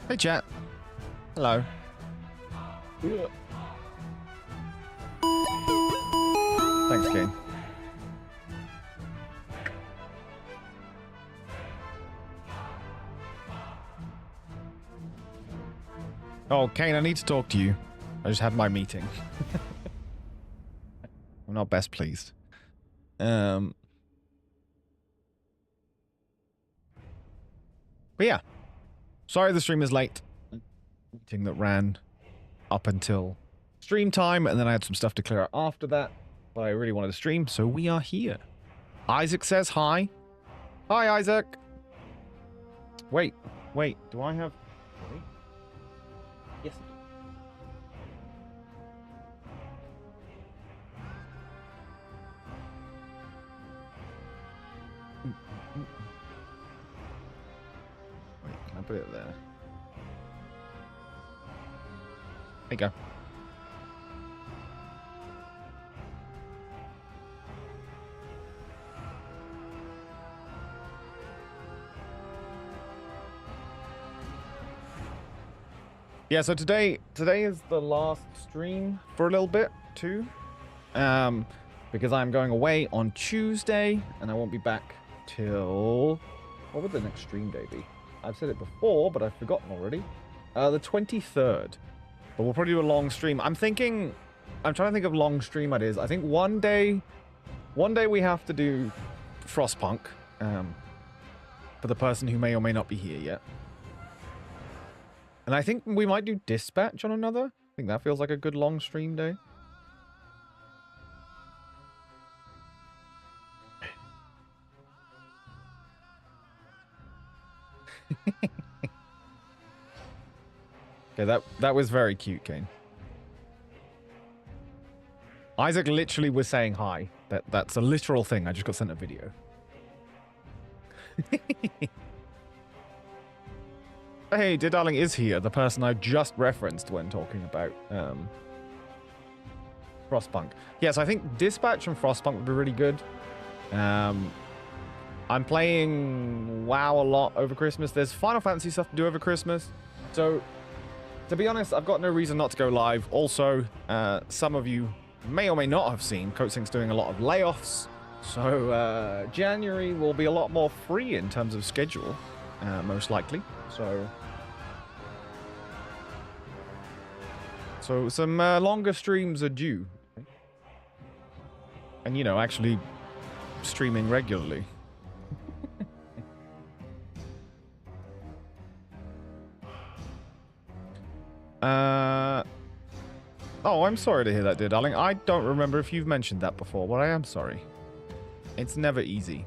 Hey, chat. Hello. Thanks, Kane. Oh, Kane, I need to talk to you. I just had my meeting. I'm not best pleased. But yeah. Sorry the stream is late. Meeting that ran up until stream time, and then I had some stuff to clear out after that. But I really wanted to stream, so we are here. Isaac says hi. Hi, Isaac. Wait. Do I have... Wait. Yes. Wait, can I put it there? There you go. Yeah, so today is the last stream for a little bit too, because I'm going away on Tuesday and I won't be back till, what would the next stream day be? I've said it before, but I've forgotten already. The 23rd, but we'll probably do a long stream. I'm trying to think of long stream ideas. I think one day we have to do Frostpunk, for the person who may or may not be here yet. And I think we might do Dispatch on another. I think that feels like a good long stream day. Okay, that was very cute, Kane. Isaac literally was saying hi. That's a literal thing. I just got sent a video. Hey, Dear Darling is here, the person I just referenced when talking about Frostpunk. Yes, I think Dispatch and Frostpunk would be really good. I'm playing WoW a lot over Christmas. There's Final Fantasy stuff to do over Christmas. So, to be honest, I've got no reason not to go live. Also, some of you may or may not have seen, Coatsink's doing a lot of layoffs. So, January will be a lot more free in terms of schedule, most likely. So some longer streams are due. And, you know, actually streaming regularly. Oh, I'm sorry to hear that, dear darling. I don't remember if you've mentioned that before, but I am sorry. It's never easy.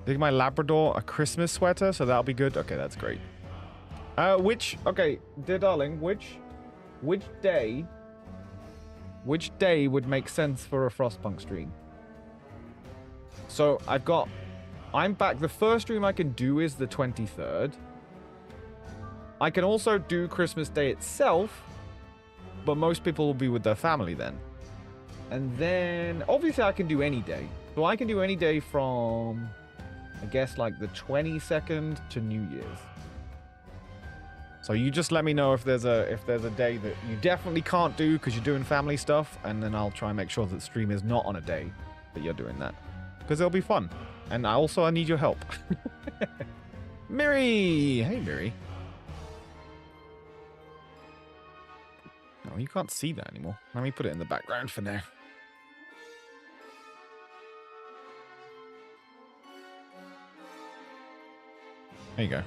Give my Labrador a Christmas sweater, so that'll be good. Okay, that's great. Okay, dear darling, which day would make sense for a Frostpunk stream? So I'm back. The first stream I can do is the 23rd. I can also do Christmas Day itself, but most people will be with their family then. And then, obviously I can do any day. So I can do any day from, I guess, like the 22nd to New Year's. So you just let me know if there's a day that you definitely can't do because you're doing family stuff, and then I'll try and make sure that the stream is not on a day that you're doing that, because it'll be fun. And I need your help. Miri! Hey, Miri. No, you can't see that anymore. Let me put it in the background for now. There you go.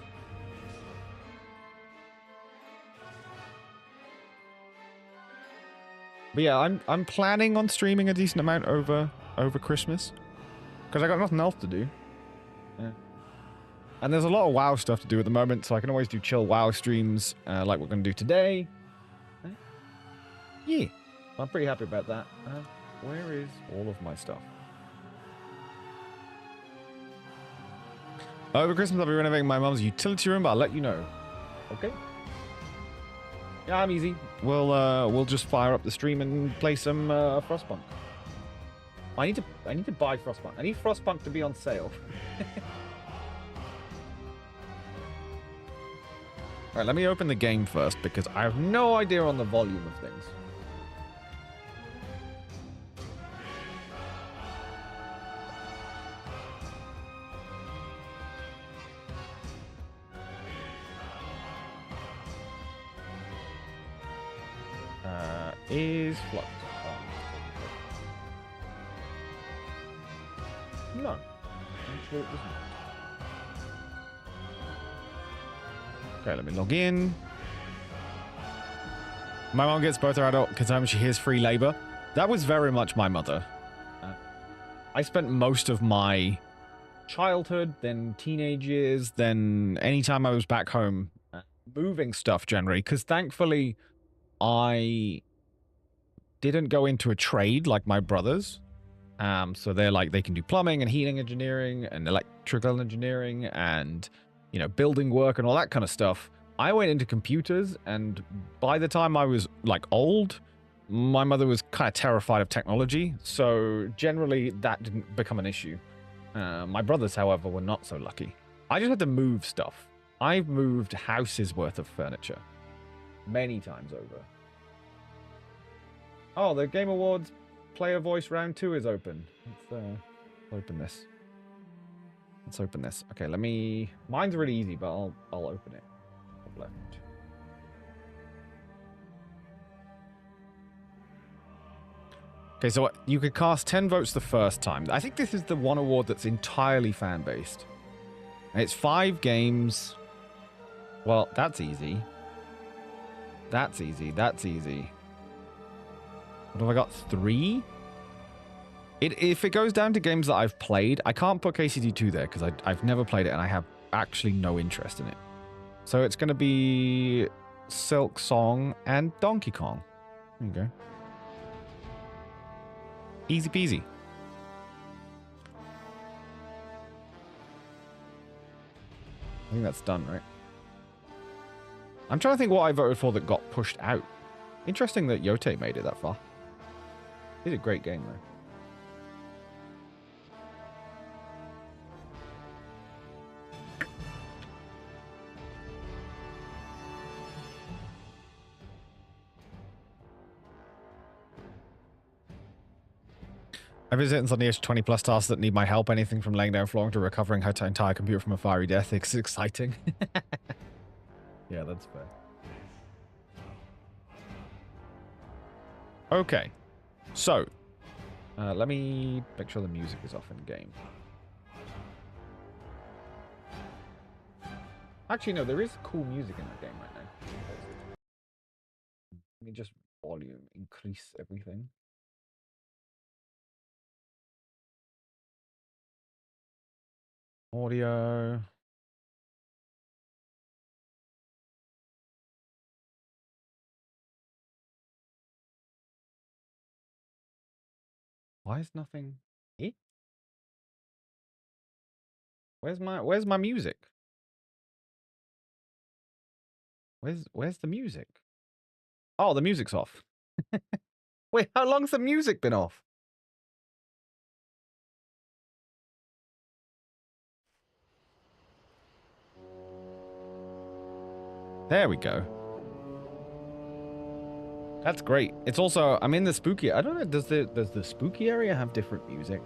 But yeah, I'm planning on streaming a decent amount over Christmas, because I got nothing else to do. Yeah. And there's a lot of WoW stuff to do at the moment, so I can always do chill WoW streams, like we're going to do today. Yeah, I'm pretty happy about that. Where is all of my stuff? Over Christmas, I'll be renovating my mum's utility room, but I'll let you know. Okay. Yeah, I'm easy. We'll just fire up the stream and play some Frostpunk. I need to buy Frostpunk. I need Frostpunk to be on sale. All right, let me open the game first because I have no idea on the volume of things. Is Flux on? No. I'm sure it doesn't. Okay, let me log in. My mom gets both her adult because she hears free labor. That was very much my mother. I spent most of my childhood, then teenage years, then anytime I was back home, moving stuff generally, because thankfully I didn't go into a trade like my brothers. So they're like, they can do plumbing and heating engineering and electrical engineering and, you know, building work and all that kind of stuff. I went into computers, and by the time I was like old, my mother was kind of terrified of technology. So generally that didn't become an issue. My brothers, however, were not so lucky. I just had to move stuff. I've moved houses worth of furniture many times over. Oh, the Game Awards Player Voice Round 2 is open. Let's open this. Let's open this. Okay, let me... Mine's really easy, but I'll open it. Top left. Okay, so you could cast 10 votes the first time. I think this is the one award that's entirely fan-based. And it's 5 games. Well, that's easy. That's easy. That's easy. What have I got? 3? If it goes down to games that I've played, I can't put KCD2 there because I've never played it and I have actually no interest in it. So it's going to be Silk Song and Donkey Kong. There you go. Easy peasy. I think that's done, right? I'm trying to think what I voted for that got pushed out. Interesting that Yote made it that far. It's a great game, though. I visit on the age 20 plus tasks that need my help. Anything from laying down flooring to recovering her entire computer from a fiery death. It's exciting. Yeah, that's fair. Okay. So, let me make sure the music is off in game. Actually, no, there is cool music in the game right now. Let me just volume, increase everything. Audio. Why is nothing? Eh? Where's my music? Where's the music? Oh, the music's off. Wait, how long's the music been off? There we go. That's great. It's also, I'm in the spooky. I don't know. Does the spooky area have different music?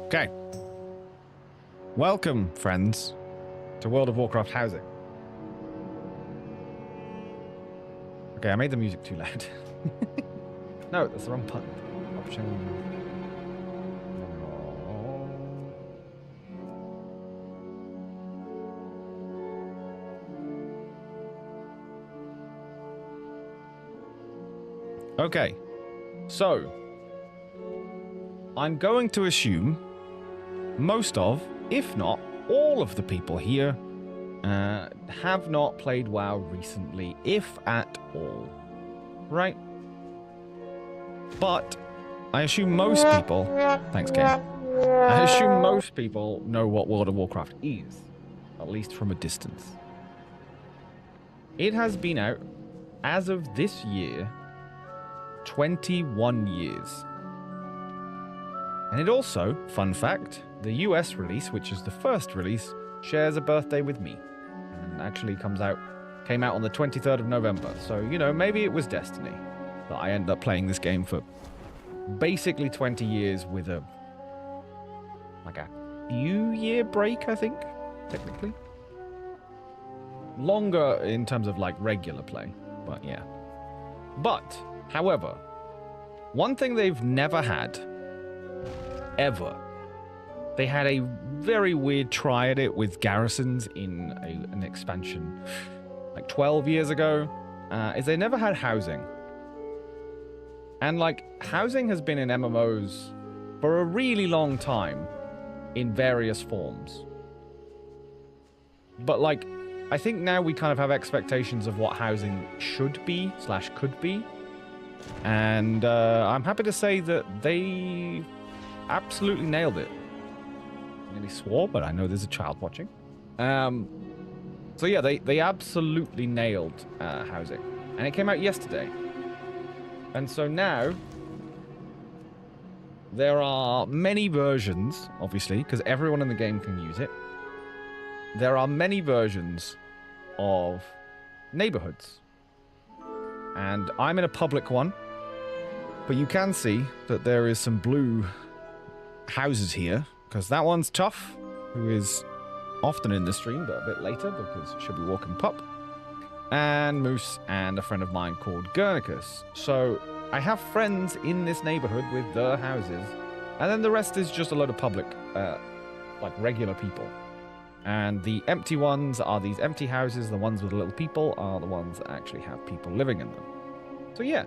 Okay. Welcome, friends, to World of Warcraft housing. Okay, I made the music too loud. No, that's the wrong button. Option. Okay, so I'm going to assume most of, if not all of the people here have not played WoW recently, if at all, right? But I assume most people, thanks game, I assume most people know what World of Warcraft is, at least from a distance. It has been out, as of this year, 21 years. And it also, fun fact, the US release, which is the first release, shares a birthday with me. And actually came out on the 23rd of November. So, you know, maybe it was destiny that I ended up playing this game for basically 20 years with a few year break, I think, technically. Longer in terms of like regular play, but yeah. But, however, one thing they've never had, ever, they had a very weird try at it with garrisons in an expansion like 12 years ago, is they never had housing. And like, housing has been in MMOs for a really long time in various forms. But like, I think now we kind of have expectations of what housing should be / could be. And I'm happy to say that they absolutely nailed it. I nearly swore, but I know there's a child watching. So yeah, they absolutely nailed housing. And it came out yesterday. And so now, there are many versions, obviously, because everyone in the game can use it. There are many versions of neighborhoods. And I'm in a public one. But you can see that there is some blue houses here. Because that one's Tough, who is often in the stream, but a bit later because she'll be walking Pup. And Moose and a friend of mine called Guernicus. So I have friends in this neighborhood with their houses. And then the rest is just a load of public, like regular people. And the empty ones are these empty houses. The ones with little people are the ones that actually have people living in them. So yeah,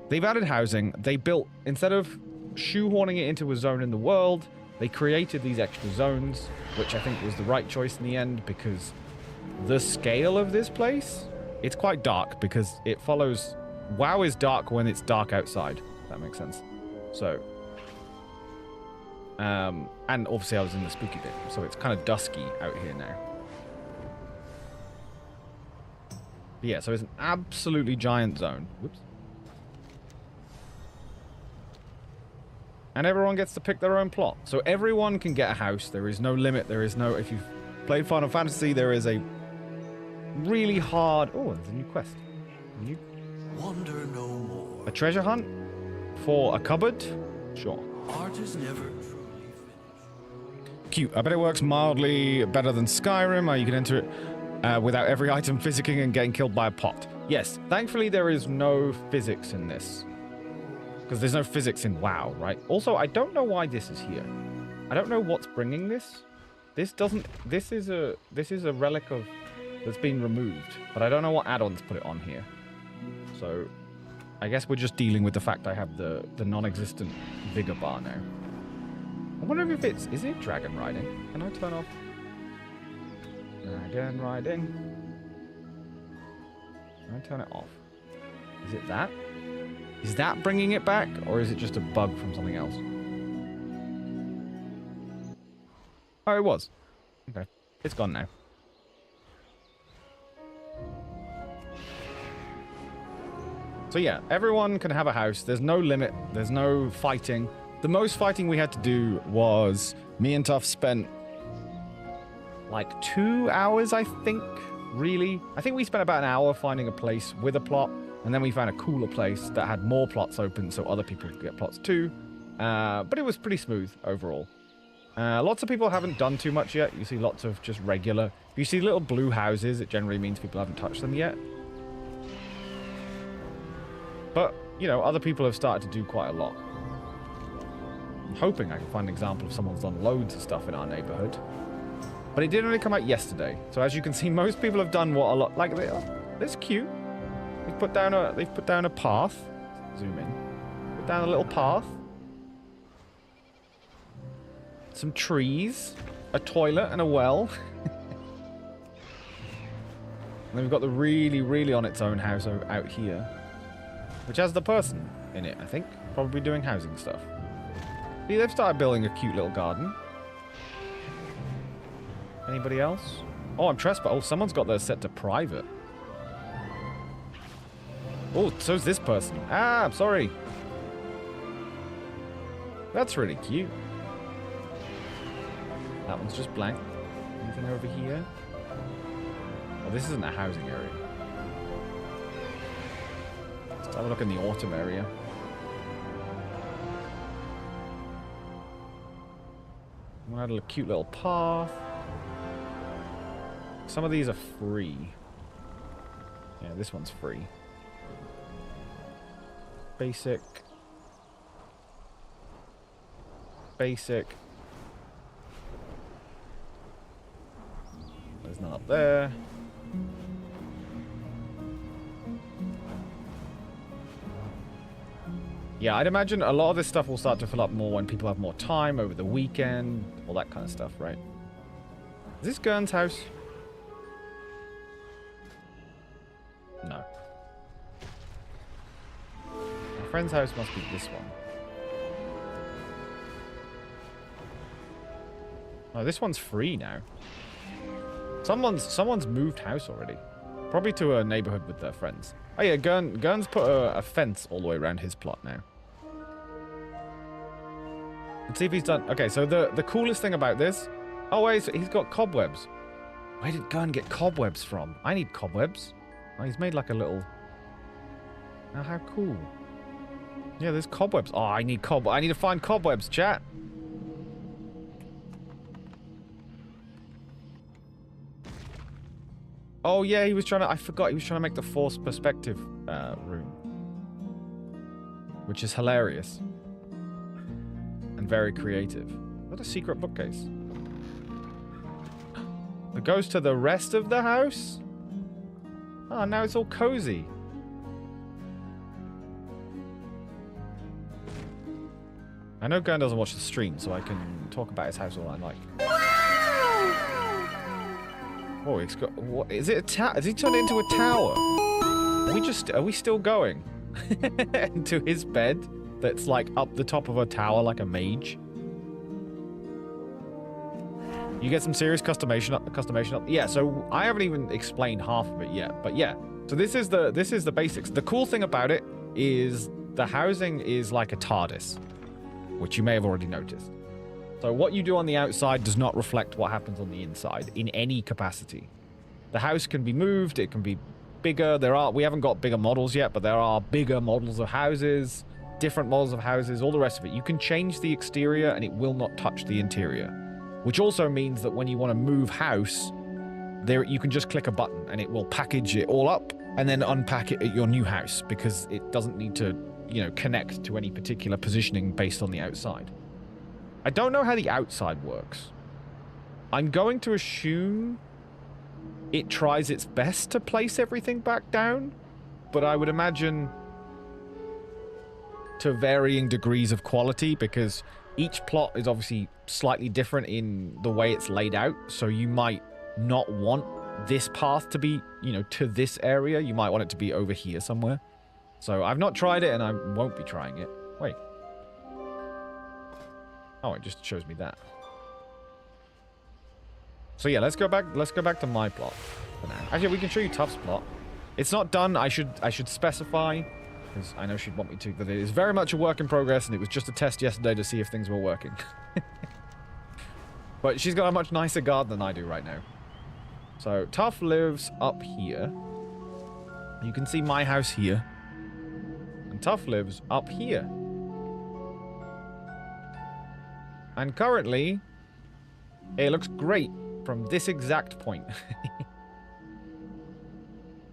they've added housing. They built, instead of shoehorning it into a zone in the world, they created these extra zones, which I think was the right choice in the end because the scale of this place, it's quite dark because it follows... WoW is dark when it's dark outside, if that makes sense. So... and obviously I was in the spooky bit, so it's kind of dusky out here now. But yeah, so it's an absolutely giant zone. Whoops. And everyone gets to pick their own plot. So everyone can get a house. There is no limit. There is no... If you've played Final Fantasy, there is a really hard... Oh, there's a new quest. Wander no more. A treasure hunt for a cupboard? Sure. Art is never truly finished. Cute. I bet it works mildly better than Skyrim, or you can enter it without every item physicking and getting killed by a pot. Yes. Thankfully, there is no physics in this. Because there's no physics in WoW, right? Also, I don't know why this is here. I don't know what's bringing this. This is a relic of that's been removed, but I don't know what add-ons put it on here. So, I guess we're just dealing with the fact I have the non-existent vigor bar now. I wonder if is it dragon riding? Can I turn off dragon riding? Can I turn it off? Is it that? Is that bringing it back, or is it just a bug from something else? Oh, it was. Okay. It's gone now. So yeah, everyone can have a house. There's no limit. There's no fighting. The most fighting we had to do was me and Tuff spent like 2 hours, I think, really. I think we spent about an hour finding a place with a plot. And then we found a cooler place that had more plots open so other people could get plots too. But it was pretty smooth overall. Lots of people haven't done too much yet. You see lots of just regular. If you see little blue houses, it generally means people haven't touched them yet. But, you know, other people have started to do quite a lot. I'm hoping I can find an example of someone's done loads of stuff in our neighborhood. But it did only come out yesterday. So as you can see, most people have done what a lot... Like, that's cute. They've put down a path. Zoom in. Put down a little path. Some trees. A toilet and a well. And then we've got the really, really on its own house out here. Which has the person in it, I think. Probably doing housing stuff. See, they've started building a cute little garden. Anybody else? Oh, I'm trespassing. Oh, someone's got theirs set to private. Oh, so's this person. Ah, I'm sorry. That's really cute. That one's just blank. Anything over here? Oh, this isn't a housing area. Let's have a look in the autumn area. We had a cute little path. Some of these are free. Yeah, this one's free. Basic. Basic. There's none up there. Yeah, I'd imagine a lot of this stuff will start to fill up more when people have more time over the weekend, all that kind of stuff, right? Is this Gurn's house? No. My friend's house must be this one. Oh, this one's free now. Someone's moved house already. Probably to a neighborhood with their friends. Oh yeah, Gurn's put a fence all the way around his plot now. Let's see if he's done... Okay, so the coolest thing about this... Oh wait, so he's got cobwebs. Where did Gurn get cobwebs from? I need cobwebs. Oh, he's made like a little... Oh, how cool. Yeah, there's cobwebs. Oh, I need to find cobwebs, chat. Oh yeah, he was trying to... I forgot he was trying to make the forced perspective room. Which is hilarious. And very creative. Is that a secret bookcase? It goes to the rest of the house? Oh, now it's all cozy. I know Gurn doesn't watch the stream, so I can talk about his house all I like. Oh, it's got... What, is it a tower? Has he turned it into a tower? Are we still going? Into his bed that's like up the top of a tower like a mage? You get some serious customization up. Yeah, so I haven't even explained half of it yet, but yeah. So this is the basics. The cool thing about it is the housing is like a TARDIS, which you may have already noticed. So what you do on the outside does not reflect what happens on the inside in any capacity. The house can be moved, it can be bigger. We haven't got bigger models yet, but there are bigger models of houses, different models of houses, all the rest of it. You can change the exterior and it will not touch the interior, which also means that when you want to move house, you can just click a button and it will package it all up and then unpack it at your new house because it doesn't need to, connect to any particular positioning based on the outside. I don't know how the outside works. I'm going to assume it tries its best to place everything back down, but I would imagine to varying degrees of quality because each plot is obviously slightly different in the way it's laid out, so you might not want this path to be, to this area. You might want it to be over here somewhere. So I've not tried it and I won't be trying it. Wait. Oh, it just shows me that. So yeah, let's go back to my plot for now. Actually, we can show you Tuff's plot. It's not done. I should specify, because I know she'd want me to, that it is very much a work in progress, and it was just a test yesterday to see if things were working. But she's got a much nicer garden than I do right now. So Tuff lives up here. You can see my house here. And Tuff lives up here. And currently, it looks great from this exact point.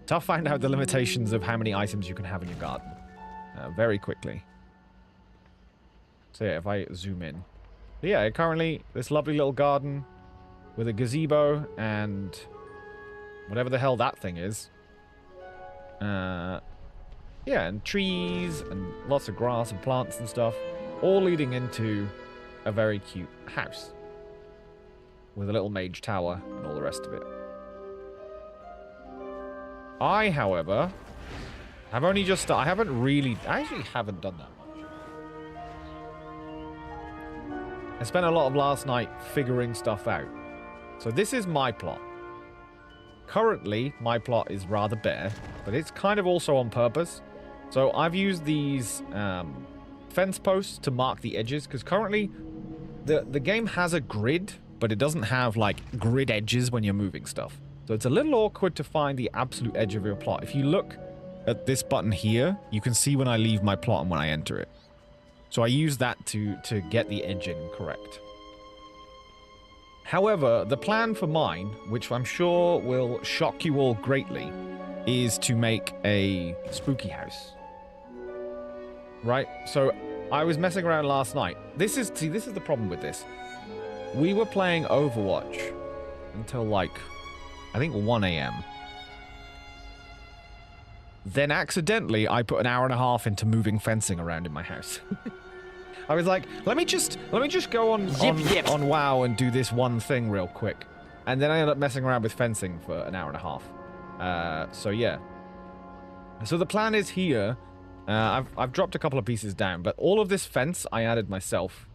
Tuff found out the limitations of how many items you can have in your garden very quickly. So yeah, if I zoom in. Yeah, currently, this lovely little garden with a gazebo and whatever the hell that thing is. Yeah, and trees and lots of grass and plants and stuff. All leading into a very cute house with a little mage tower and all the rest of it. I, however, have only just... I actually haven't done that much. I spent a lot of last night figuring stuff out. So this is my plot. Currently, my plot is rather bare, but it's kind of also on purpose. So I've used these fence posts to mark the edges, because currently the game has a grid but it doesn't have like grid edges when you're moving stuff. So it's a little awkward to find the absolute edge of your plot. If you look at this button here, you can see when I leave my plot and when I enter it. So I use that to get the edging correct. However, the plan for mine, which I'm sure will shock you all greatly, is to make a spooky house. Right? So I was messing around last night. This is the problem with this. We were playing Overwatch until like, I think 1 a.m. Then accidentally, I put an hour and a half into moving fencing around in my house. I was like, let me just go on WoW and do this one thing real quick. And then I ended up messing around with fencing for an hour and a half. So yeah. So the plan is here. I've dropped a couple of pieces down, but all of this fence I added myself.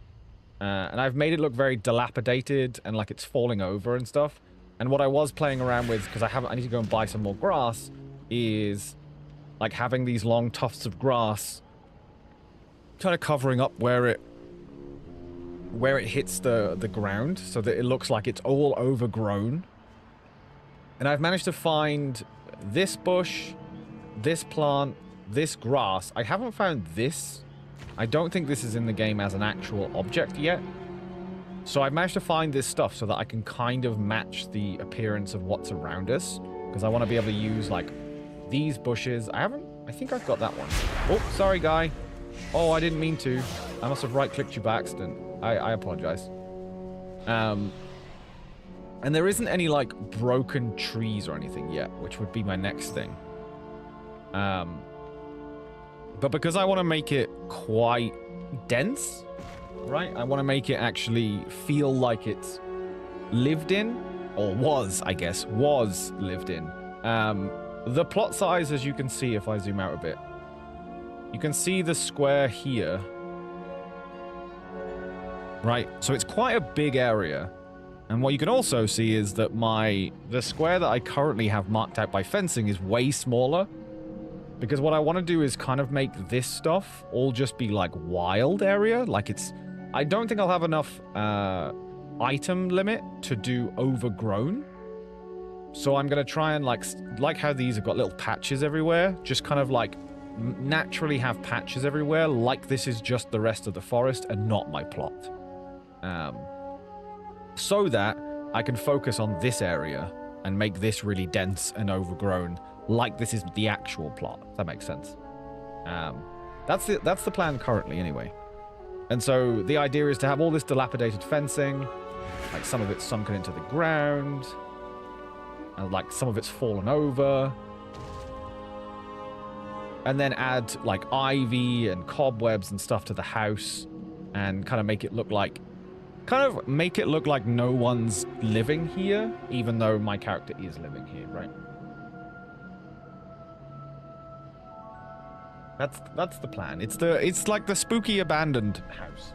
And I've made it look very dilapidated and like it's falling over and stuff. And what I was playing around with, because I need to go and buy some more grass, is like having these long tufts of grass kind of covering up where it hits the ground so that it looks like it's all overgrown. And I've managed to find this bush, this plant, this grass. I haven't found this. I don't think this is in the game as an actual object yet. So I've managed to find this stuff so that I can kind of match the appearance of what's around us. Because I want to be able to use like these bushes. I think I've got that one. Oh, sorry guy. Oh, I didn't mean to. I must have right-clicked you by accident. I apologize. And there isn't any, like, broken trees or anything yet, which would be my next thing. But because I want to make it quite dense, right? I want to make it actually feel like it's lived in, or was, I guess, was lived in. The plot size, as you can see if I zoom out a bit, you can see the square here. Right, so it's quite a big area. And what you can also see is that the square that I currently have marked out by fencing is way smaller. Because what I want to do is kind of make this stuff all just be like wild area. Like I don't think I'll have enough item limit to do overgrown. So I'm going to try and like how these have got little patches everywhere. Just kind of like naturally have patches everywhere, like this is just the rest of the forest and not my plot. So that I can focus on this area and make this really dense and overgrown, like this is the actual plot, if that makes sense. That's the plan currently anyway. And so the idea is to have all this dilapidated fencing, like some of it's sunken into the ground, and like some of it's fallen over. And then add like ivy and cobwebs and stuff to the house and kind of make it look like no one's living here, even though my character is living here, right? That's the plan. It's like the spooky abandoned house.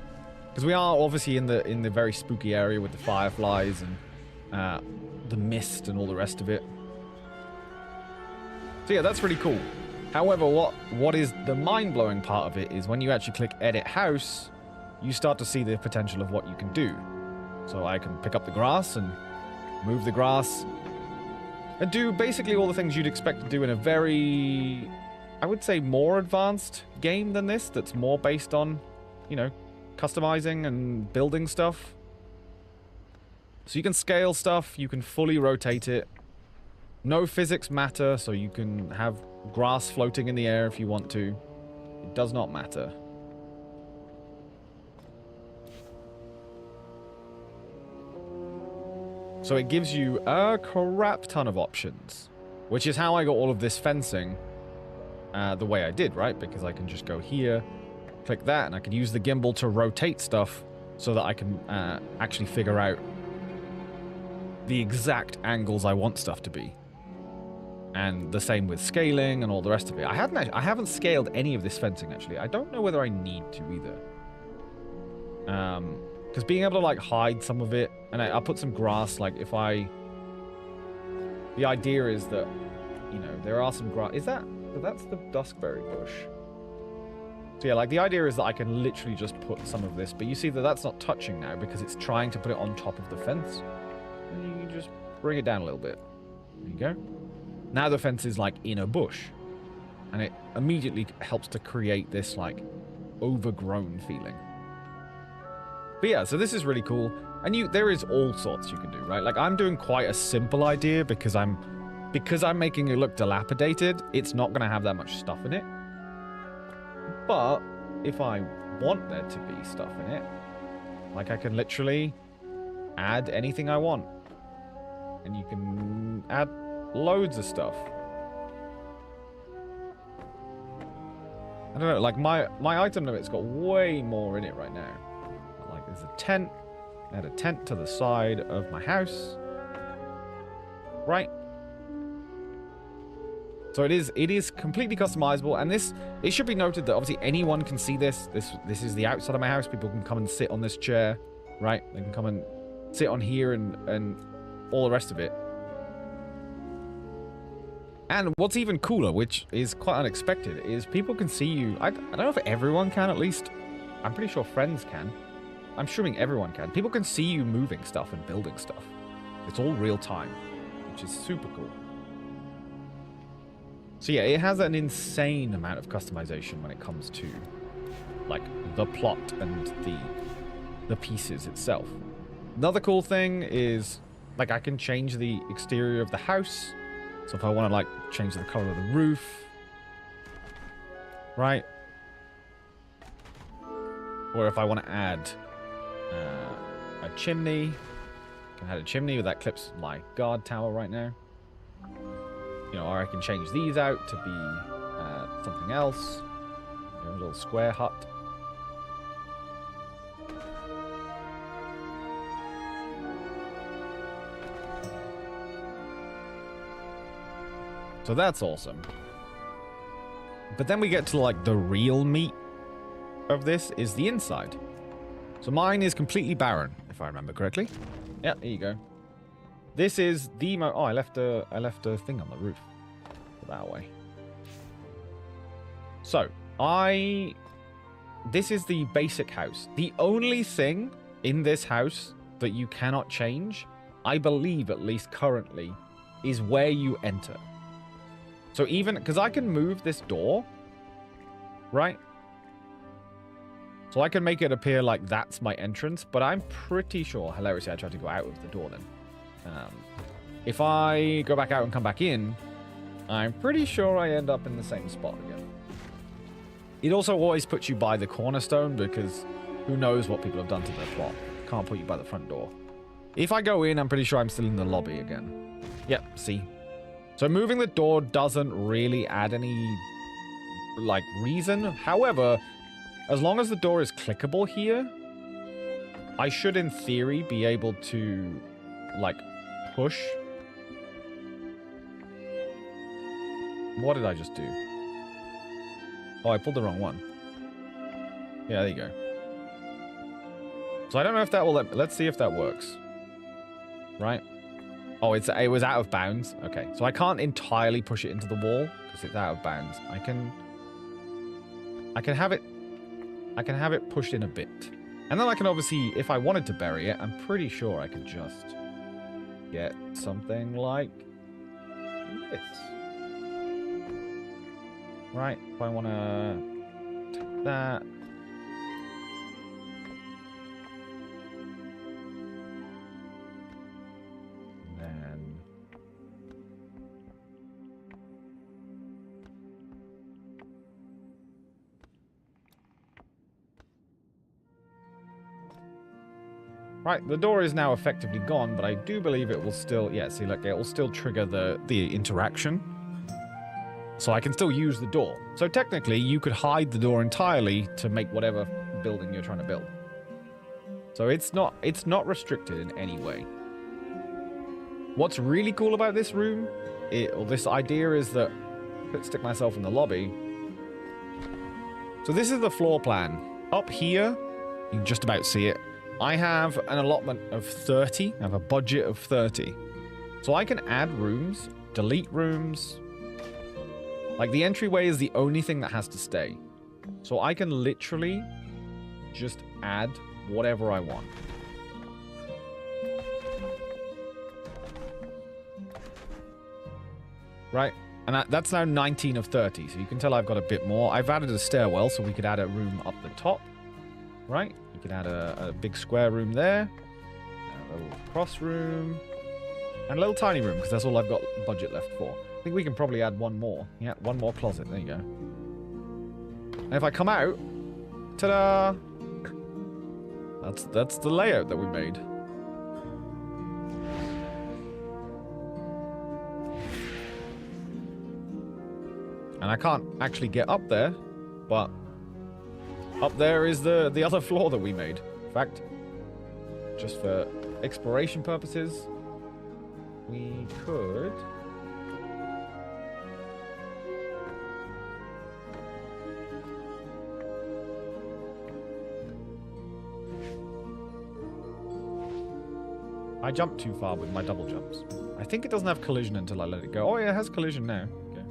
Because we are obviously in the very spooky area with the fireflies and the mist and all the rest of it. So yeah, that's really cool. However, what is the mind-blowing part of it is when you actually click Edit House, you start to see the potential of what you can do. So I can pick up the grass and move the grass and do basically all the things you'd expect to do in a very, I would say, more advanced game than this, that's more based on, you know, customizing and building stuff. So you can scale stuff, you can fully rotate it. No physics matter, so you can have grass floating in the air if you want to. It does not matter. So it gives you a crap ton of options, which is how I got all of this fencing the way I did, right? Because I can just go here, click that, and I can use the gimbal to rotate stuff so that I can actually figure out the exact angles I want stuff to be. And the same with scaling and all the rest of it. I haven't scaled any of this fencing, actually. I don't know whether I need to either. Because being able to, like, hide some of it, and I'll put some grass, like, if I... The idea is that, you know, there are some grass... Is that... That's the duskberry bush. So yeah, like the idea is that I can literally just put some of this, but you see that that's not touching now because it's trying to put it on top of the fence. And you can just bring it down a little bit. There you go. Now the fence is like in a bush. And it immediately helps to create this like overgrown feeling. But yeah, so this is really cool. And there is all sorts you can do, right? Like I'm doing quite a simple idea because I'm making it look dilapidated. It's not going to have that much stuff in it. But if I want there to be stuff in it, like I can literally add anything I want. And you can add loads of stuff. I don't know, like my item limit's got way more in it right now. Like there's a tent. Add a tent to the side of my house. Right. So it is completely customizable, and it should be noted that obviously anyone can see this. This is the outside of my house. People can come and sit on this chair, right? They can come and sit on here and all the rest of it. And what's even cooler, which is quite unexpected, is people can see you. I don't know if everyone can, at least. I'm pretty sure friends can. I'm assuming everyone can. People can see you moving stuff and building stuff. It's all real time, which is super cool. So yeah, it has an insane amount of customization when it comes to like the plot and the pieces itself. Another cool thing is like I can change the exterior of the house. So if I want to like change the color of the roof, right? Or if I want to add a chimney, I can add a chimney, but that clips my guard tower right now. You know, or I can change these out to be something else. You know, a little square hut. So that's awesome. But then we get to like the real meat of this is the inside. So mine is completely barren, if I remember correctly. Yeah, there you go. This is the oh, I left a thing on the roof. That way. So this is the basic house. The only thing in this house that you cannot change, I believe at least currently, is where you enter. So even because I can move this door, right? So I can make it appear like that's my entrance, but I'm pretty sure, hilariously, I tried to go out of the door then. If I go back out and come back in, I'm pretty sure I end up in the same spot again. It also always puts you by the cornerstone because who knows what people have done to their plot. Can't put you by the front door. If I go in, I'm pretty sure I'm still in the lobby again. Yep, see? So moving the door doesn't really add any, like, reason. However, as long as the door is clickable here, I should, in theory, be able to, like, push. What did I just do? Oh, I pulled the wrong one. Yeah, there you go. So I don't know if that will... Let's see if that works. Right? Oh, it was out of bounds. Okay, so I can't entirely push it into the wall because it's out of bounds. I can have it pushed in a bit. And then I can obviously, if I wanted to bury it, I'm pretty sure I could just get something like this. Right, if I want to take that. And then... Right, the door is now effectively gone, but I do believe it will still... Yeah, see, look, it will still trigger the interaction. So I can still use the door. So technically, you could hide the door entirely to make whatever building you're trying to build. So it's not restricted in any way. What's really cool about this room, or this idea, is that... Let's stick myself in the lobby. So this is the floor plan. Up here, you can just about see it. I have an allotment of 30. I have a budget of 30. So I can add rooms, delete rooms. Like, the entryway is the only thing that has to stay. So I can literally just add whatever I want. Right? And that's now 19 of 30, so you can tell I've got a bit more. I've added a stairwell, so we could add a room up the top. Right? We could add a big square room there. A little cross room. And a little tiny room, because that's all I've got budget left for. I think we can probably add one more. Yeah, one more closet. There you go. And if I come out, ta-da! That's the layout that we made. And I can't actually get up there, but up there is the other floor that we made. In fact, just for exploration purposes, we could... I jumped too far with my double jumps. I think it doesn't have collision until I let it go. Oh yeah, it has collision now. Okay.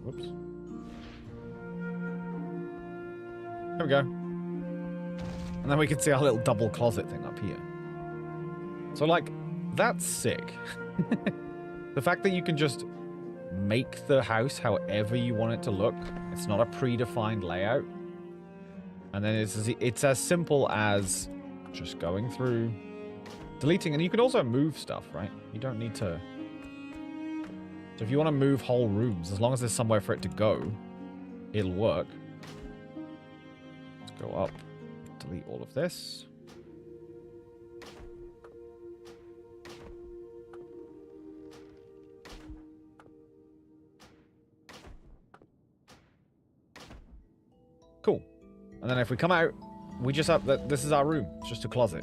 Whoops. There we go. And then we can see our little double closet thing up here. So, like, that's sick. The fact that you can just make the house however you want it to look. It's not a predefined layout. And then it's as simple as just going through, deleting. And you can also move stuff, right? You don't need to... So if you want to move whole rooms, as long as there's somewhere for it to go, it'll work. Let's go up. Delete all of this. Cool. And then if we come out, we just have that. This is our room. It's just a closet.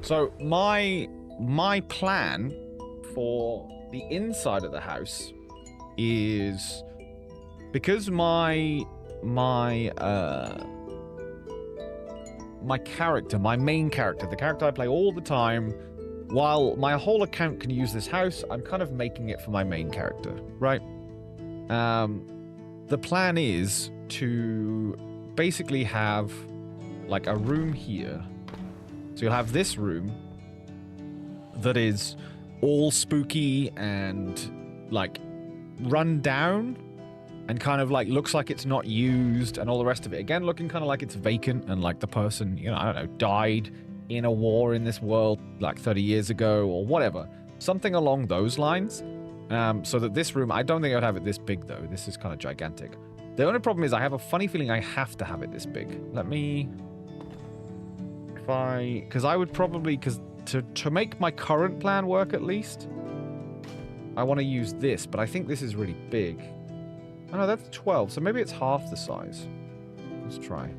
So my plan for the inside of the house is, because my character, my main character, the character I play all the time, while my whole account can use this house, I'm kind of making it for my main character, right? The plan is to basically have like a room here. So you'll have this room that is all spooky and like run down and kind of like looks like it's not used and all the rest of it. Again, looking kind of like it's vacant and like the person, you know, I don't know, died in a war in this world like 30 years ago or whatever. Something along those lines. So that this room, I don't think I'd have it this big though. This is kind of gigantic. The only problem is I have a funny feeling I have to have it this big. Let me... Because I would probably... Because to make my current plan work at least, I want to use this, but I think this is really big. Oh no, that's 12, so maybe it's half the size. Let's try.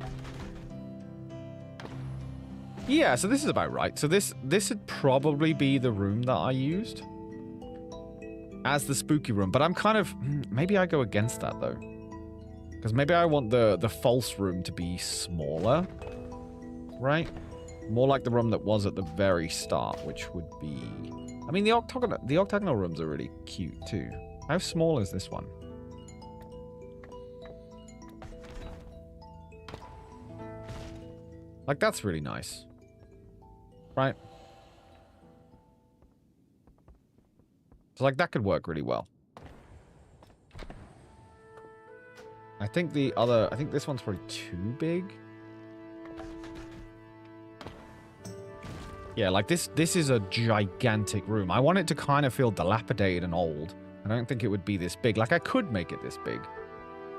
Yeah, so this is about right. So this would probably be the room that I used as the spooky room, but I'm kind of... Maybe I go against that though. Because maybe I want the false room to be smaller, right? More like the room that was at the very start, which would be... I mean, the octagonal rooms are really cute too. How small is this one? Like, that's really nice. Right? So, like, that could work really well. I think this one's probably too big. Yeah, like this is a gigantic room. I want it to kind of feel dilapidated and old. I don't think it would be this big. Like, I could make it this big.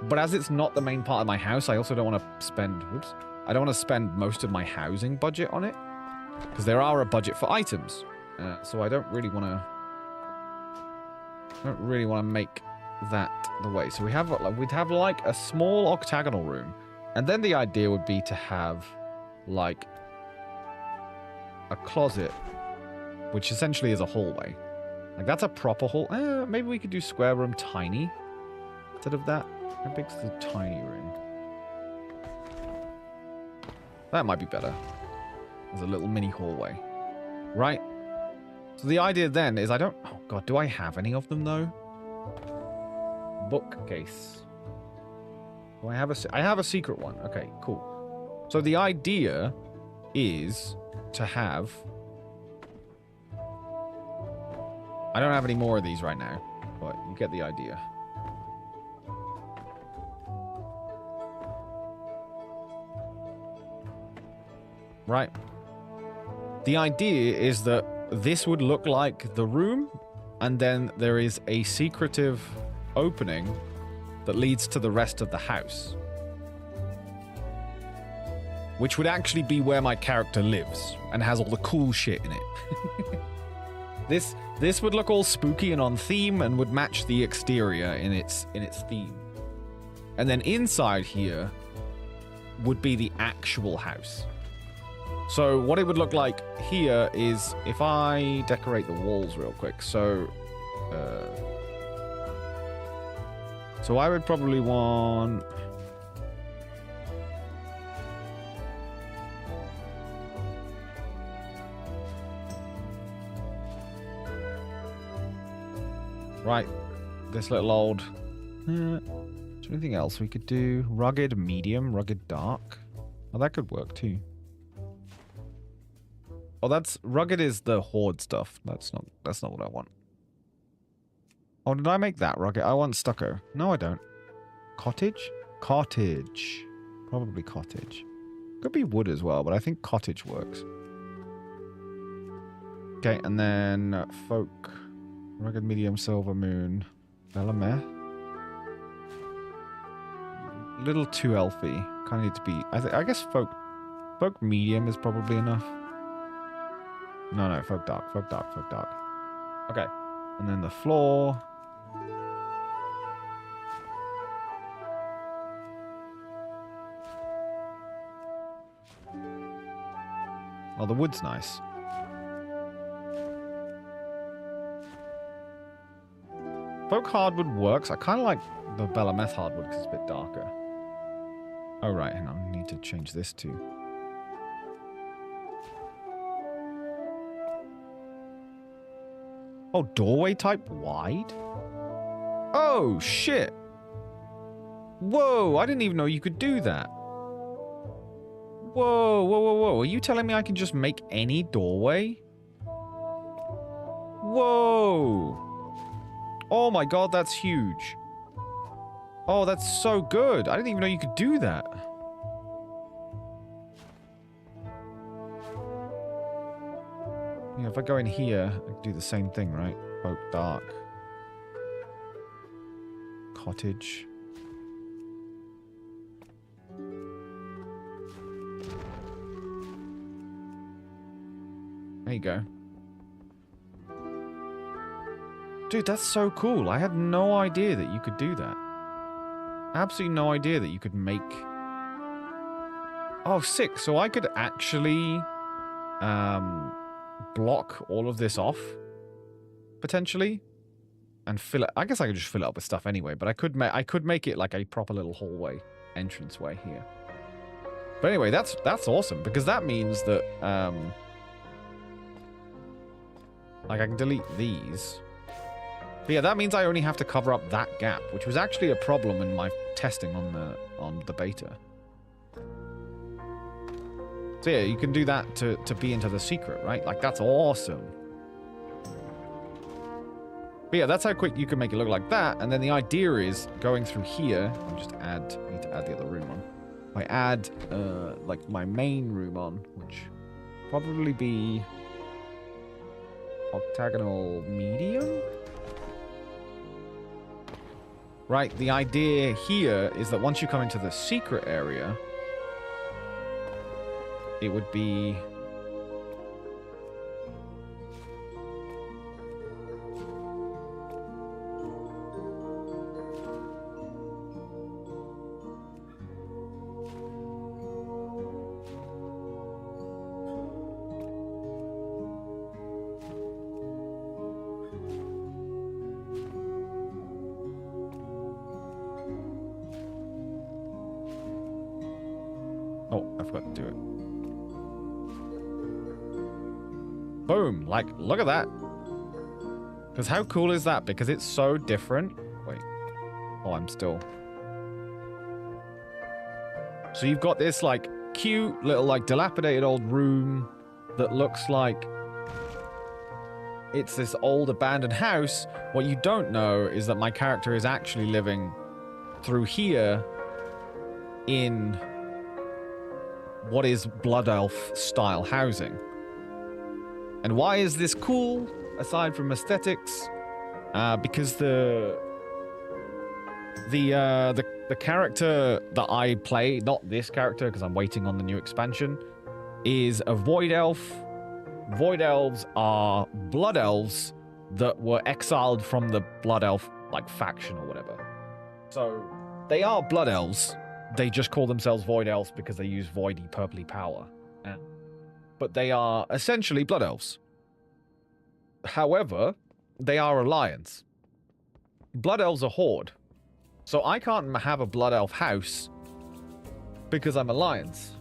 But as it's not the main part of my house, I also don't want to spend... Oops. I don't want to spend most of my housing budget on it. Because there are a budget for items. So I don't really want to make that the way. So we'd have like a small octagonal room. And then the idea would be to have like a closet, which essentially is a hallway. Like, that's a proper hall. Maybe we could do square room tiny instead of that. How big's the tiny room? That might be better. There's a little mini hallway. Right? So the idea then is I don't... Oh, God, do I have any of them, though? Bookcase. Do I have I have a secret one. Okay, cool. So the idea is to have... I don't have any more of these right now, but you get the idea. Right. The idea is that this would look like the room, and then there is a secretive opening that leads to the rest of the house. Which would actually be where my character lives, and has all the cool shit in it. This would look all spooky and on theme, and would match the exterior in its theme. And then inside here would be the actual house. So what it would look like here is if I decorate the walls real quick. So I would probably want... Right, this little old... is there anything else we could do? Rugged medium, rugged dark. Oh, that could work too. Oh, that's... Rugged is the horde stuff. That's not what I want. Oh, did I make that rugged? I want stucco. No, I don't. Cottage? Cottage. Probably cottage. Could be wood as well, but I think cottage works. Okay, and then folk... Rugged medium, silver moon, Belemeth. A little too elfy. Kind of need to be. I guess folk medium is probably enough. No, folk dark. Okay, and then the floor. Oh, the wood's nice. Folk hardwood works. I kind of like the Belemeth hardwood because it's a bit darker. Oh, right. Hang on. I need to change this too. Oh, doorway type wide? Oh, shit. Whoa, I didn't even know you could do that. Whoa. Are you telling me I can just make any doorway? Whoa. Oh my god, that's huge. Oh, that's so good. I didn't even know you could do that. Yeah, if I go in here, I can do the same thing, right? Oak dark. Cottage. There you go. Dude, that's so cool. I had no idea that you could do that. Absolutely no idea that you could make... Oh, sick. So I could actually block all of this off, potentially, and fill it... I guess I could just fill it up with stuff anyway, but I could make it like a proper little hallway entranceway here. But anyway, that's awesome, because that means that... like, I can delete these... But yeah, that means I only have to cover up that gap, which was actually a problem in my testing on the beta. So yeah, you can do that to be into the secret, right? Like, that's awesome. But yeah, that's how quick you can make it look like that. And then the idea is going through here. I'll just need to add the other room on. I add like my main room on, which probably be octagonal medium. Right, the idea here is that once you come into the secret area, it would be... I forgot to do it. Boom. Like, look at that. Because how cool is that? Because it's so different. Wait. Oh, I'm still... So you've got this, like, cute little, like, dilapidated old room that looks like it's this old abandoned house. What you don't know is that my character is actually living through here in what is Blood Elf style housing. And why is this cool, aside from aesthetics? Because the character that I play, not this character because I'm waiting on the new expansion, is a Void Elf. Void Elves are Blood Elves that were exiled from the Blood Elf like faction or whatever. So they are Blood Elves. They just call themselves Void Elves because they use voidy purpley power. But they are essentially Blood Elves. However, they are Alliance. Blood Elves are Horde. So I can't have a Blood Elf house because I'm Alliance.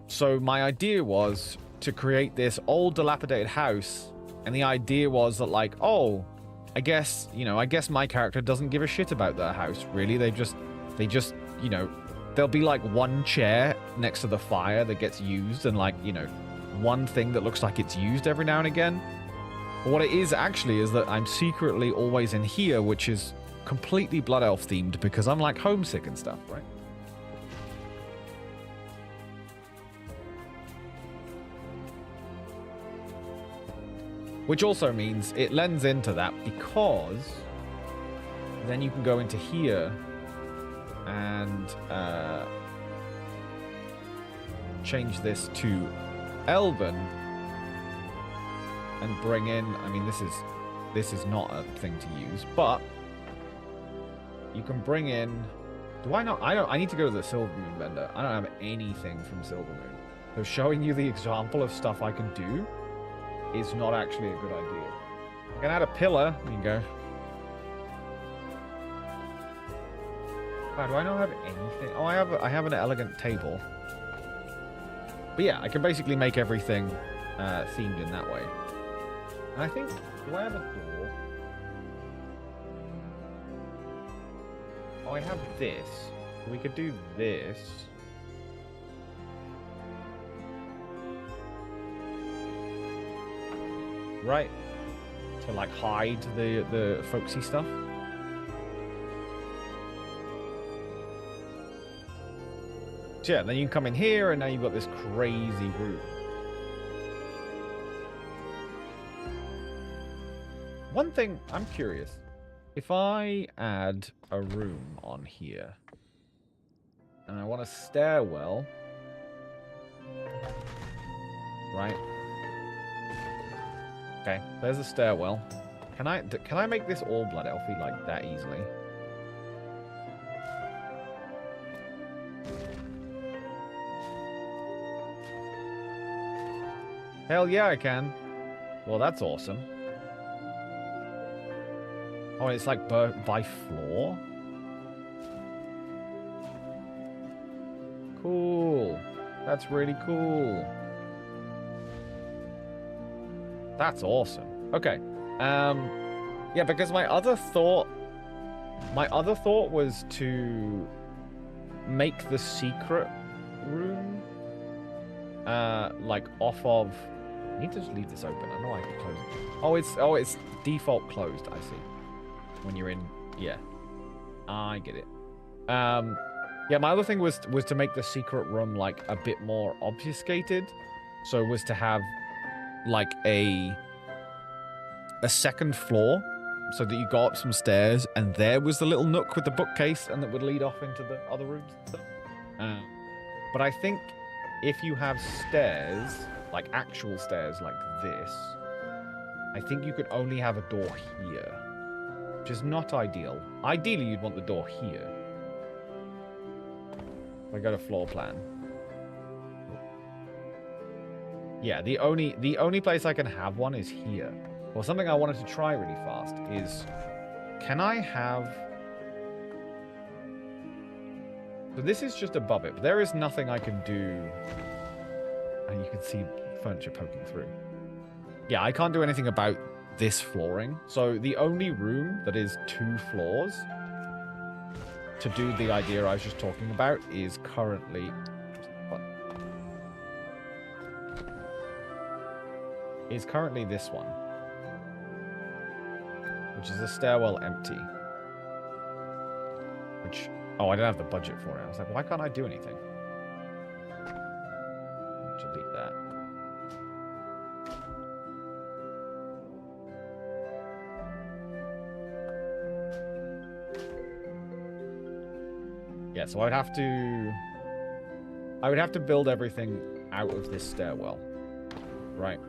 So my idea was to create this old dilapidated house, and the idea was that, like, oh, I guess my character doesn't give a shit about their house, really. They just, you know, there'll be like one chair next to the fire that gets used, and like, you know, one thing that looks like it's used every now and again. But what it is actually is that I'm secretly always in here, which is completely Blood Elf themed because I'm like homesick and stuff, right? Which also means it lends into that because then you can go into here and change this to Elven and bring in, I mean, this is not a thing to use, but you can bring in, I need to go to the Silvermoon vendor. I don't have anything from Silvermoon. So showing you the example of stuff I can do is not actually a good idea. I can add a pillar. There you go. Wow, do I not have anything? Oh, I have an elegant table. But yeah, I can basically make everything themed in that way. And I think, do I have a door? Oh, I have this. We could do this. Right, to like hide the folksy stuff. So yeah, then you can come in here and now you've got this crazy room. One thing, I'm curious. If I add a room on here and I want a stairwell, right? Okay, there's a stairwell. Can I make this all Blood Elfy like that easily? Hell yeah, I can. Well, that's awesome. Oh, it's like by floor? Cool. That's really cool. That's awesome. Okay. Yeah, because my other thought was to make the secret room like off of, I need to just leave this open. I know I can close it. Oh, it's default closed, I see. When you're in, yeah. I get it. Yeah, my other thing was to make the secret room like a bit more obfuscated. So it was to have like a second floor so that you go up some stairs and there was the little nook with the bookcase and that would lead off into the other rooms and stuff. But I think if you have stairs, like actual stairs like this, I think you could only have a door here, which is not ideal. Ideally, you'd want the door here. If I go to floor plan. Yeah, the only place I can have one is here. Well, something I wanted to try really fast is, can I have So this is just above it, but there is nothing I can do. And you can see furniture poking through. Yeah, I can't do anything about this flooring. So the only room that is 2 floors to do the idea I was just talking about is currently... is currently this one. Which is a stairwell empty. Which... oh, I don't have the budget for it. I was like, why can't I do anything? Delete that. Yeah, so I would have to build everything out of this stairwell. Right.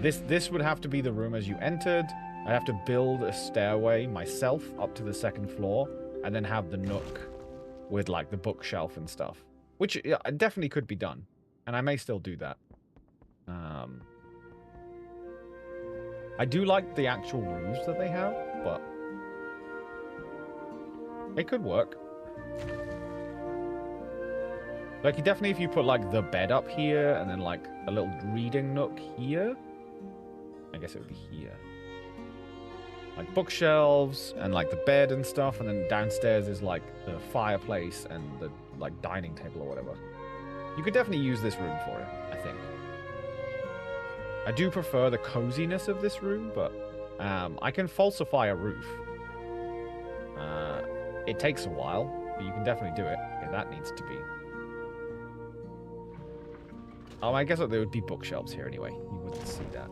This would have to be the room as you entered. I'd have to build a stairway myself up to the 2nd floor, and then have the nook with, like, the bookshelf and stuff. Which yeah, definitely could be done. And I may still do that. I do like the actual roofs that they have, but... it could work. Like, definitely if you put, like, the bed up here, and then, like, a little reading nook here... I guess it would be here. Like bookshelves and like the bed and stuff, and then downstairs is like the fireplace and the like dining table or whatever. You could definitely use this room for it, I think. I do prefer the coziness of this room, but I can falsify a roof. It takes a while, but you can definitely do it. Okay, that needs to be... oh, I guess there would be bookshelves here anyway. You wouldn't see that.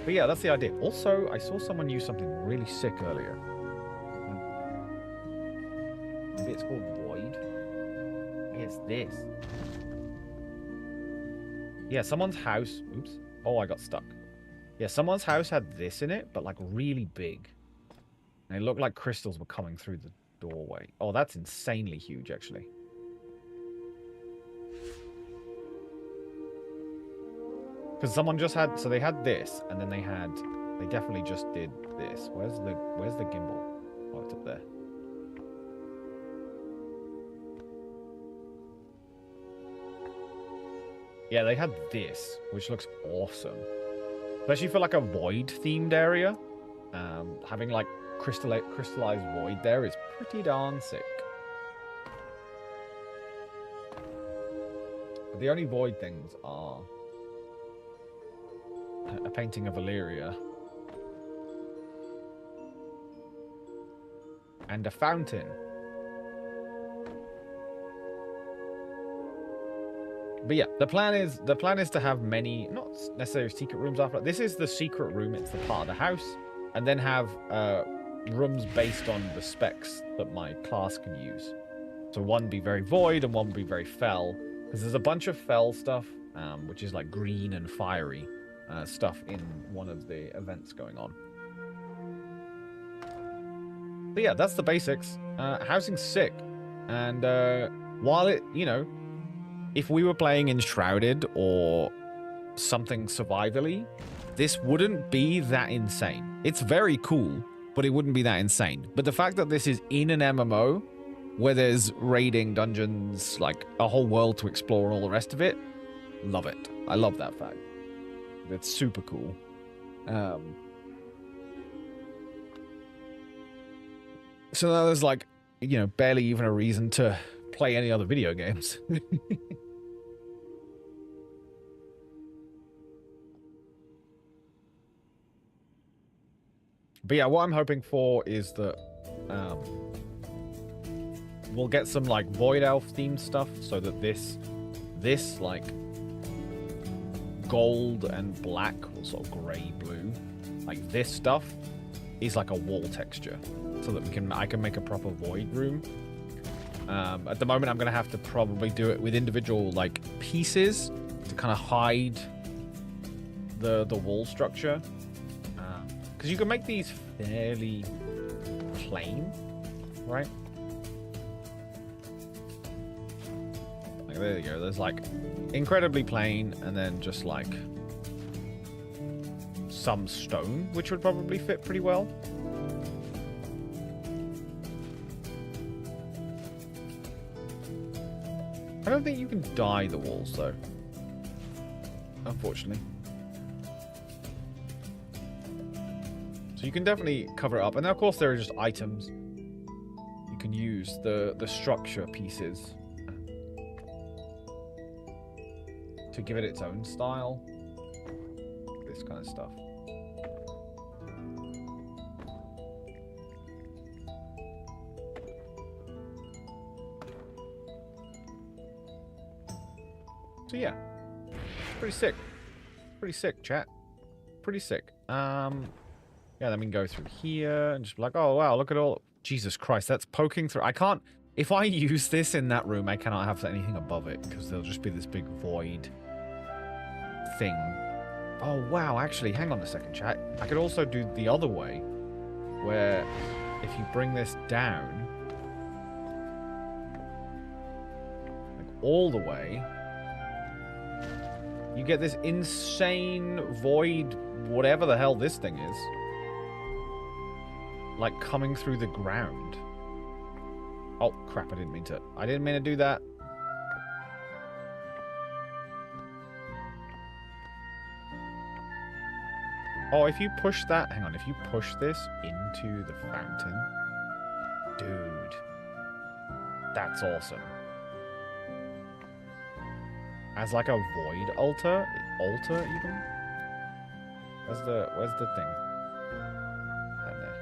But yeah, that's the idea. Also, I saw someone use something really sick earlier. Maybe it's called Void. It's this. Yeah, someone's house... oops. Oh, I got stuck. Yeah, someone's house had this in it, but like really big. And it looked like crystals were coming through the doorway. Oh, that's insanely huge, actually. Because someone just had... so they had this, and then they had... they definitely just did this. Where's the gimbal? Oh, it's up there. Yeah, they had this, which looks awesome. Especially for like a void-themed area. Having like crystallized void there is pretty darn sick. But the only void things are... a painting of Valyria. And a fountain. But yeah, the plan is to have many, not necessarily secret rooms after. This is the secret room, it's the part of the house. And then have rooms based on the specs that my class can use. So one be very void and one be very fel. Because there's a bunch of fel stuff, which is like green and fiery. Stuff in one of the events going on. But yeah, that's the basics. Housing's sick. And while it, you know, if we were playing Enshrouded or something survivally, this wouldn't be that insane. It's very cool, but it wouldn't be that insane. But the fact that this is in an MMO, where there's raiding, dungeons, like a whole world to explore and all the rest of it, love it. I love that fact. It's super cool. So now there's like, you know, barely even a reason to play any other video games. But yeah, what I'm hoping for is that we'll get some like Void Elf themed stuff so that this like gold and black, or sort of grey blue, like this stuff is like a wall texture, so that I can make a proper void room. At the moment, I'm gonna have to probably do it with individual like pieces to kind of hide the wall structure, because you can make these fairly plain, right? There you go. There's like incredibly plain, and then just like some stone, which would probably fit pretty well. I don't think you can dye the walls, though. Unfortunately. So you can definitely cover it up. And then, of course, there are just items. You can use the structure pieces to give it its own style. This kind of stuff. So yeah, pretty sick. Pretty sick, chat. Pretty sick. Yeah, then we can go through here and just be like, oh wow, look at all. Jesus Christ, that's poking through. I can't. If I use this in that room, I cannot have anything above it because there'll just be this big void thing. Oh wow, actually, hang on a second, chat. I could also do the other way, where if you bring this down, like all the way. You get this insane void, whatever the hell this thing is. Like coming through the ground. Oh, crap, I didn't mean to do that. Oh, if you push that, hang on, if you push this into the fountain. Dude. That's awesome. As like a void altar even? Where's the thing? Down there.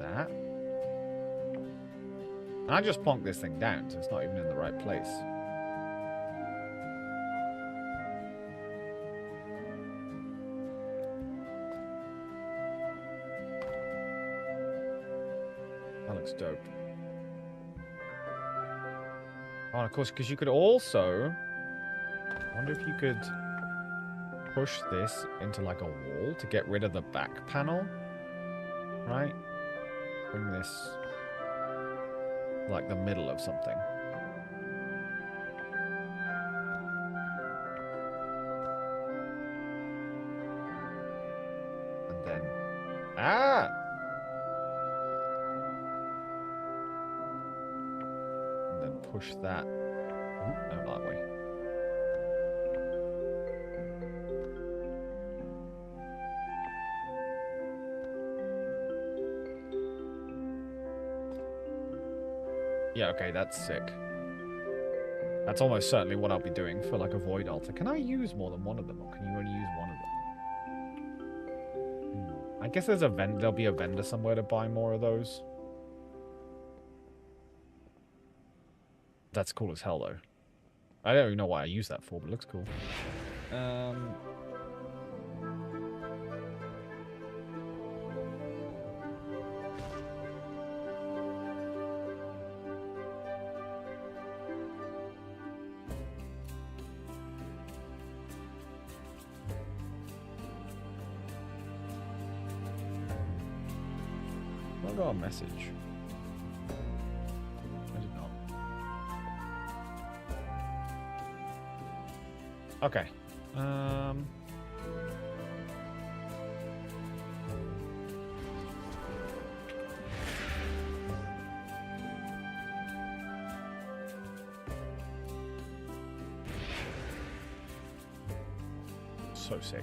That. And I just plonked this thing down, so it's not even in the right place. Dope. Oh, and of course, because you could also... I wonder if you could push this into like a wall to get rid of the back panel. Right? Bring this like the middle of something. And then... Ah! Push that. Ooh, no, that way. Yeah, okay, that's sick. That's almost certainly what I'll be doing for like a void altar. Can I use more than one of them, or can you only use one of them? I guess there'll be a vendor somewhere to buy more of those. That's cool as hell, though. I don't even know why I use that for, but it looks cool. I got a message. Okay. So sick.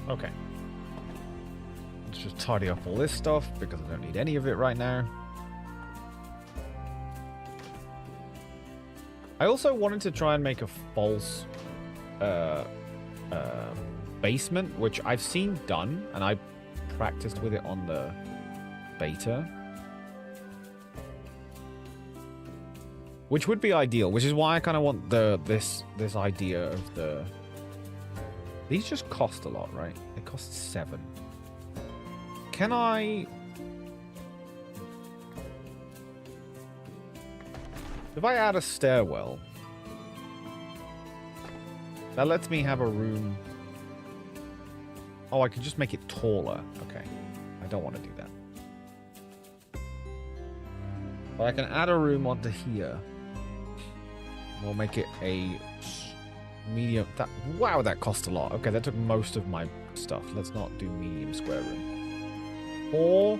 Okay. Let's just tidy up all this stuff because I don't need any of it right now. I also wanted to try and make a false basement, which I've seen done, and I practiced with it on the beta. Which would be ideal, which is why I kind of want this idea of the... These just cost a lot, right? They cost 7. Can I... If I add a stairwell, that lets me have a room. Oh, I can just make it taller. Okay. I don't want to do that. But I can add a room onto here. We'll make it a medium. Wow, that cost a lot. Okay, that took most of my stuff. Let's not do medium square room. 4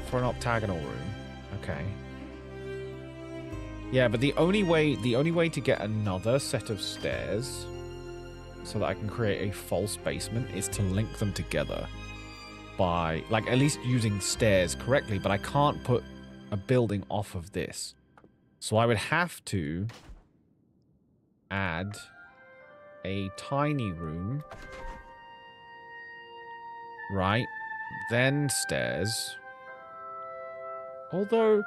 for an octagonal room. Okay. Yeah, but the only way to get another set of stairs so that I can create a false basement is to link them together by, like, at least using stairs correctly, but I can't put a building off of this. So I would have to add a tiny room, right? Then stairs. Although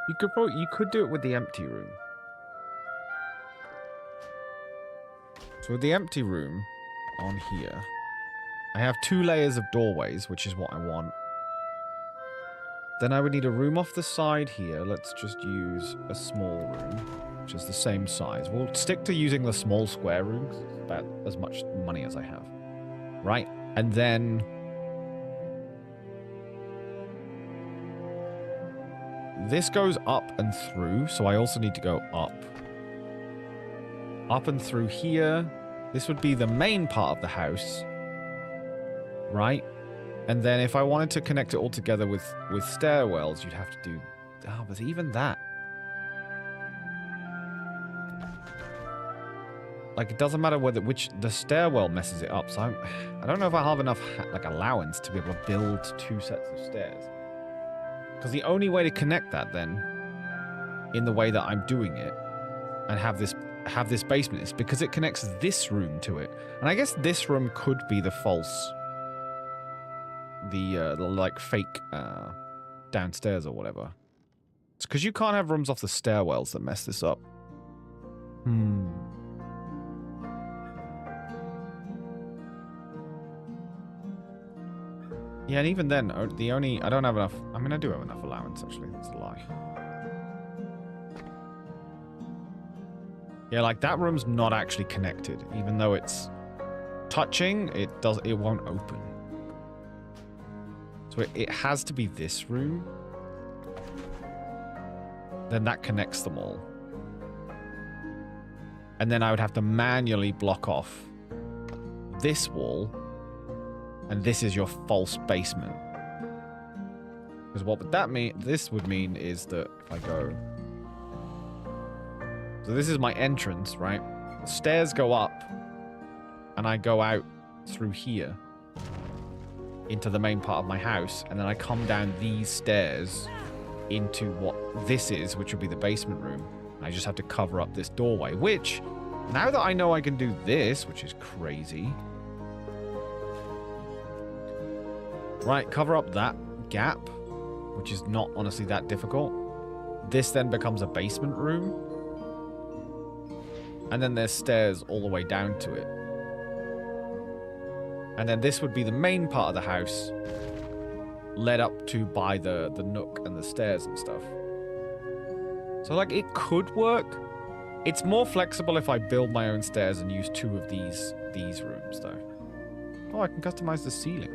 you could do it with the empty room. So with the empty room on here, I have 2 layers of doorways, which is what I want. Then I would need a room off the side here. Let's just use a small room, which is the same size. We'll stick to using the small square rooms. It's about as much money as I have. Right? And then this goes up and through, so I also need to go up. Up and through here. This would be the main part of the house. Right? And then if I wanted to connect it all together with stairwells, you'd have to do... Oh, but even that... Like, it doesn't matter which... The stairwell messes it up, so I don't know if I have enough, like, allowance to be able to build 2 sets of stairs. Because the only way to connect that, then, in the way that I'm doing it, and have this basement, is because it connects this room to it. And I guess this room could be the false... The like, fake downstairs or whatever. It's because you can't have rooms off the stairwells that mess this up. Yeah, and even then, I don't have enough... I mean, I do have enough allowance, actually. That's a lie. Yeah, like, that room's not actually connected. Even though it's touching, it won't open. So it has to be this room. Then that connects them all. And then I would have to manually block off this wall. And this is your false basement. Because what would that mean? This would mean is that if I go... So this is my entrance, right? The stairs go up. And I go out through here. Into the main part of my house, and then I come down these stairs into what this is, which would be the basement room. I just have to cover up this doorway, which, now that I know I can do this, which is crazy. Right, cover up that gap, which is not honestly that difficult. This then becomes a basement room. And then there's stairs all the way down to it. And then this would be the main part of the house, led up to by the nook and the stairs and stuff. So, like, it could work. It's more flexible if I build my own stairs and use 2 of these rooms, though. Oh, I can customize the ceiling.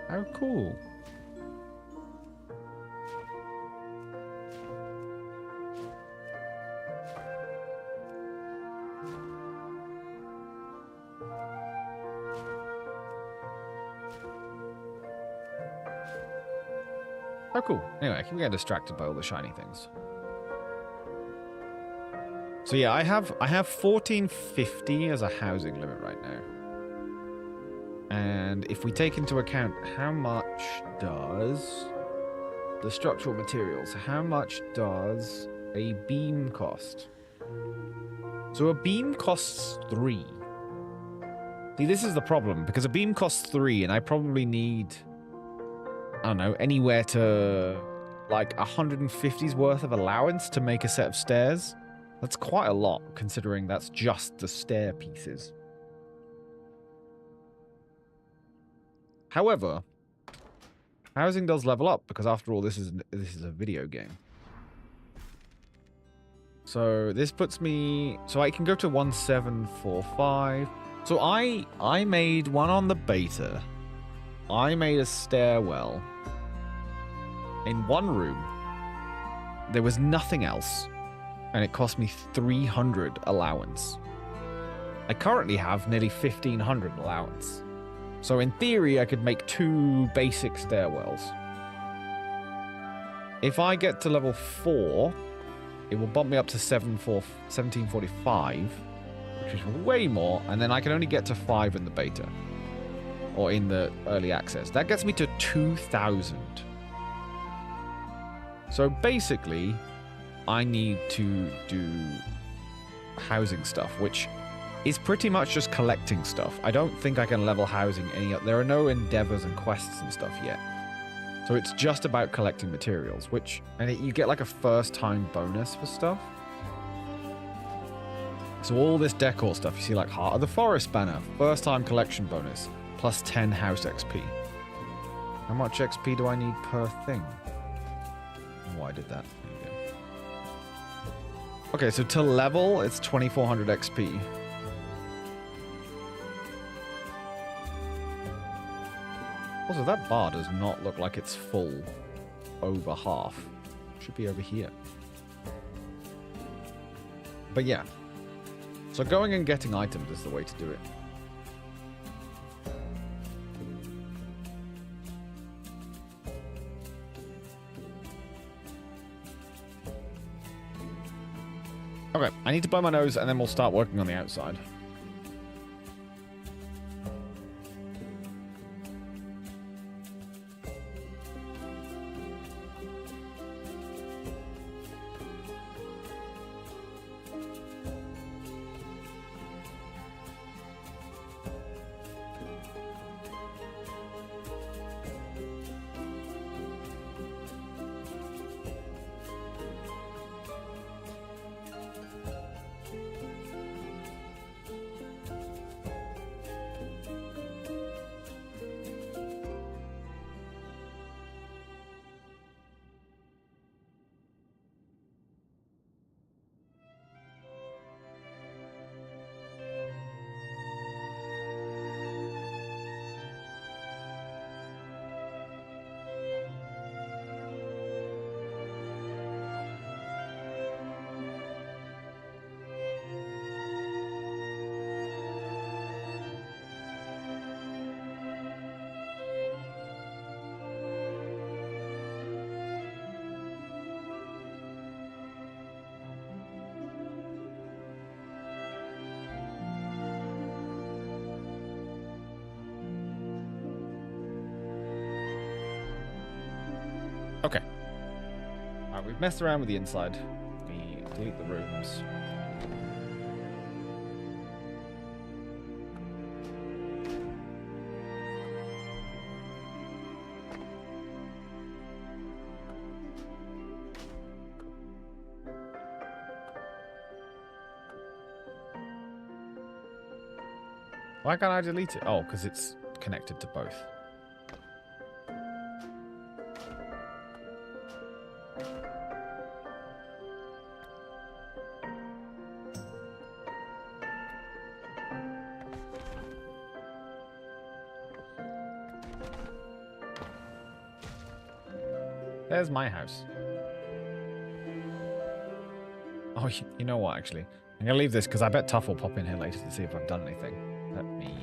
How cool. Oh, cool. Anyway, I keep getting distracted by all the shiny things. So yeah, I have 1450 as a housing limit right now. And if we take into account how much does the structural materials, how much does a beam cost? So a beam costs 3. See, this is the problem, because a beam costs 3 and I probably need, I don't know, anywhere to like 150's worth of allowance to make a set of stairs. That's quite a lot, considering that's just the stair pieces. However, housing does level up, because after all, this is a video game. So this puts me... So I can go to 1745. So I made one on the beta. I made a stairwell in one room, there was nothing else, and it cost me 300 allowance. I currently have nearly 1,500 allowance. So in theory, I could make 2 basic stairwells. If I get to level 4, it will bump me up to 1745, which is way more, and then I can only get to 5 in the beta, or in the early access. That gets me to 2,000. So basically, I need to do housing stuff, which is pretty much just collecting stuff. I don't think I can level housing any. There are no endeavors and quests and stuff yet. So it's just about collecting materials, and you get like a first time bonus for stuff. So all this decor stuff, you see like Heart of the Forest banner, first time collection bonus, plus 10 house XP. How much XP do I need per thing? Oh, I did that. There you go. Okay, so to level, it's 2,400 XP. Also, that bar does not look like it's full over half. It should be over here. But yeah. So going and getting items is the way to do it. Okay, I need to blow my nose and then we'll start working on the outside. Okay. Alright, we've messed around with the inside. We delete the rooms. Why can't I delete it? Oh, because it's connected to both. There's my house. Oh, you know what, actually? I'm going to leave this because I bet Tuff will pop in here later to see if I've done anything. Let me...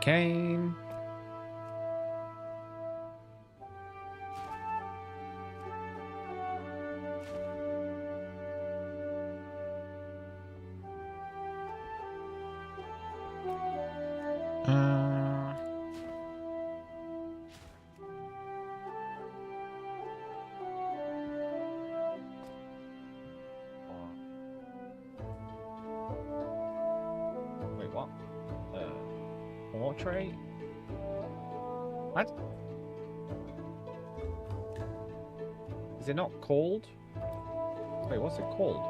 Cane. tray? What? Is it not called? Wait, what's it called?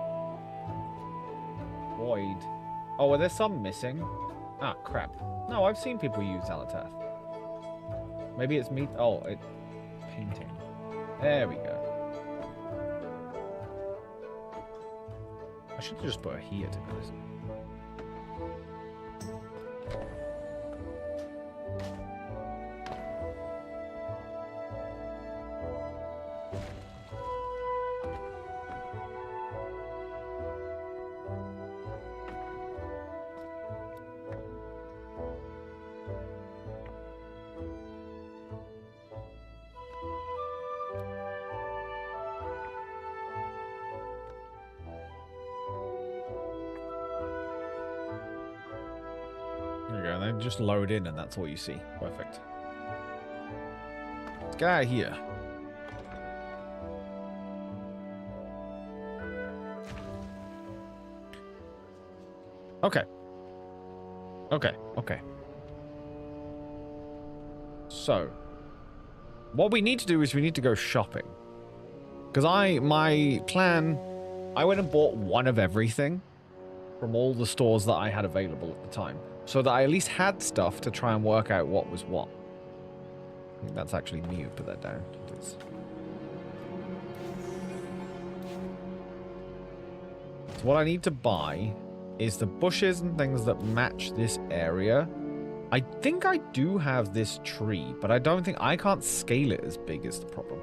Void. Oh, well, there's some missing. Ah, crap. No, I've seen people use Alatath. Maybe it's me. Oh, it. Painting. There we go. I should have just put it here, to be honest. Just load in and that's all you see. Perfect. Let's get out of here. Okay. Okay. So, what we need to do is we need to go shopping. Because my plan, I went and bought one of everything from all the stores that I had available at the time. So that I at least had stuff to try and work out what was what. I think that's actually me who put that down. So what I need to buy is the bushes and things that match this area. I think I do have this tree, but I don't think I can't scale it as big as the problem.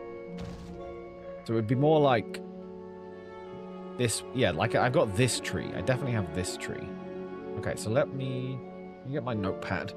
So it would be more like this. Yeah, like I've got this tree. I definitely have this tree. Okay, so let me get my notepad.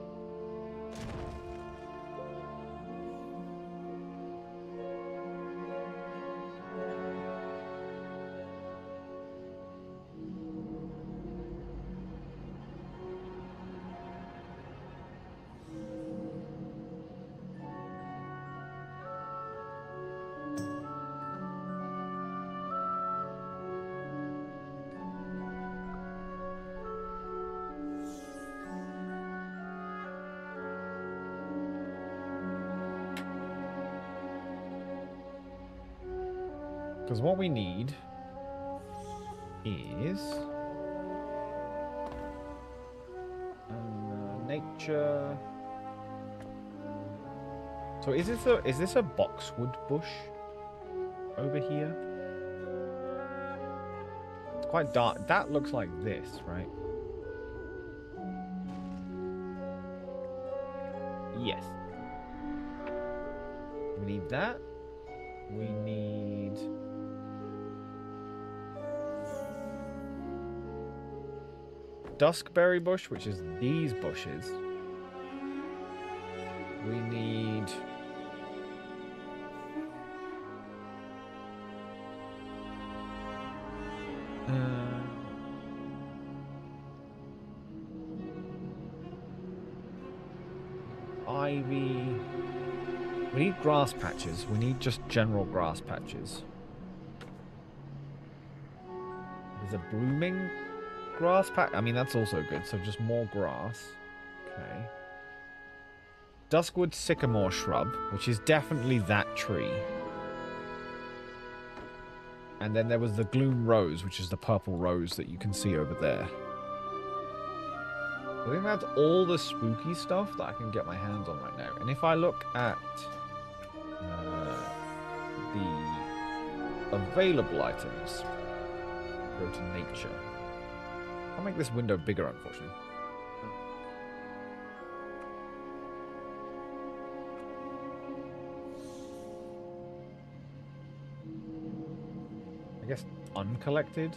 Because what we need is nature. So is this a boxwood bush over here? It's quite dark. That looks like this, right? Yes. We need that. We need duskberry bush, which is these bushes. We need ivy. We need grass patches. We need just general grass patches. There's a blooming grass patch. I mean, that's also good. So just more grass. Okay. Duskwood sycamore shrub, which is definitely that tree. And then there was the gloom rose, which is the purple rose that you can see over there. I think that's all the spooky stuff that I can get my hands on right now. And if I look at the available items, go to nature. I'll make this window bigger, unfortunately. I guess uncollected.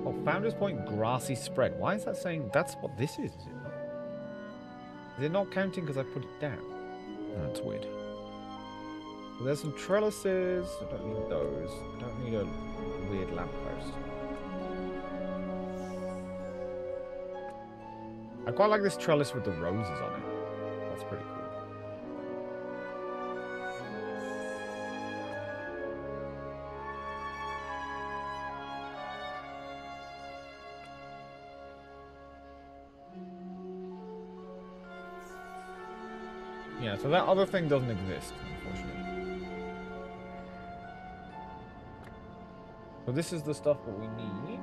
Oh, Founders Point grassy spread. Why is that saying that's what this is? Is it not counting because I put it down? No, that's weird. Well, there's some trellises. I don't need those. I don't need a weird lamppost. I quite like this trellis with the roses on it. That's pretty cool. Yeah, so that other thing doesn't exist, unfortunately. So this is the stuff that we need.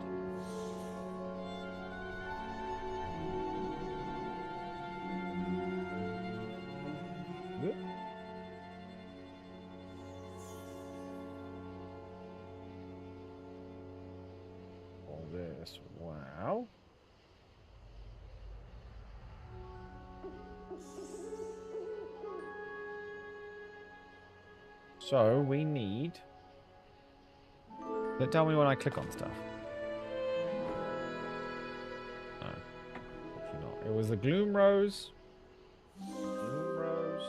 Good. All this, wow. So we need... Tell me when I click on stuff. No, actually not. It was the Gloom Rose. Gloom Rose.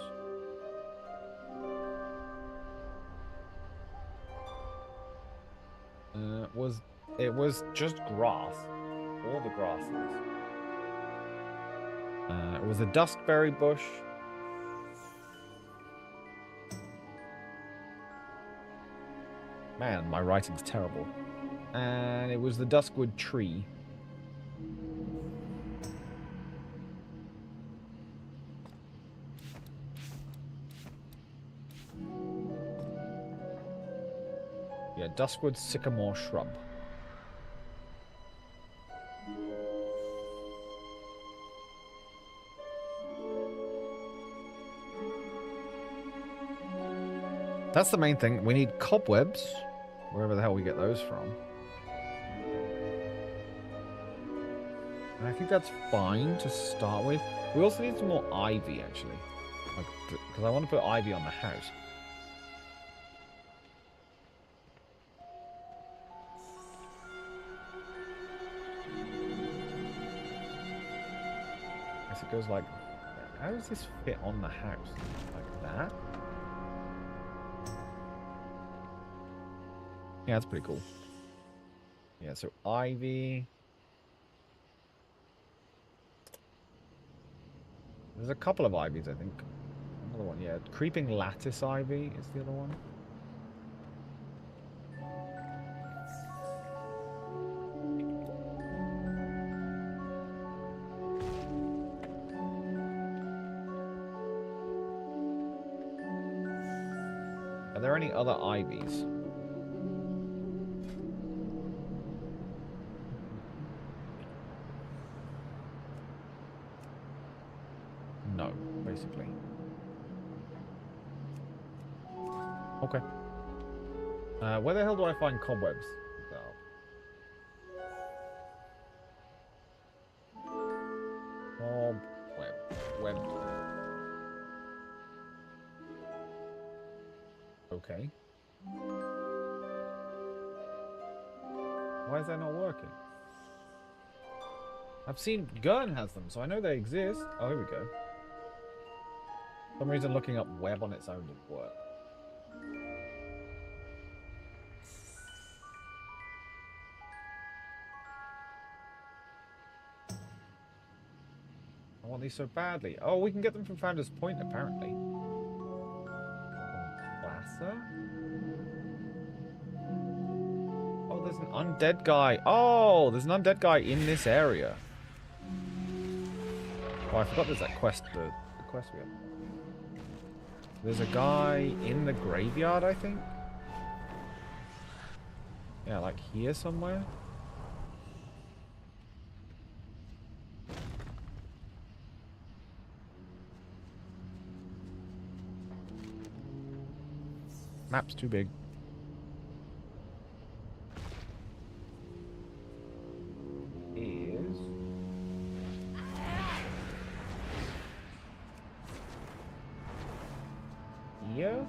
It was just grass. All the grasses. It was a Duskberry bush. Man, my writing's terrible. And it was the Duskwood tree. Yeah, Duskwood sycamore shrub. That's the main thing. We need cobwebs, wherever the hell we get those from. And I think that's fine to start with. We also need some more ivy, actually. Because I want to put ivy on the house. I guess it goes like... How does this fit on the house? Like that? Yeah, that's pretty cool. Yeah, so ivy. There's a couple of ivies, I think. Another one, yeah. Creeping lattice ivy is the other one. Are there any other ivies? No, basically. Okay. Where the hell do I find cobwebs? Web. Okay. Why is that not working? I've seen Gurn has them, so I know they exist. Oh, here we go. For some reason looking up web on its own didn't work. I want these so badly. Oh, we can get them from Founder's Point, apparently. Placer? Oh, there's an undead guy. Oh, there's an undead guy in this area. Oh, I forgot there's that quest, the quest we have. There's a guy in the graveyard, I think. Yeah, like here somewhere. Map's too big. Is... here?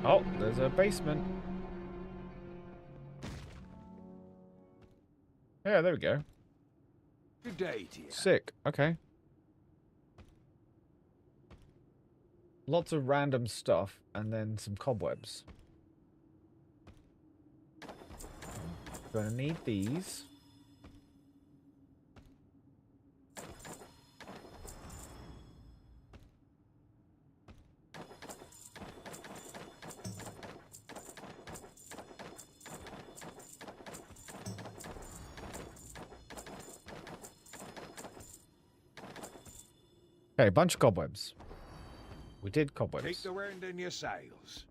Oh, there's a basement. Yeah, there we go. Good day to you. Sick. Okay. Lots of random stuff, and then some cobwebs. Gonna need these. Okay, bunch of cobwebs. We did Keep cobwebs. the wind in your sails.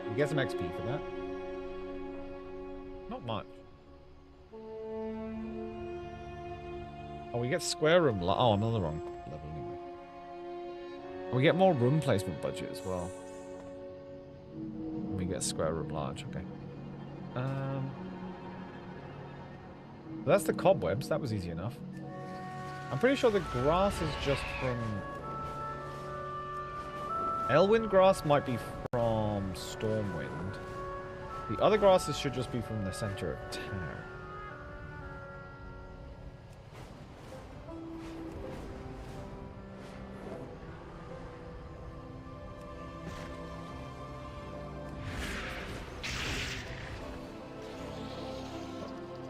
We get some XP for that. Not much. Oh, we get square room. Oh, I'm on the wrong level anyway. We get more room placement budget as well. We get square room large. Okay. That's the cobwebs. That was easy enough. I'm pretty sure the grass is just from... Elwind grass might be from Stormwind. The other grasses should just be from the center of town.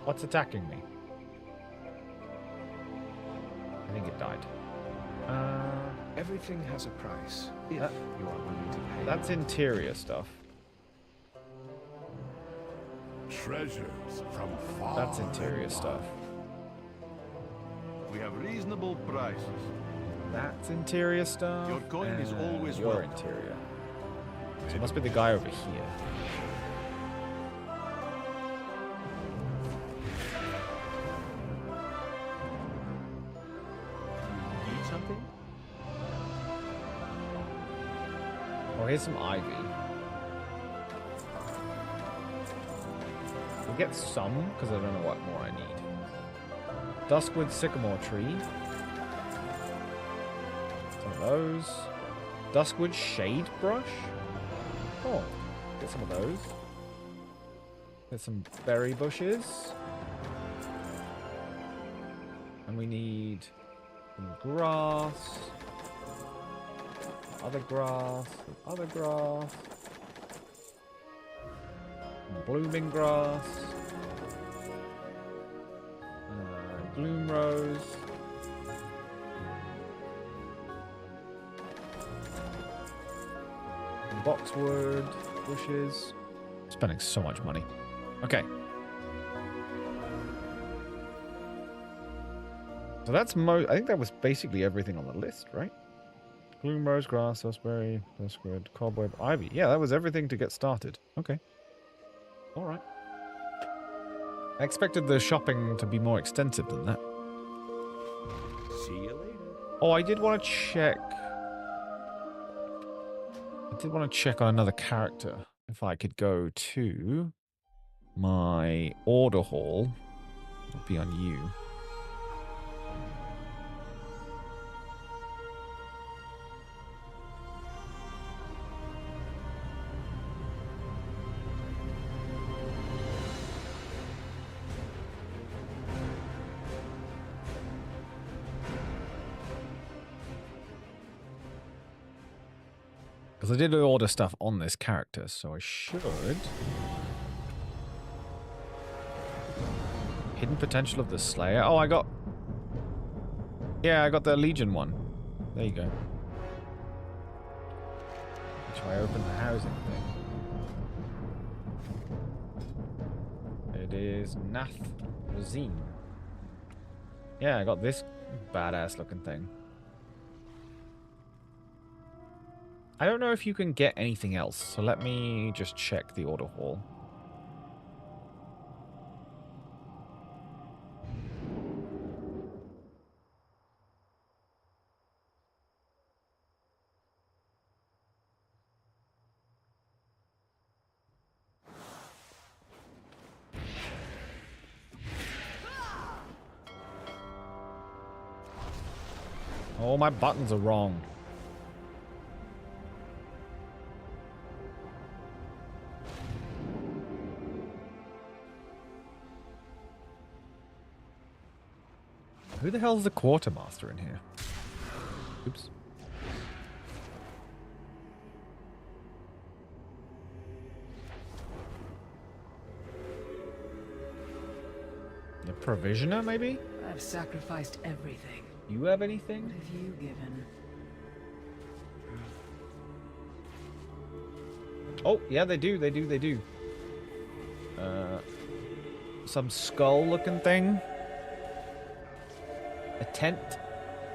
What's attacking me? I think it died. Everything has a price, if you are willing to pay. That's interior stuff. Treasures from far. That's interior and stuff. wide. We have reasonable prices. That's interior stuff. Your coin is and always your welcome. interior. So it must be the guy over here. Need something? Oh, here's some ivy. We'll get some, because I don't know what more I need. Duskwood sycamore tree. Some of those. Duskwood shade brush. Oh, get some of those. Get some berry bushes. And we need some grass. Other grass. Other grass. Some blooming grass. Bloom rose. And boxwood bushes. Spending so much money. Okay. So that's I think that was basically everything on the list, right? Bloom rose, grass, raspberry, duskwood, cobweb, ivy. Yeah, that was everything to get started. Okay. All right. I expected the shopping to be more extensive than that. See you later. Oh, I did want to check. I did want to check on another character. If I could go to my order hall. It'll be on you. Because I did order stuff on this character, so I should. Hidden potential of the Slayer. Oh, I got... Yeah, I got the Legion one. There you go. Which I open the housing thing. It is Nath Razine. Yeah, I got this badass looking thing. I don't know if you can get anything else, so let me just check the order hall. Oh, my buttons are wrong. Who the hell's the quartermaster in here? Oops. The provisioner, maybe? I've sacrificed everything. You have anything? What have you given? Oh, yeah, they do. They do. some skull-looking thing. A tent.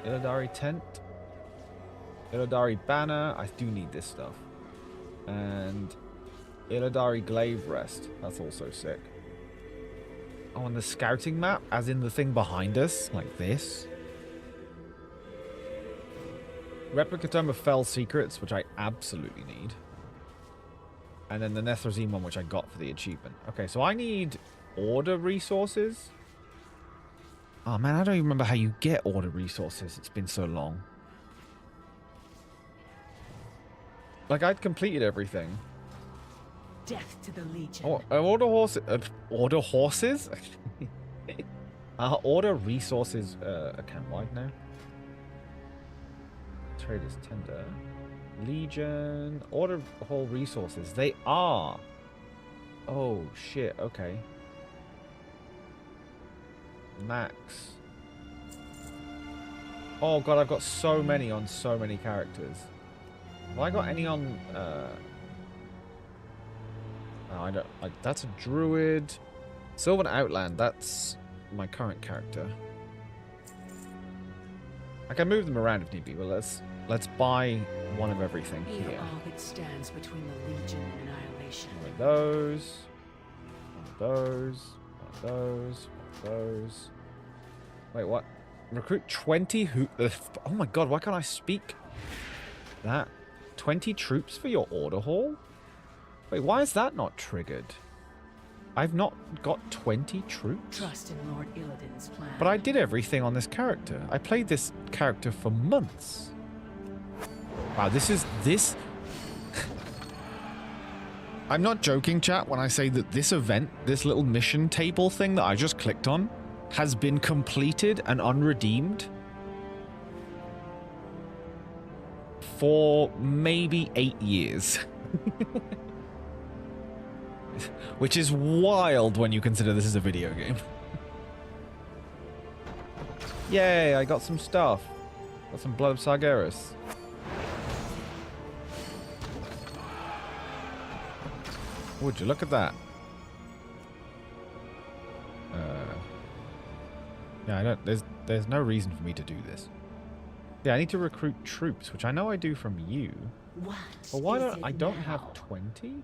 Illidari tent. Illidari banner. I do need this stuff. And Illidari glaive rest. That's also sick. Oh, and the scouting map, as in the thing behind us, like this. Replica Tome of Fell Secrets, which I absolutely need. And then the Nethrozine one, which I got for the achievement. Okay, so I need order resources. Oh man, I don't even remember how you get order resources. It's been so long. Like, I'd completed everything. Death to the Legion. Oh, order horses. Order horses? Order resources account wide now. Traders tender. Legion. Order hall resources. They are. Oh shit. Okay. Max. Oh god, I've got so many on so many characters. Have I got any on? No, I don't. That's a druid. Sylvan Outland. That's my current character. I can move them around if need be, but let's buy one of everything Heal here. all that stands between the Legion and annihilation. One of those. One of those. One of those. One of those. Wait, what? Recruit 20 who? Oh my god! Why can't I speak? That 20 troops for your order hall? Wait, why is that not triggered? I've not got 20 troops. Trust in Lord Illidan's plan. But I did everything on this character. I played this character for months. Wow, this... I'm not joking, chat, when I say that this event, this little mission table thing that I just clicked on, has been completed and unredeemed for maybe 8 years. Which is wild when you consider this is a video game. Yay, I got some stuff. Got some Blood of Sargeras. Would you look at that? Yeah, I don't. There's no reason for me to do this. Yeah, I need to recruit troops, which I know I do from you. What But why is don't it I don't now? have 20?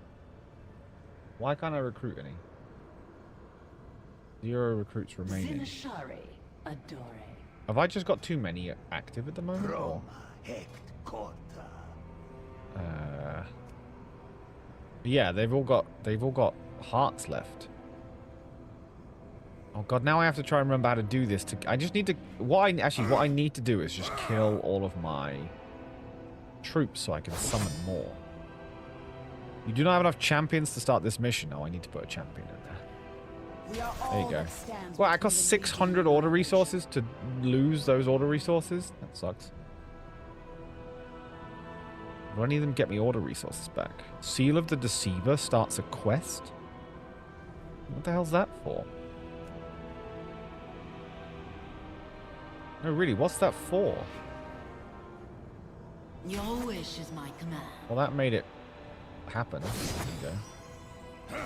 Why can't I recruit any? 0 recruits remaining. Zinashari Adore. Have I just got too many active at the moment? Or? Roma hect corta. Yeah, they've all got hearts left. Oh god, now I have to try and remember how to do this. I just need to. What I need to do is just kill all of my troops so I can summon more. You do not have enough champions to start this mission. Oh, I need to put a champion in there. There you go. Well, I cost 600 order resources to lose those order resources. That sucks. Do any of them get me order resources back? Seal of the Deceiver starts a quest? What the hell's that for? No, really, what's that for? Your wish is my command. Well, that made it happen. There you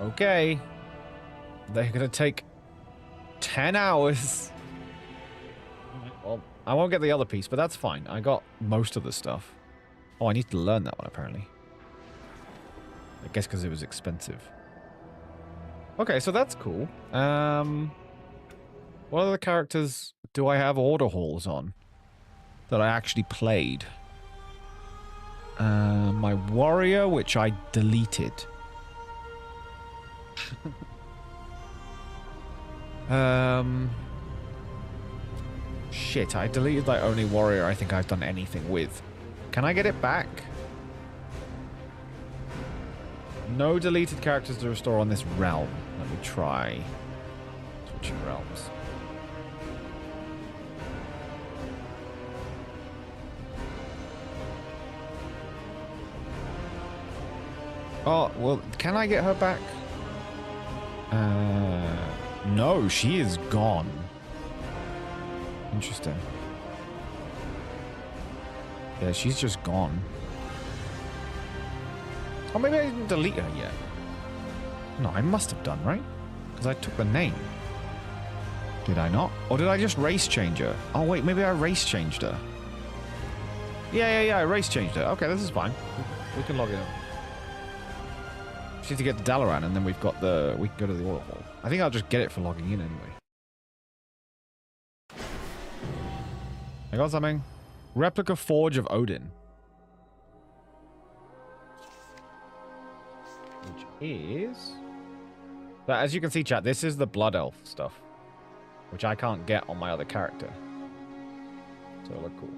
go. Okay. They're gonna take 10 hours. Well, I won't get the other piece, but that's fine. I got most of the stuff. Oh, I need to learn that one, apparently. I guess because it was expensive. Okay, so that's cool. What other characters do I have order halls on that I actually played? My warrior, which I deleted. Shit, I deleted the only warrior I think I've done anything with. Can I get it back? No deleted characters to restore on this realm. Let me try switching realms. Oh, well, can I get her back? No, she is gone. Interesting. Yeah, she's just gone. Oh, maybe I didn't delete her yet. No, I must have done, right? Because I took the name. Did I not? Or did I just race change her? Oh, wait, maybe I race changed her. Yeah, I race changed her. Okay, this is fine. We can log in. Just need to get to Dalaran, and then we can go to the Order Hall. I think I'll just get it for logging in anyway. I got something. Replica Forge of Odin. Which is... But as you can see, chat, this is the Blood Elf stuff. Which I can't get on my other character. So it'll look cool.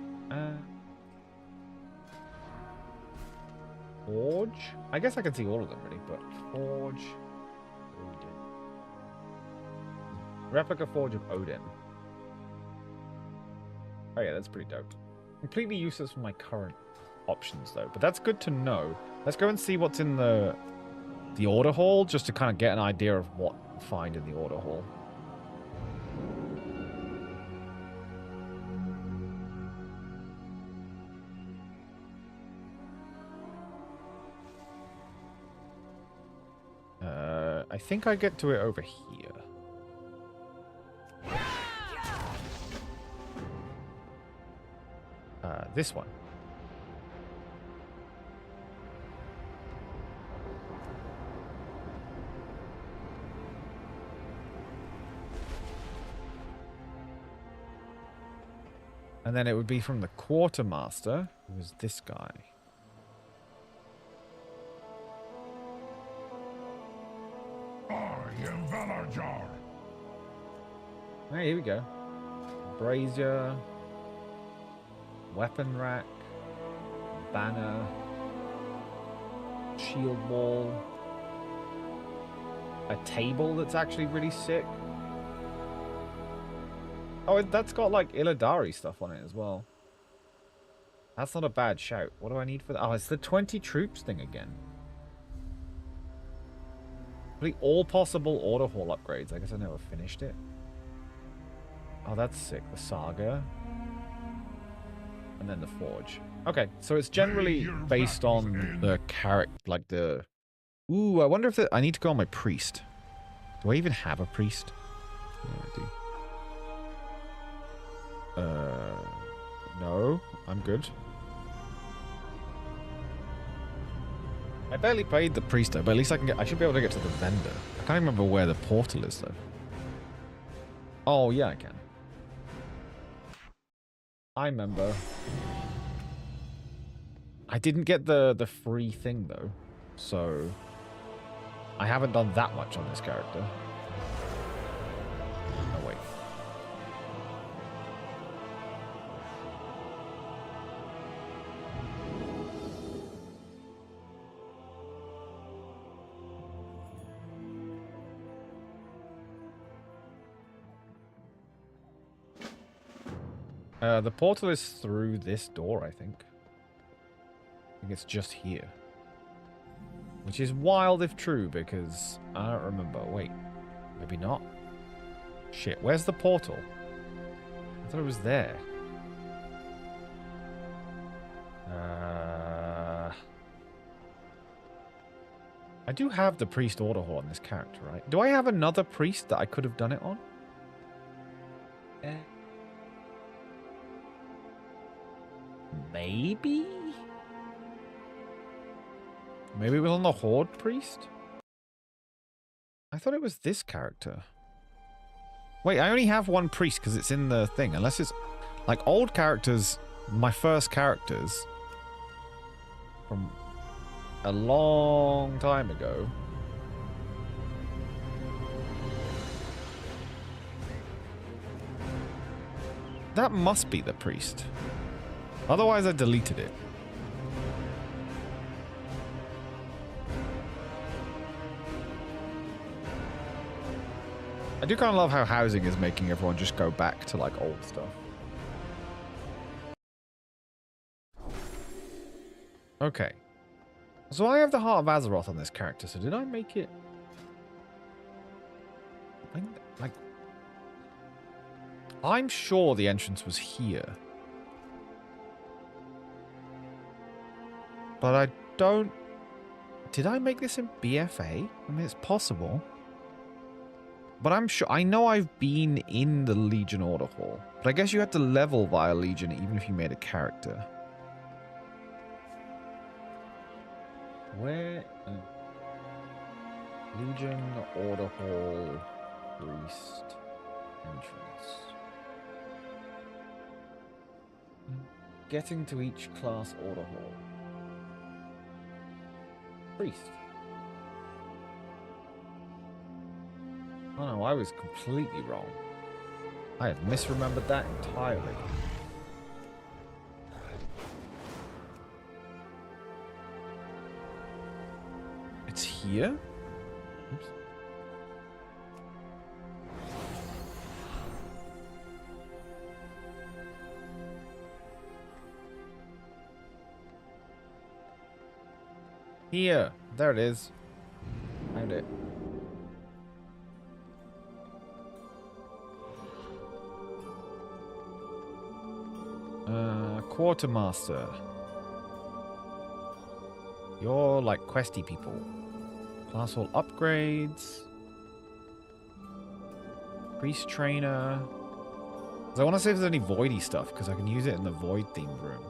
Forge? I guess I can see all of them, really, but Forge... Odin. Replica Forge of Odin. Oh yeah, that's pretty dope. Completely useless for my current options, though. But that's good to know. Let's go and see what's in the Order Hall, just to kind of get an idea of what to find in the Order Hall. I think I get to it over here. This one. And then it would be from the Quartermaster, who is this guy. I am Valarjar. Hey, here we go. Brazier. Weapon rack. Banner. Shield wall. A table that's actually really sick. Oh, that's got like Illidari stuff on it as well. That's not a bad shout. What do I need for that? Oh, it's the 20 troops thing again. Complete all possible Order Hall upgrades. I guess I never finished it. Oh, that's sick. The Saga. And then the Forge. Okay, so it's generally based on the character, like the... Ooh, I wonder if I need to go on my priest. Do I even have a priest? Yeah, I do. No, I'm good. I barely paid the priest though, but at least I should be able to get to the vendor. I can't remember where the portal is though. Oh yeah, I can. I remember. I didn't get the free thing though, so I haven't done that much on this character. Oh wait. The portal is through this door, I think. I think it's just here. Which is wild if true, because I don't remember. Wait, maybe not. Shit, where's the portal? I thought it was there. I do have the priest order hall on this character, right? Do I have another priest that I could have done it on? Maybe? Maybe it was on the Horde priest? I thought it was this character. Wait, I only have one priest because it's in the thing. Unless it's like old characters, my first characters from a long time ago. That must be the priest. Otherwise, I deleted it. I do kind of love how housing is making everyone just go back to like old stuff. Okay. So I have the Heart of Azeroth on this character, so did I make it... Like... I'm sure the entrance was here. But I don't Did I make this in BFA? I mean, it's possible. But I'm sure... I know I've been in the Legion Order Hall. But I guess you had to level via Legion even if you made a character. Where... Legion Order Hall... Priest... Entrance... Getting to each class Order Hall. Priest. Oh no, I was completely wrong. I had misremembered that entirely. It's here? Oops. Here. There it is. Found it. Quartermaster. You're like questy people. Class hall upgrades. Priest trainer. I want to see if there's any voidy stuff because I can use it in the void themed room.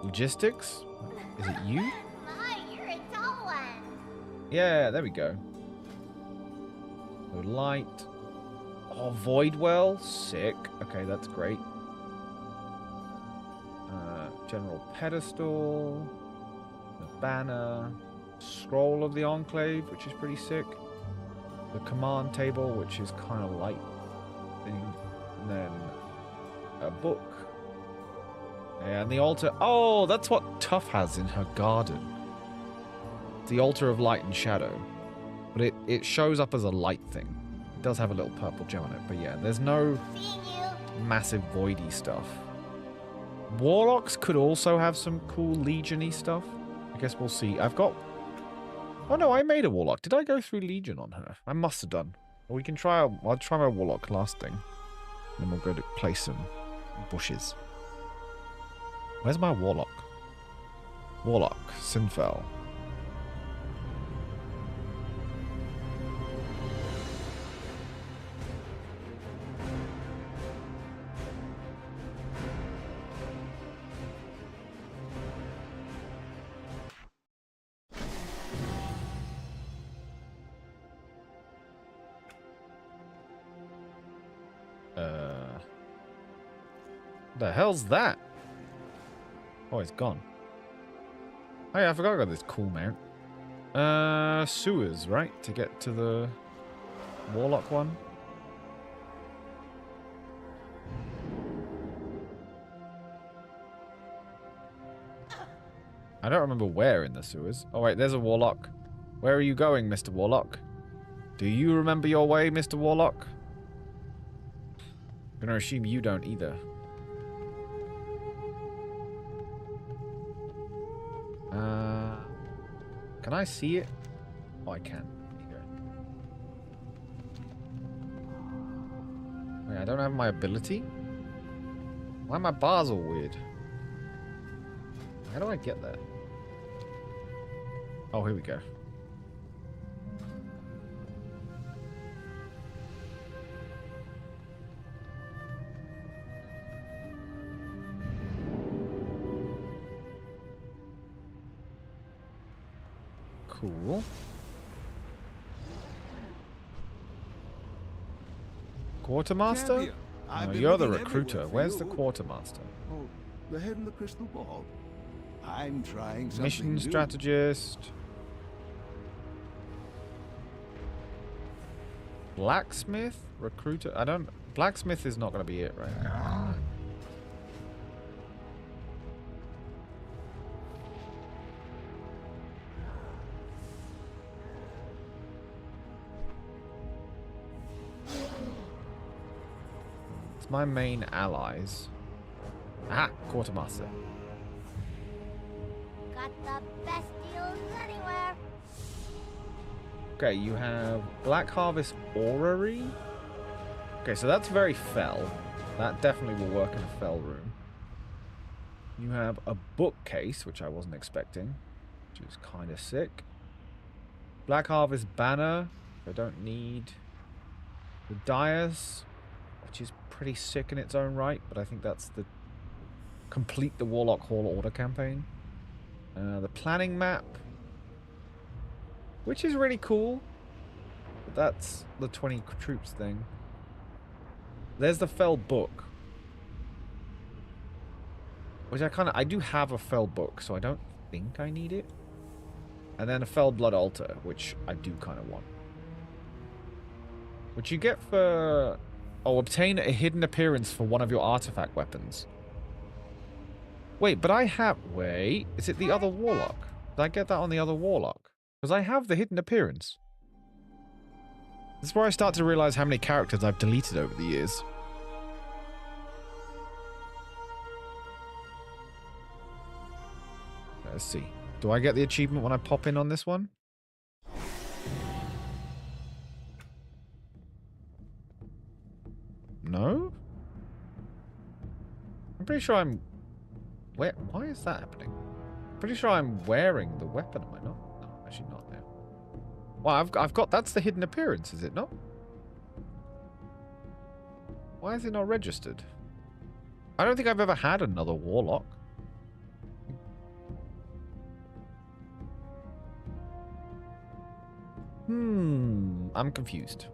Logistics? Is it you? My, you're a tall one. Yeah, there we go. So light. Oh, Voidwell. Sick. Okay, that's great. General Pedestal. The banner. Scroll of the Enclave, which is pretty sick. The command table, which is kind of light thing. And then a book. And the altar. Oh, that's what Tuff has in her garden. The altar of light and shadow. But it shows up as a light thing. It does have a little purple gem on it. But yeah, there's no massive voidy stuff. Warlocks could also have some cool Legion-y stuff. I guess we'll see. I've got... Oh no, I made a Warlock. Did I go through Legion on her? I must have done. Well, we can try... I'll try my Warlock last thing. Then we'll go to place some bushes. Where's my Warlock? Warlock, Sinfel. The hell's that? Oh, it's gone. Oh yeah, I forgot I got this cool mount. Sewers, right? To get to the Warlock one. I don't remember where in the sewers. Oh wait, there's a Warlock. Where are you going, Mr. Warlock? Do you remember your way, Mr. Warlock? I'm gonna assume you don't either. Can I see it? Oh, I can. Here. Wait, I don't have my ability? Why are my bars all weird? How do I get there? Oh, here we go. Cool. Quartermaster? No, you're the recruiter. Where's the quartermaster? Oh, the head in the crystal ball. I'm trying something Mission new. strategist. Blacksmith? Recruiter? I don't... Blacksmith is not going to be it right now. It's my main allies. Ah, quartermaster. Got the best deals anywhere. Okay, you have Black Harvest Orrery. Okay, so that's very fell. That definitely will work in a fell room. You have a bookcase, which I wasn't expecting, which is kind of sick. Black Harvest banner, I don't need. The Dais, which is pretty sick in its own right, but I think that's the complete the Warlock Hall Order campaign. The planning map, which is really cool, but that's the 20 troops thing. There's the Fell book, which I do have a Fell book, so I don't think I need it. And then a Fell Blood Altar, which I do kind of want. Which you get for... Oh, obtain a hidden appearance for one of your artifact weapons. Wait, but I have... Wait, is it the other Warlock? Did I get that on the other Warlock? Because I have the hidden appearance. This is where I start to realize how many characters I've deleted over the years. Let's see. Do I get the achievement when I pop in on this one? No? I'm pretty sure I'm... Where? Why is that happening? Pretty sure I'm wearing the weapon, am I not? No, I'm actually not now. Well, I've got... That's the hidden appearance, is it not? Why is it not registered? I don't think I've ever had another Warlock. I'm confused.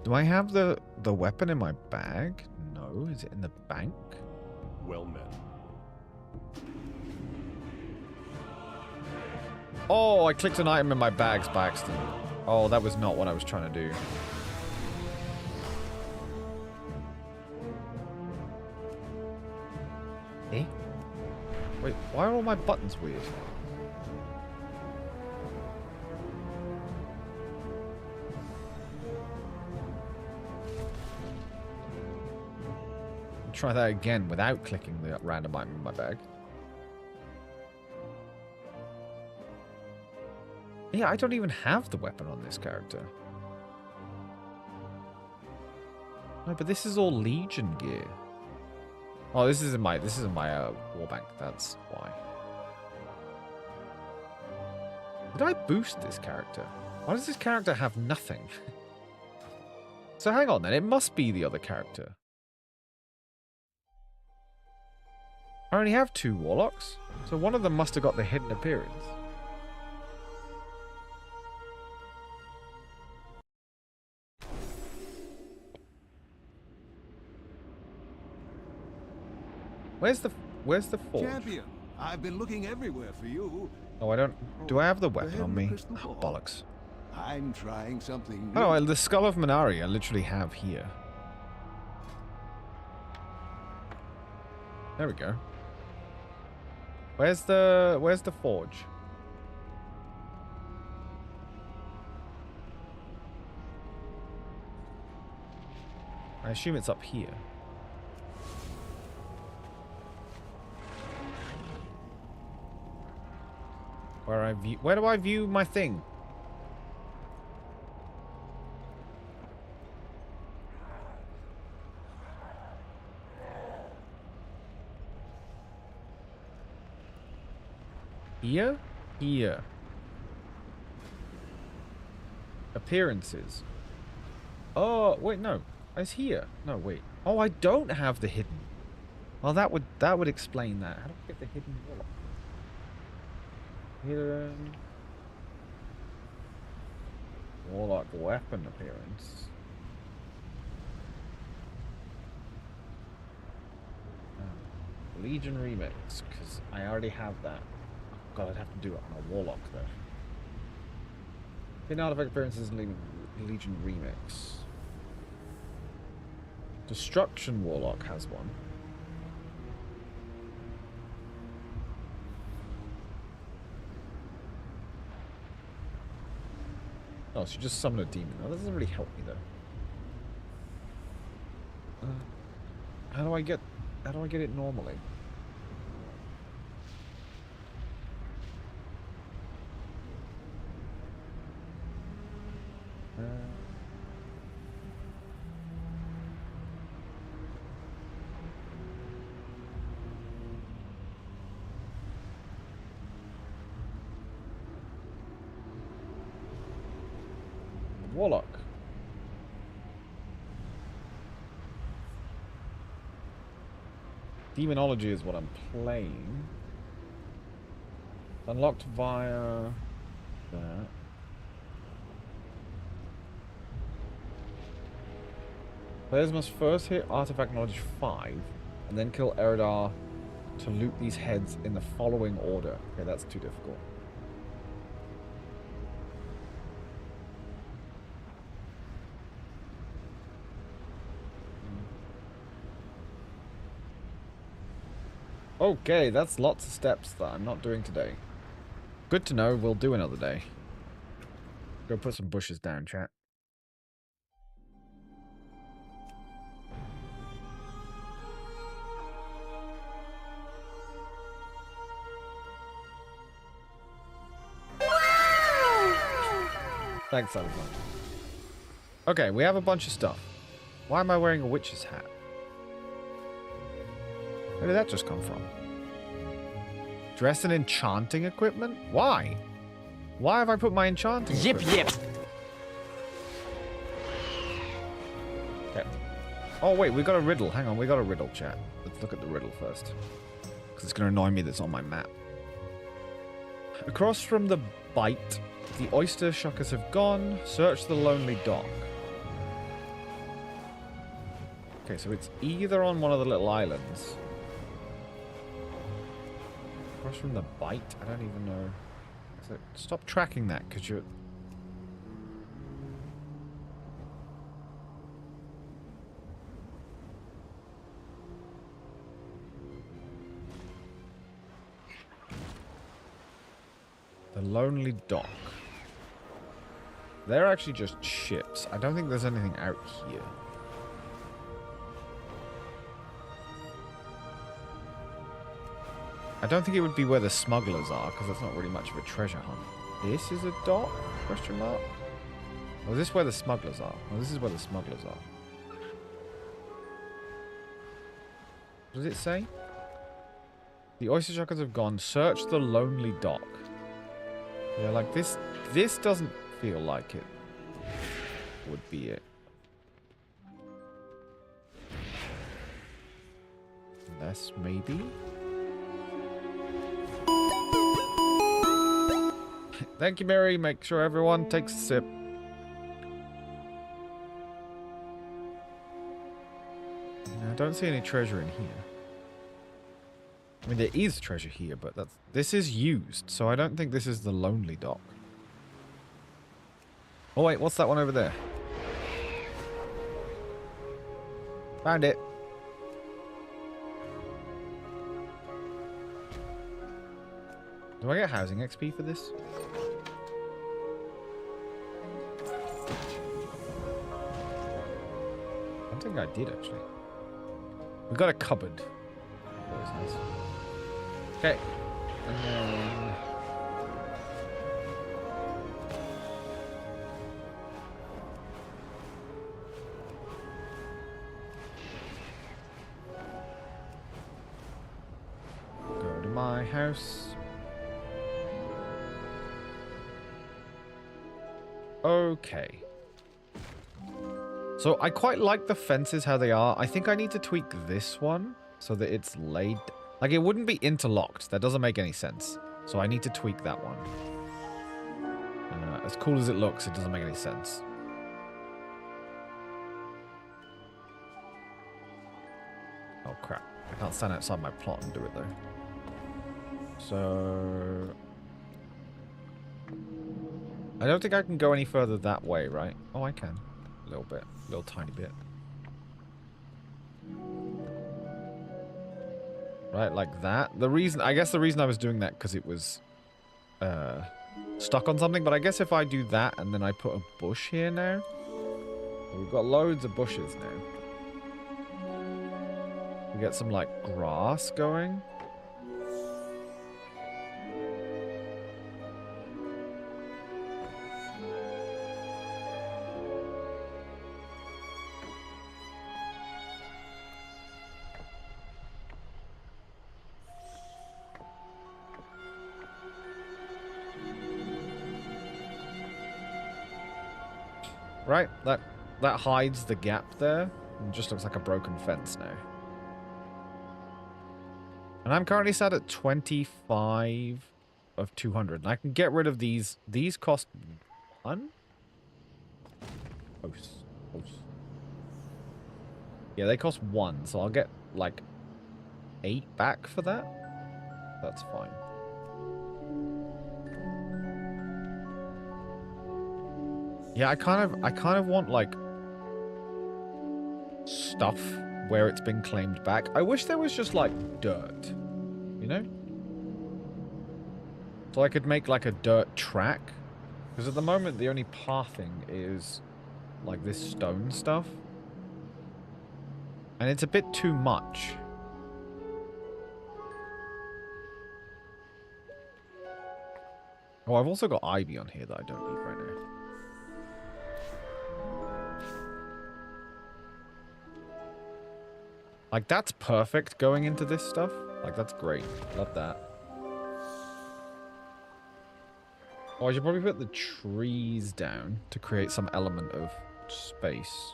Do I have the weapon in my bag? No. Is it in the bank? Well met. Oh, I clicked an item in my bags by accident. Oh, that was not what I was trying to do. Eh? Wait, why are all my buttons weird? Try that again without clicking the random item in my bag. Yeah, I don't even have the weapon on this character. No, but this is all Legion gear. Oh, this is in my warbank. That's why. Did I boost this character? Why does this character have nothing? So hang on then, it must be the other character. I only have 2 Warlocks, so one of them must have got the hidden appearance. Where's the forge? Champion, I've been looking everywhere for you. Oh, I don't... Do I have the weapon head on of the me? crystal Oh, ball. bollocks. I'm trying something new. Oh, the Skull of Minari I literally have here. There we go. Where's the forge? I assume it's up here. Where do I view my thing? Here? Here. Appearances. Oh, wait, no. It's here. No, wait. Oh, I don't have the hidden. Well, that would explain that. How do I get the hidden Warlock? Hidden Warlock weapon appearance. Legion Remix, because I already have that. God, I'd have to do it on a Warlock, though. Hidden artifact appearances in Legion Remix. Destruction Warlock has one. Oh, so you just summon a demon. Oh, that doesn't really help me, though. How do I get it normally? Warlock. Demonology is what I'm playing. Unlocked via that. Players must first hit Artifact Knowledge 5 and then kill Eridar to loot these heads in the following order. Okay, that's too difficult. Okay, that's lots of steps that I'm not doing today. Good to know, we'll do another day. Go put some bushes down, chat. Thanks, Alexander. Okay, we have a bunch of stuff. Why am I wearing a witch's hat? Where did that just come from? Dress and enchanting equipment? Why? Why have I put my enchanting equipment? Okay. Oh, wait, we got a riddle. Hang on, we got a riddle, chat. Let's look at the riddle first. Because it's going to annoy me that's on my map. Across from the bite, the oyster shuckers have gone. Search the lonely dock. Okay, so it's either on one of the little islands. Across from the bite? I don't even know. So stop tracking that, because you're... The lonely dock. They're actually just ships. I don't think there's anything out here. I don't think it would be where the smugglers are, because that's not really much of a treasure hunt. This is a dock? Question mark? Or is this where the smugglers are? Oh, this is where the smugglers are. What does it say? The oyster shuckers have gone. Search the lonely dock. Yeah, like this doesn't feel like it would be it. Unless maybe? Thank you, Mary. Make sure everyone takes a sip. I don't see any treasure in here. I mean, there is treasure here, but this is used, so I don't think this is the lonely dock. Oh wait, what's that one over there? Found it. Do I get housing XP for this? I don't think I did, actually. We got a cupboard. Always nice. Okay. And then... go to my house. Okay. So I quite like the fences how they are. I think I need to tweak this one so that it's laid... Like, it wouldn't be interlocked. That doesn't make any sense. So I need to tweak that one. As cool as it looks, it doesn't make any sense. Oh, crap. I can't stand outside my plot and do it, though. So... I don't think I can go any further that way, right? Oh, I can. A little bit. A little tiny bit. Right, like that. I guess the reason I was doing that because it was stuck on something, but I guess if I do that and then I put a bush here now, we've got loads of bushes now. We get some like grass going. Right? That hides the gap there. It just looks like a broken fence now. And I'm currently sat at 25 of 200. And I can get rid of these. These cost 1? Close. Yeah, they cost 1. So I'll get like 8 back for that. That's fine. Yeah, I kind of want like stuff where it's been claimed back. I wish there was just like dirt, you know? So I could make like a dirt track. Because at the moment the only pathing is like this stone stuff. And it's a bit too much. Oh, I've also got ivy on here that I don't need right now. Like, that's perfect going into this stuff. Like, that's great. Love that. Oh, I should probably put the trees down to create some element of space.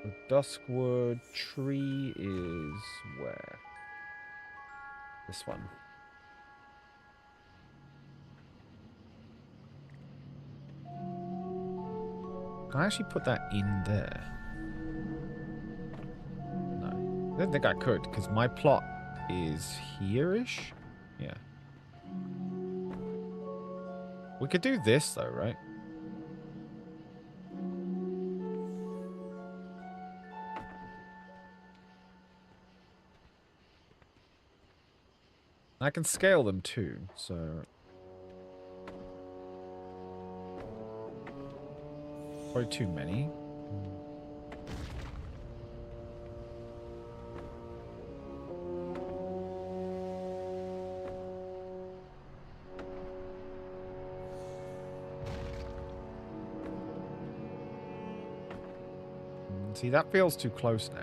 The Duskwood tree is where? This one. Can I actually put that in there? No. I don't think I could, because my plot is here-ish? Yeah. We could do this, though, right? I can scale them, too, so... Probably too many. See, that feels too close now.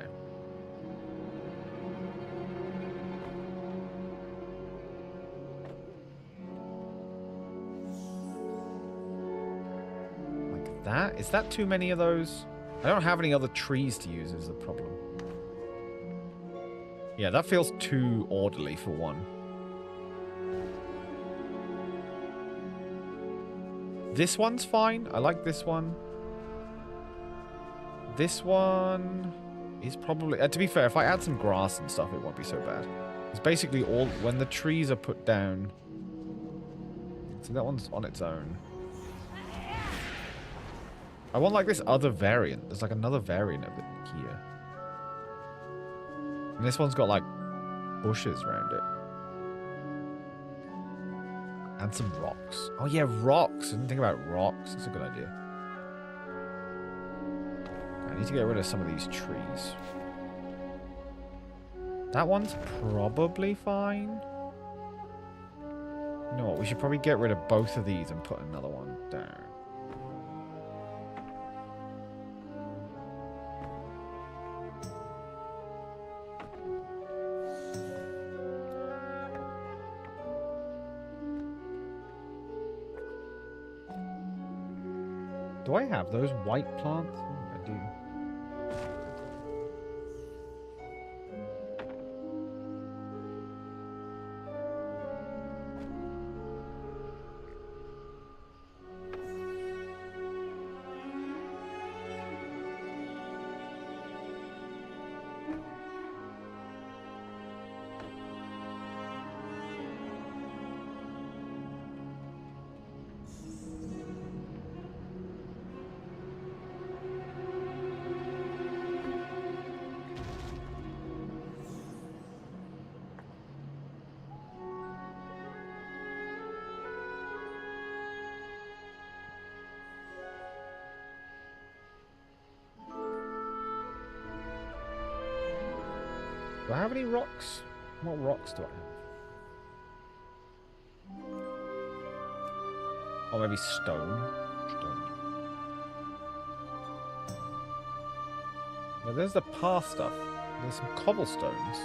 That? Is that too many of those? I don't have any other trees to use is the problem. Yeah, that feels too orderly for one. This one's fine. I like this one. This one is probably... to be fair, if I add some grass and stuff, it won't be so bad. It's basically all... When the trees are put down... See, that one's on its own. I want like this other variant. There's like another variant of it here. And this one's got like bushes around it. And some rocks. Oh yeah, rocks. I didn't think about rocks. That's a good idea. I need to get rid of some of these trees. That one's probably fine. You know what? We should probably get rid of both of these and put another one down. Do I have those white plants? Oh, I do. Do I have any rocks? What rocks do I have? Oh, maybe stone. Well, there's the path stuff. There's some cobblestones.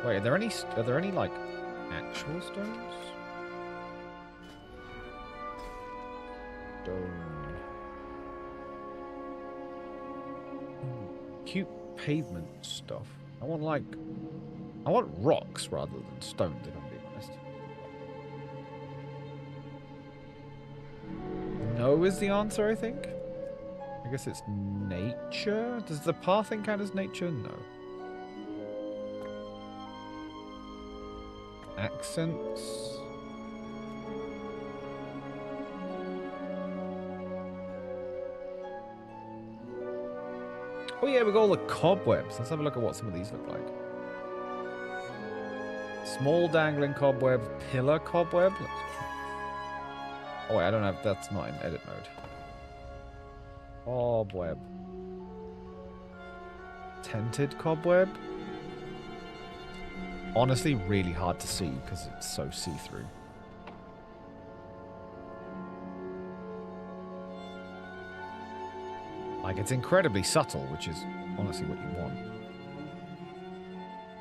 Wait, are there any like actual stones? stone. Cute pavement stuff. I want rocks rather than stone, if I'm being honest. No is the answer, I think. I guess it's nature. Does the pathing count as nature? No. Accents. Oh yeah, we got all the cobwebs. Let's have a look at what some of these look like. Small dangling cobweb, pillar cobweb. Oh wait, I don't have, that's not in edit mode. Cobweb. Tented cobweb. Honestly, really hard to see because it's so see-through. Like, it's incredibly subtle, which is honestly what you want.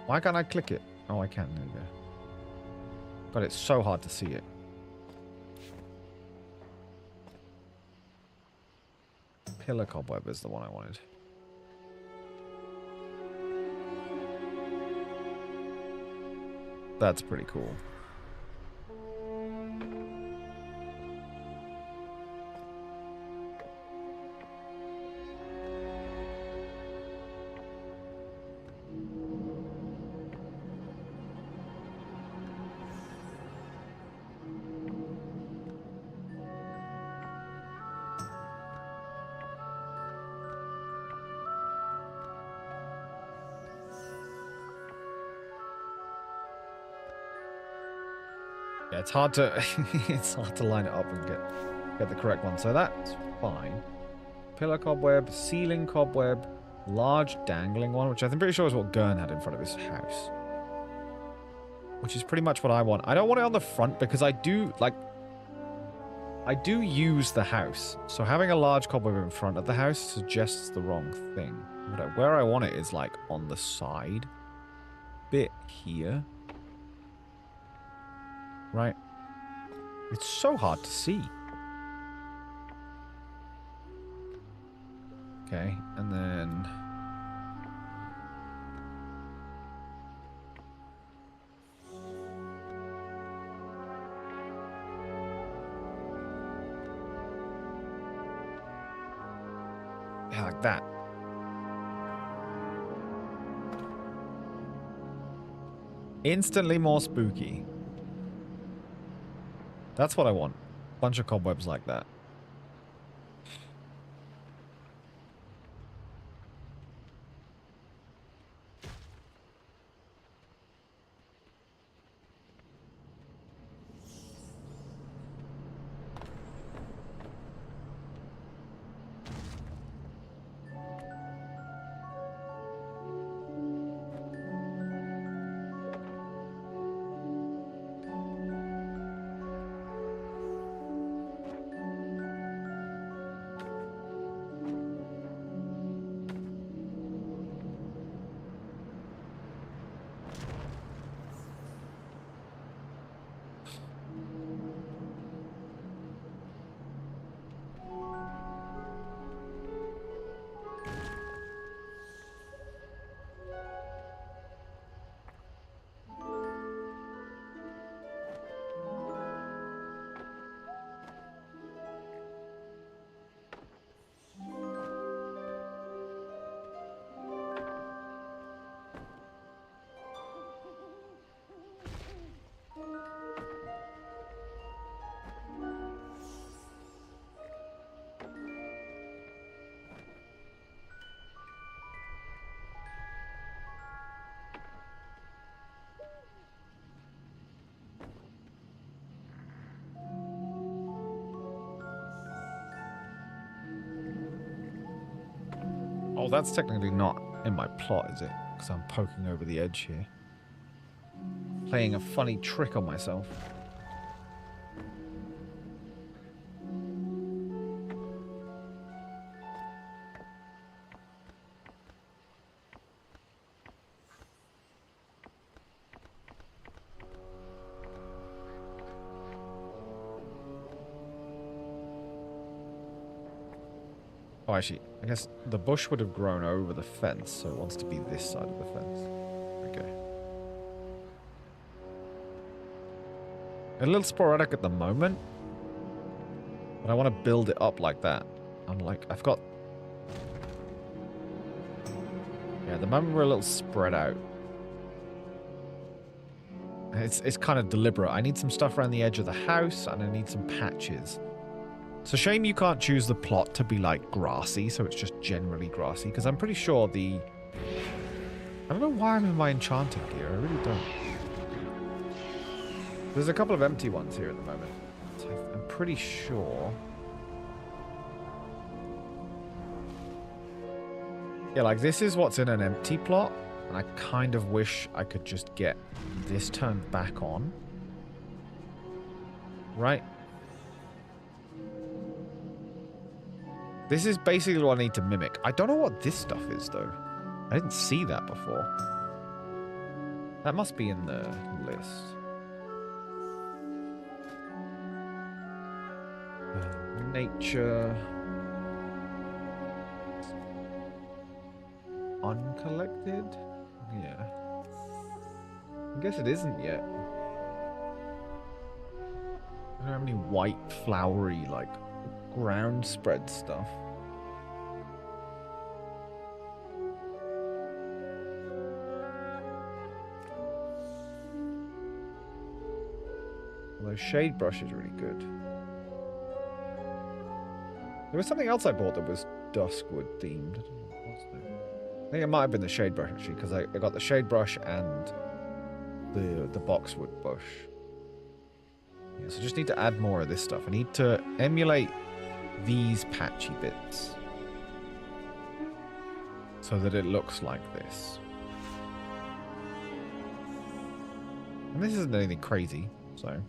Why can't I click it? Oh, I can. There you go. God, it's so hard to see it. Pillar cobweb is the one I wanted. That's pretty cool. Yeah, it's hard to it's hard to line it up and get the correct one. So that's fine. Pillar cobweb, ceiling cobweb, large dangling one, which I'm pretty sure is what Gurn had in front of his house. Which is pretty much what I want. I don't want it on the front because I do use the house. So having a large cobweb in front of the house suggests the wrong thing. Where I want it is like on the side bit here. Right. It's so hard to see. Okay, and then... yeah, like that. Instantly more spooky. That's what I want. Bunch of cobwebs like that. Oh, that's technically not in my plot, is it? Because I'm poking over the edge here. Playing a funny trick on myself. Oh, actually, I guess the bush would have grown over the fence, so it wants to be this side of the fence. Okay. A little sporadic at the moment, but I want to build it up like that. I've got... Yeah, at the moment we're a little spread out. It's kind of deliberate. I need some stuff around the edge of the house, and I need some patches. It's a shame you can't choose the plot to be, like, grassy, so it's just generally grassy, because I'm pretty sure the... I don't know why I'm in my enchanting gear. I really don't. There's a couple of empty ones here at the moment. So I'm pretty sure... Yeah, like, this is what's in an empty plot, and I kind of wish I could just get this turned back on. Right? This is basically what I need to mimic. I don't know what this stuff is, though. I didn't see that before. That must be in the list. Nature. Uncollected? Yeah. I guess it isn't yet. I don't have any white, flowery, like, ground spread stuff. Although Shade Brush is really good. There was something else I bought that was Duskwood themed. I don't know what it was though. I think it might have been the Shade Brush actually, because I got the Shade Brush and the Boxwood Bush. Yeah, so I just need to add more of this stuff. I need to emulate these patchy bits so that it looks like this. And this isn't anything crazy, so...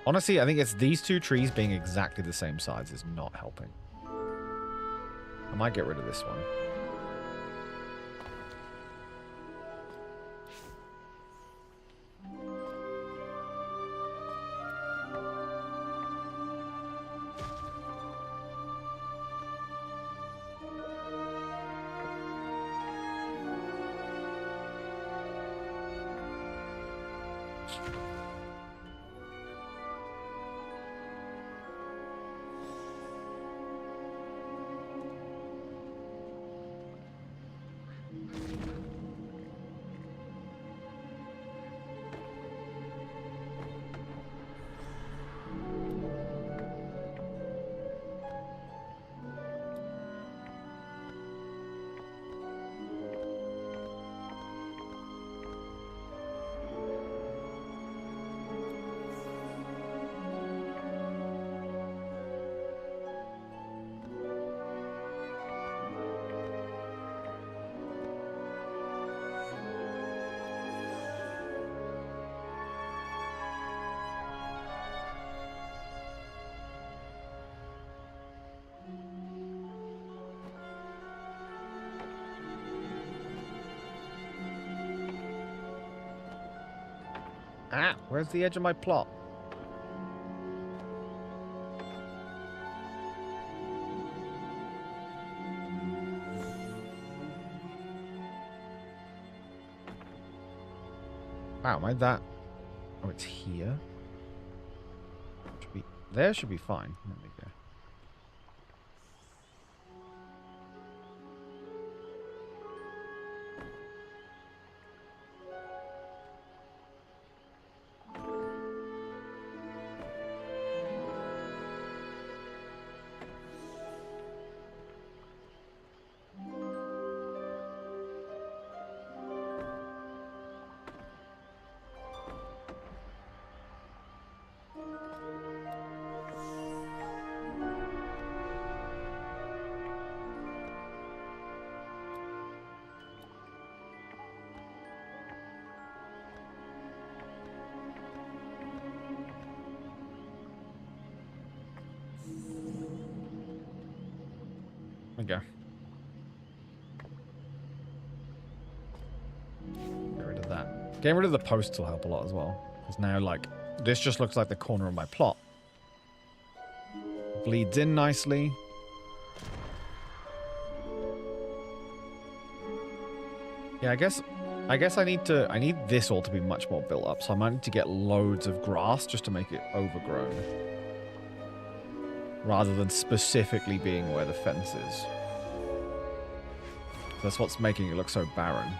Honestly, I think it's these two trees being exactly the same size is not helping. I might get rid of this one. Ah, where's the edge of my plot? Wow, am I that? Oh, it's here. Should be there. Should be fine. There we go. There we go. Getting rid of the posts will help a lot as well. Because now, like, this just looks like the corner of my plot. Bleeds in nicely. Yeah, I guess I need this all to be much more built up, so I might need to get loads of grass just to make it overgrown. Rather than specifically being where the fence is. That's what's making it look so barren.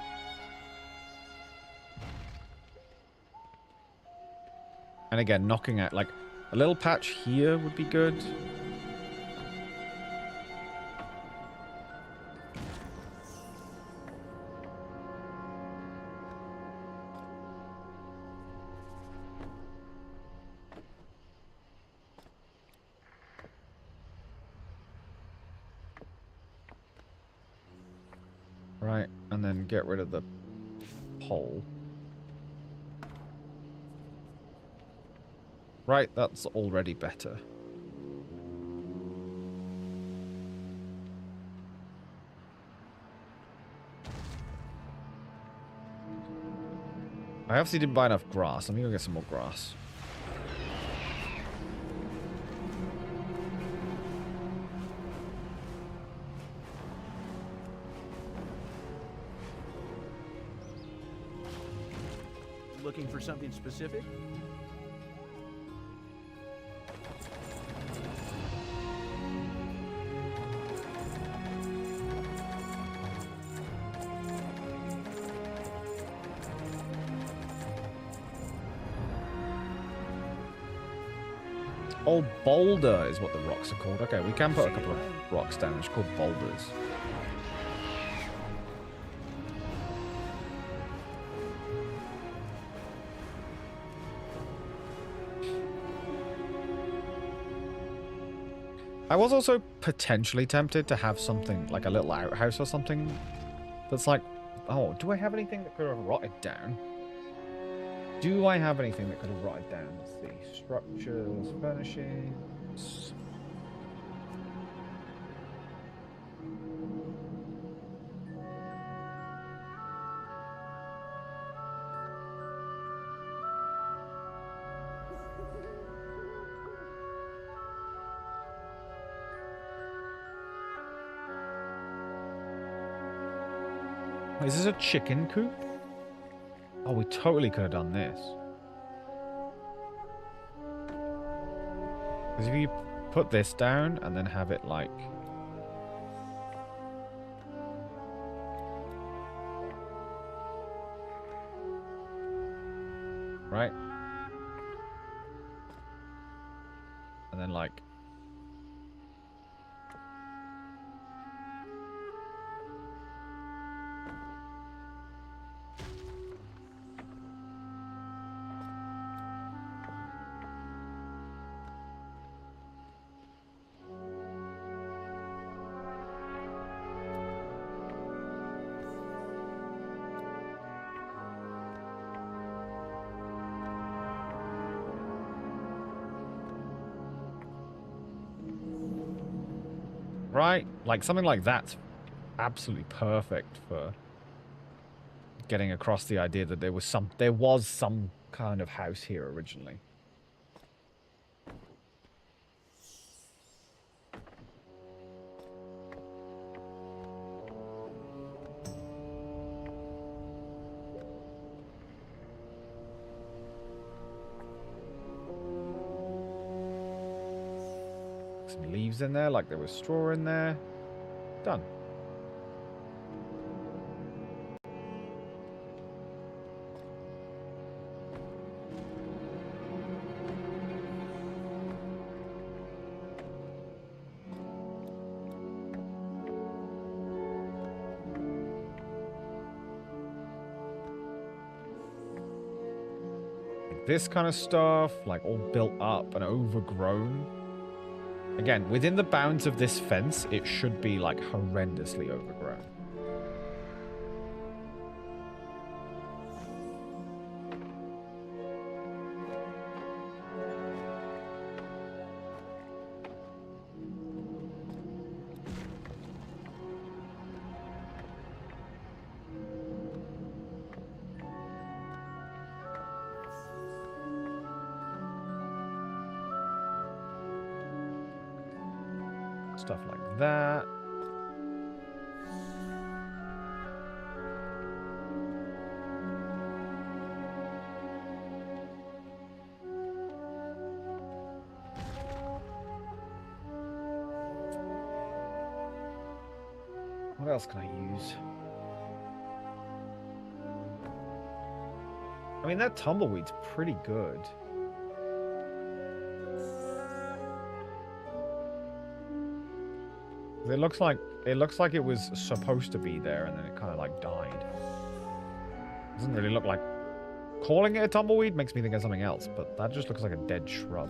And again, knocking out, like, a little patch here would be good. Right, and then get rid of the pole. Right, that's already better. I obviously didn't buy enough grass. Let me go get some more grass. Looking for something specific? Oh, boulder is what the rocks are called. Okay, we can put a couple of rocks down. It's called boulders. I was also potentially tempted to have something, like a little outhouse or something, that's like, oh, do I have anything that could have rotted down? Do I have anything that could have rotted down? Let's see. Structures, furnishings. Is this a chicken coop? Oh, we totally could have done this. Because if you put this down and then have it like... Right? And then like... Right? Like something like that's absolutely perfect for getting across the idea that there was some kind of house here originally. Some leaves in there, like there was straw in there. Done. This kind of stuff, like all built up and overgrown. Again, within the bounds of this fence, it should be like horrendously overgrown. Stuff like that. What else can I use? I mean, that tumbleweed's pretty good. It looks like it was supposed to be there and then it kind of like died. Doesn't really look like... Calling it a tumbleweed makes me think of something else, but that just looks like a dead shrub.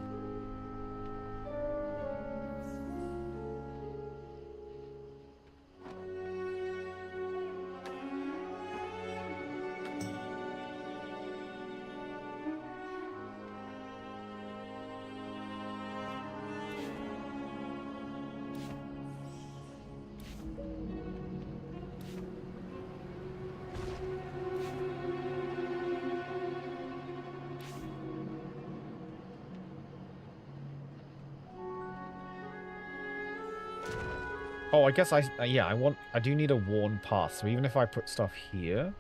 Oh, I guess yeah, I do need a worn path. So even if I put stuff here,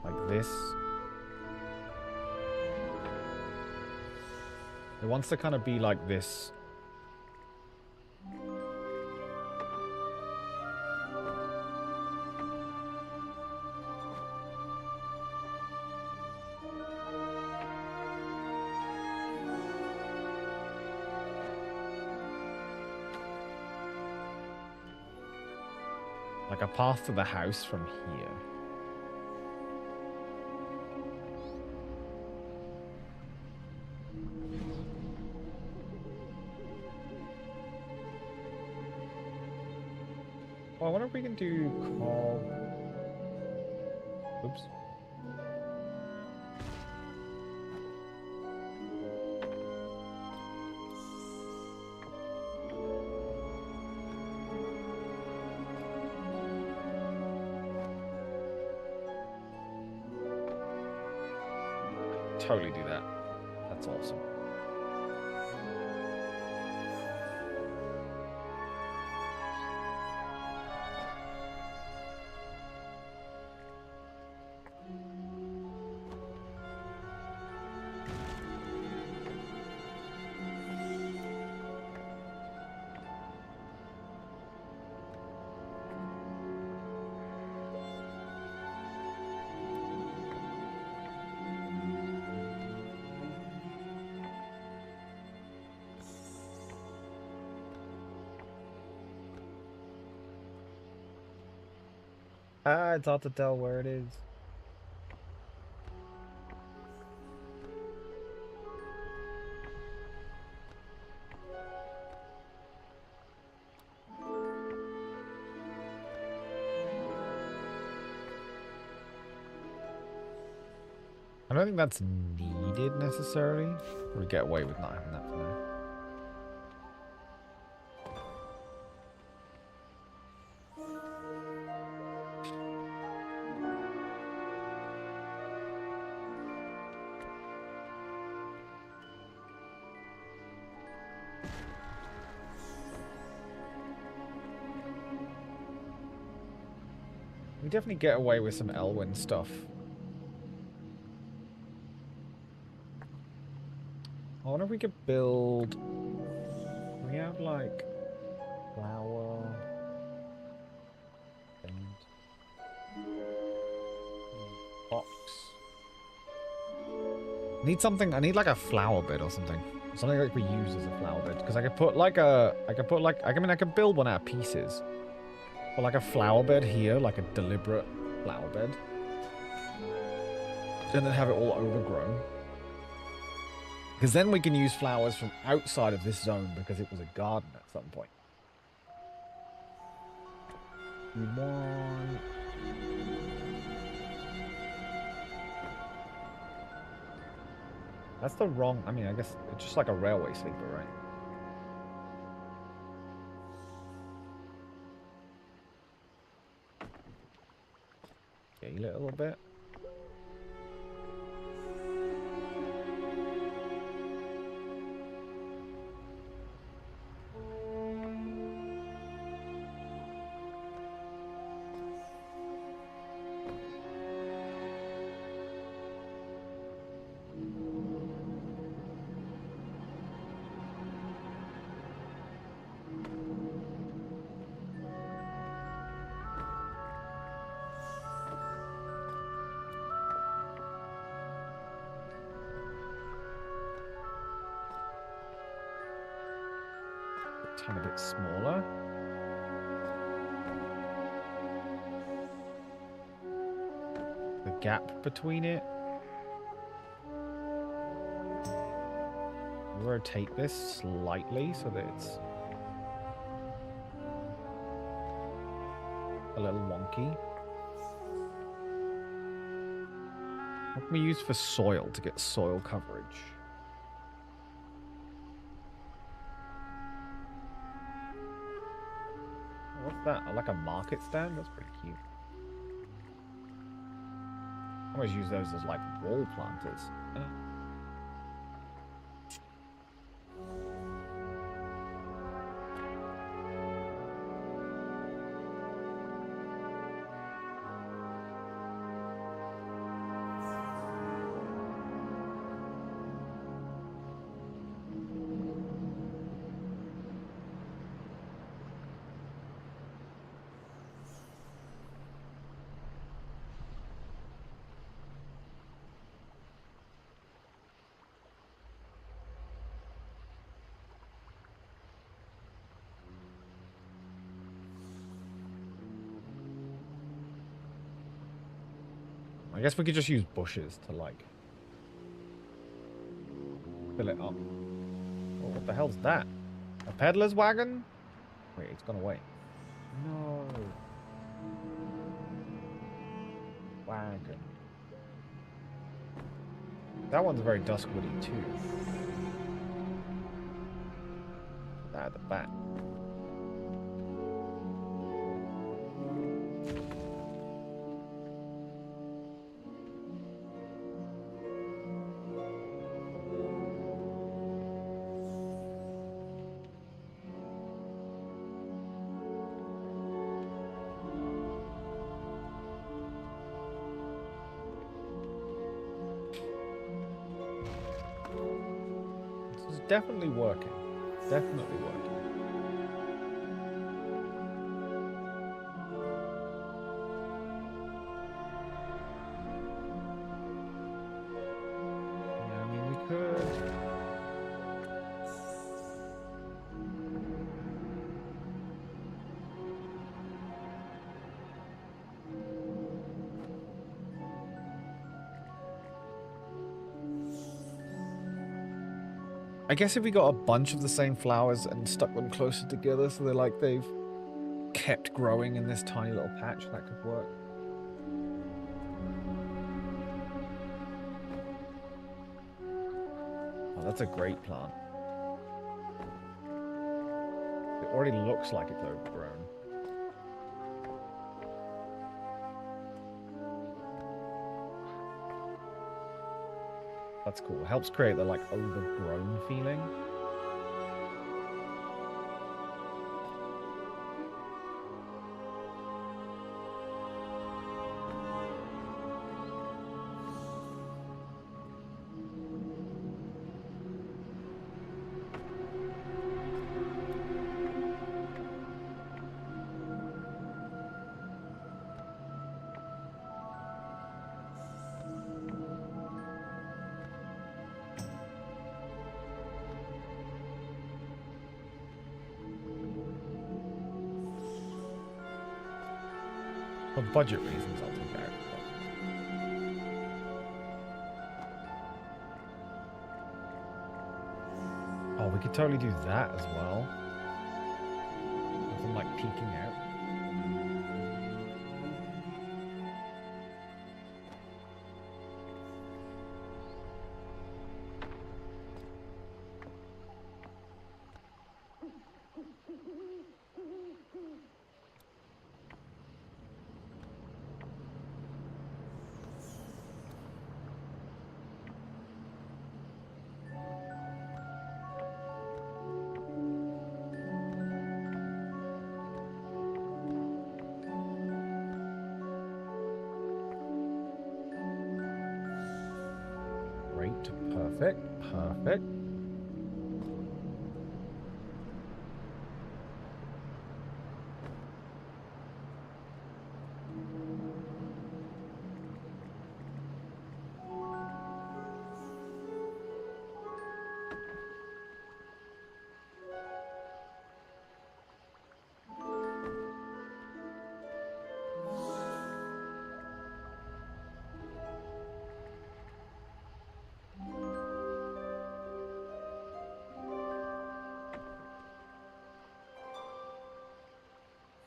like this, it wants to kind of be like this. Like a path to the house from here. Oh, I wonder if we can do call... Oops. Totally do that. That's awesome. Ah, it's hard to tell where it is. I don't think that's needed necessarily. We get away with not having that for now. We definitely get away with some Elwyn stuff. I wonder if we could build... We have like... flower... and... box. Need something... I need like a flower bed or something. Something that we use as a flower bed. Because I could put like a... I could build one out of pieces. But like a flower bed here, like a deliberate flower bed. And then have it all overgrown. Because then we can use flowers from outside of this zone because it was a garden at some point. We want... That's the wrong... I mean, I guess it's just like a railway sleeper, right? Scale it a little bit. tiny bit smaller. The gap between it. Rotate this slightly so that it's a little wonky. What can we use for soil to get soil coverage? What's that? Like a market stand? That's pretty cute. I always use those as like wall planters. I guess we could just use bushes to, like, fill it up. Oh, what the hell's that? A peddler's wagon? Wait, it's gone away. No. Wagon. That one's very Duskwoody, too. That at the back. Definitely working. Definitely working. Yeah, I mean, we could. I guess if we got a bunch of the same flowers and stuck them closer together so they're like they've kept growing in this tiny little patch, that could work. Oh, that's a great plant. It already looks like it's overgrown. That's cool. It helps create the, like, overgrown feeling. For budget reasons, I'll take that. Oh, we could totally do that as well. With them, like, peeking out. Perfect, perfect.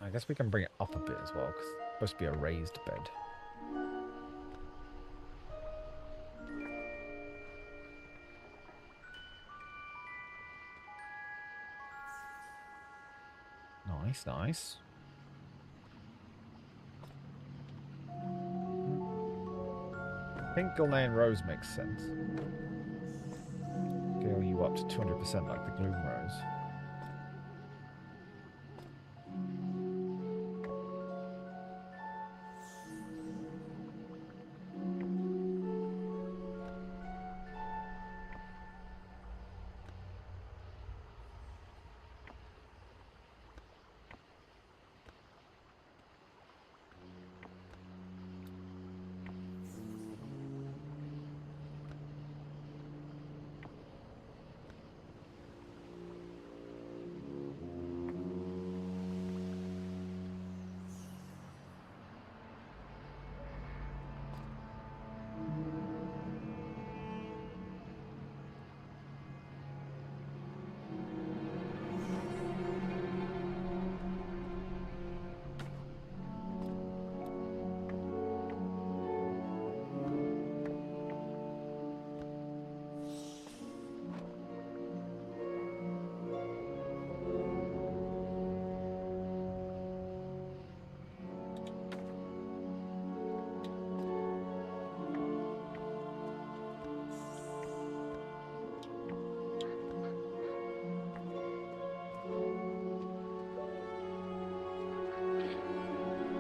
I guess we can bring it up a bit as well, because it's supposed to be a raised bed. Nice, nice. I think Gilnean Rose makes sense. Scale you up to 200% like the Gloom Rose.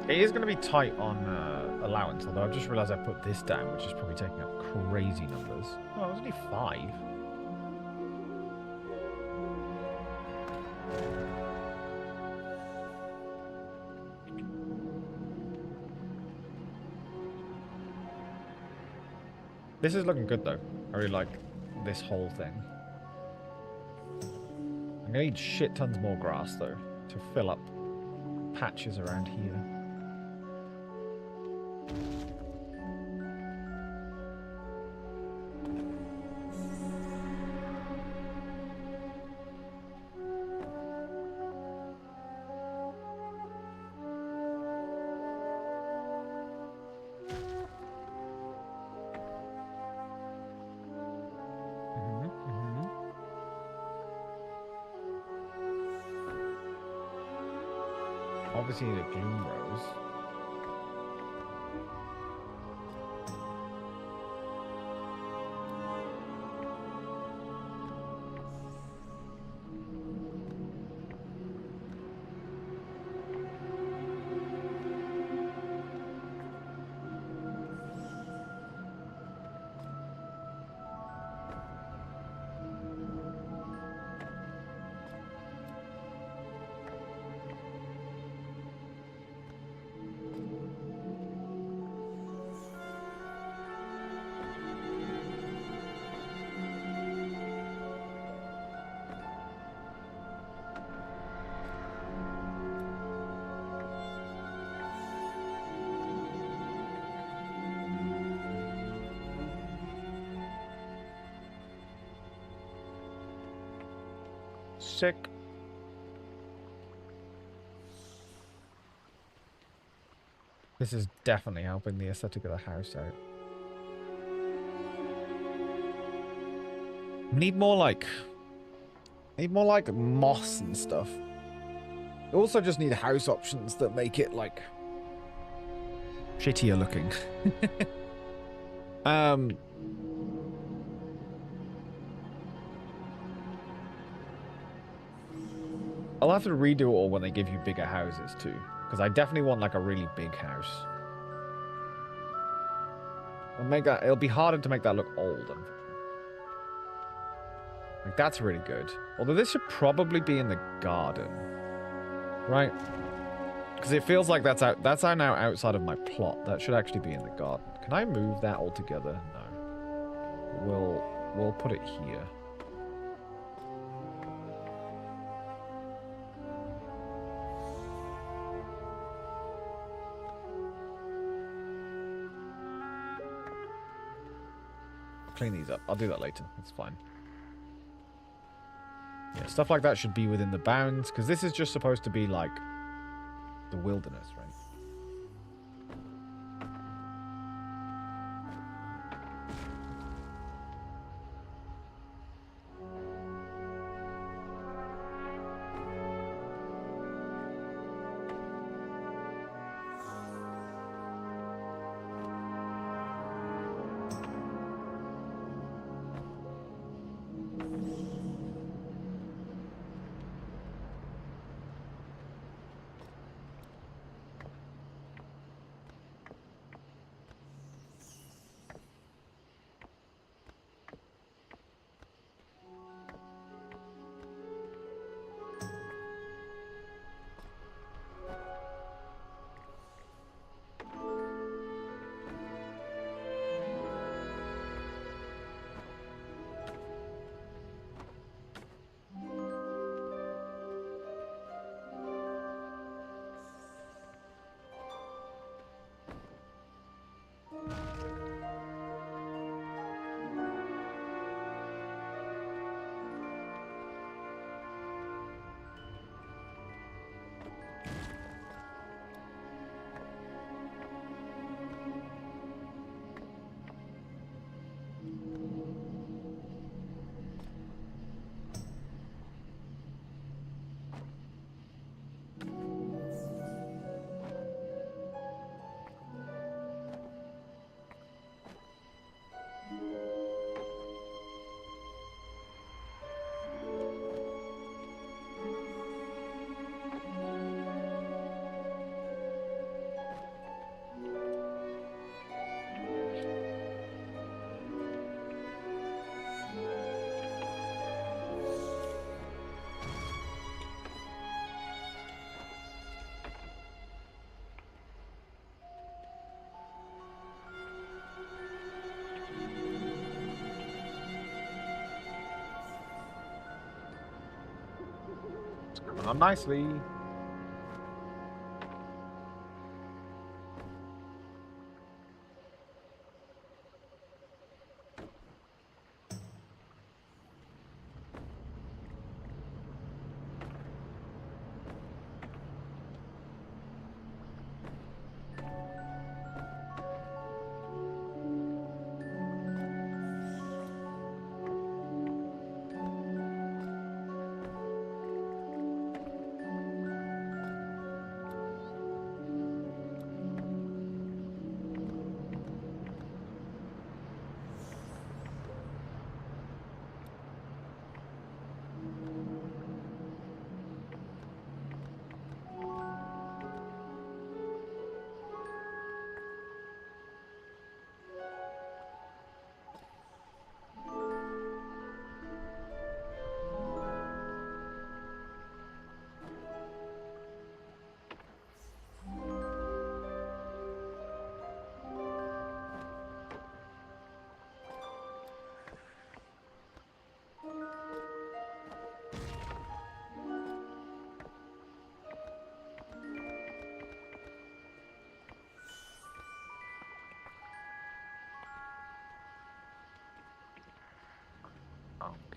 It is going to be tight on allowance, although I've just realised I put this down, which is probably taking up crazy numbers. Oh, it was only 5. This is looking good, though. I really like this whole thing. I'm going to need shit tons more grass, though, to fill up patches around here. Obviously need a Gloom Rose. Sick. This is definitely helping the aesthetic of the house out. Need more like moss and stuff. We also just need house options that make it like shittier looking. I'll have to redo it all when they give you bigger houses too, because I definitely want like a really big house. It'll be harder to make that look old. Like that's really good. Although this should probably be in the garden, right? Because it feels like that's now outside of my plot. That should actually be in the garden. Can I move that altogether? No. We'll put it here. Clean these up. I'll do that later. It's fine. Yeah, stuff like that should be within the bounds, because this is just supposed to be like the wilderness, right? Coming on nicely.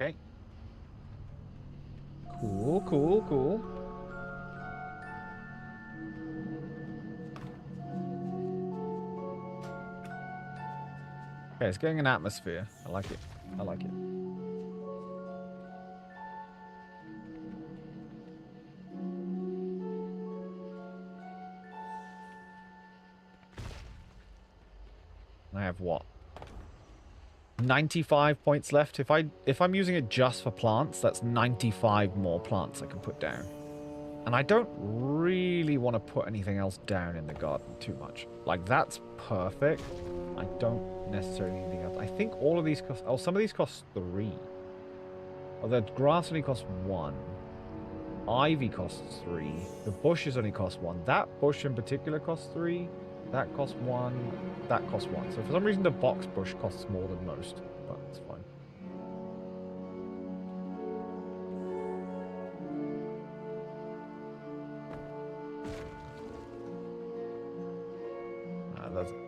Okay. Cool, cool, cool. Okay, it's getting an atmosphere. I like it. I like it. I have what? 95 points left. If I'm using it just for plants, that's 95 more plants I can put down. And I don't really want to put anything else down in the garden too much. Like, that's perfect. I don't necessarily need anything else. I think all of these cost... Oh, some of these cost 3. Oh, the grass only costs 1. Ivy costs 3. The bushes only cost 1. That bush in particular costs 3. That costs 1. That costs 1. So for some reason the box bush costs more than most. But it's fine.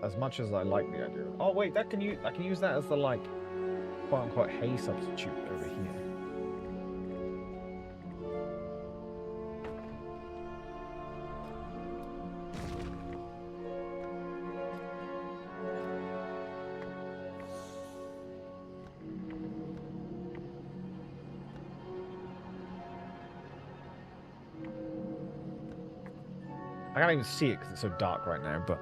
As much as I like the idea. Oh wait, I can use that as the, like, quote unquote hay substitute over here. I can't even see it because it's so dark right now, but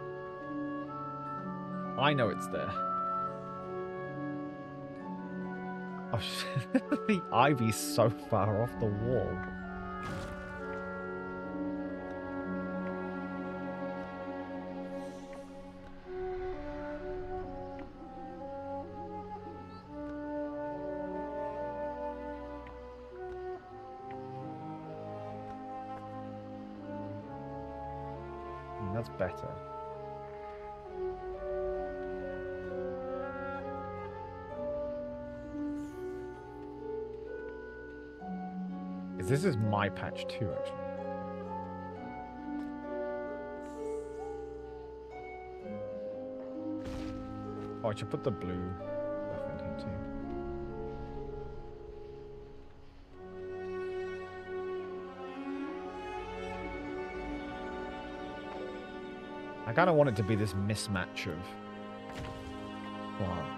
I know it's there. Oh, the ivy's so far off the wall. That's better. This is my patch too, actually. Oh, I should put the blue stuff in here too. I kind of want it to be this mismatch of plants.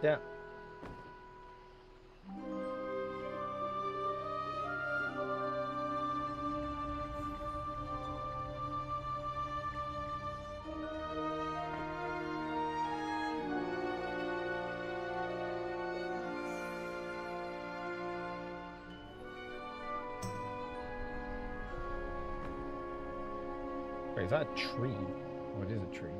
Yeah. Wait, is that a tree? Oh, it is a tree.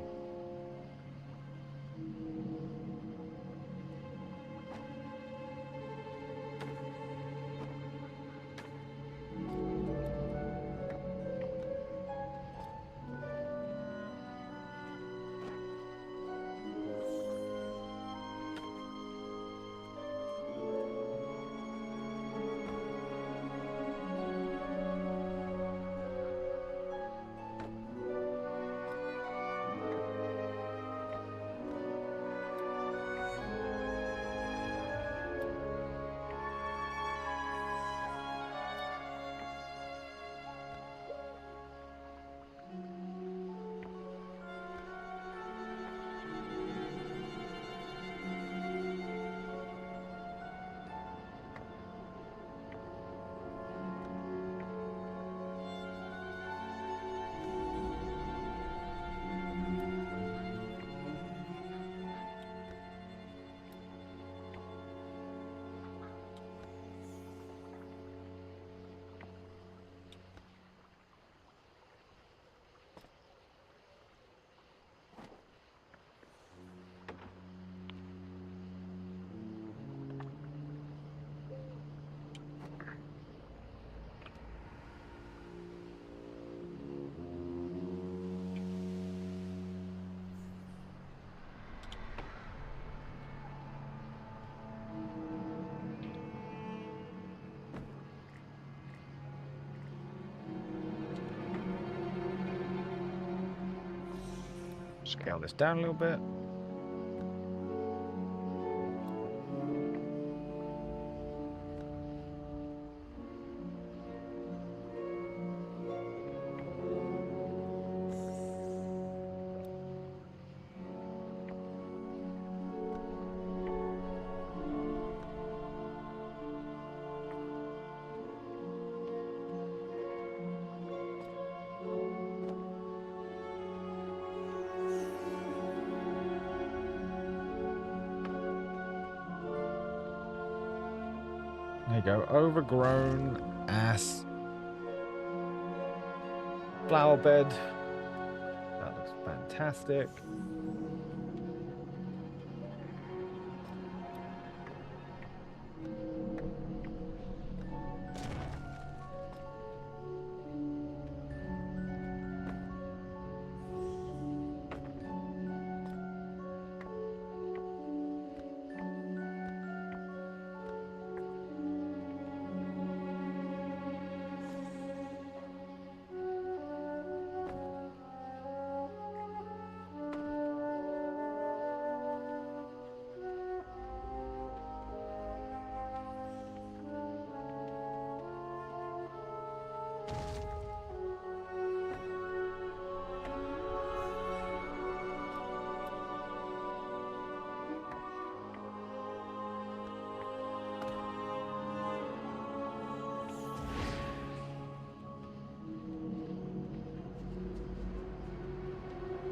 Scale this down a little bit. There you go. Overgrown ass flower bed. That looks fantastic.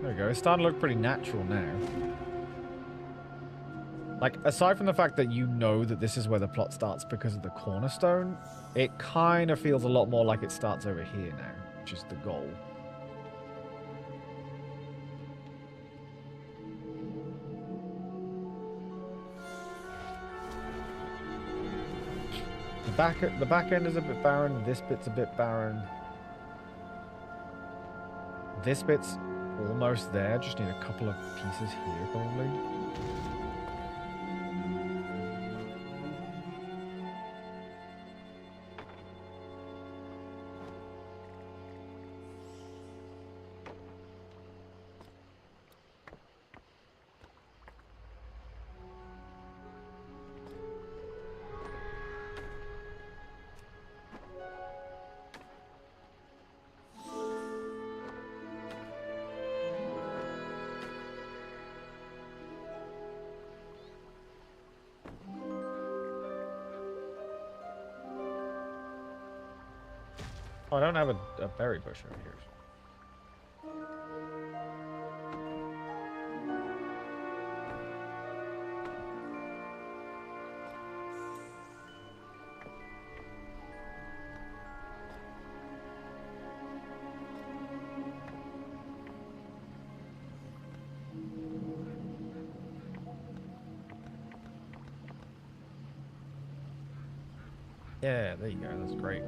There we go. It's starting to look pretty natural now. Like, aside from the fact that you know that this is where the plot starts because of the cornerstone, it kind of feels a lot more like it starts over here now, which is the goal. The back end is a bit barren. This bit's a bit barren. This bit's almost there. Just need a couple of pieces here, probably. Oh, I don't have a berry bush over here. Yeah, there you go. That's great.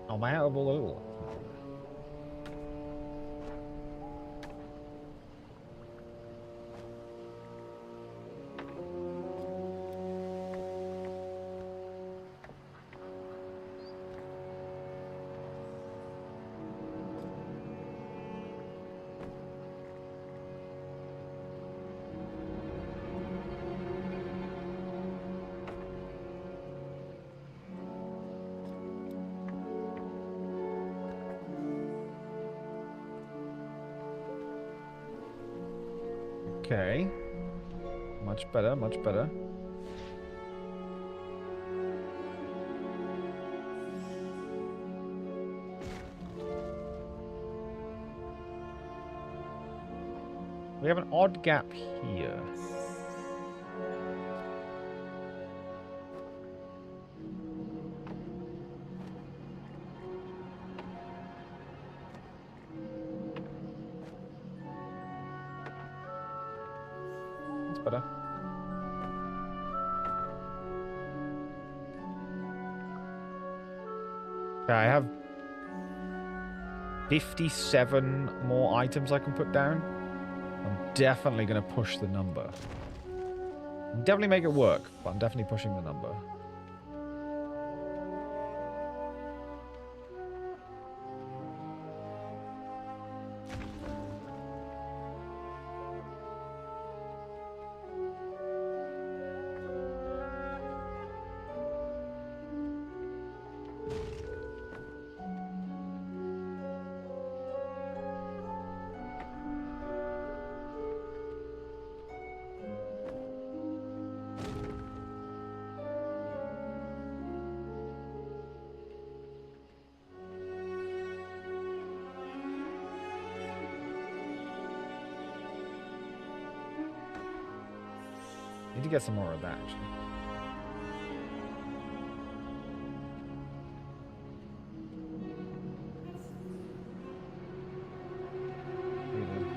I'm out of blue. Okay. Much better, much better. We have an odd gap here. Better. Okay, I have 57 more items I can put down. I'm definitely going to push the number. Definitely make it work, but I'm definitely pushing the number. Need to get some more of that, actually.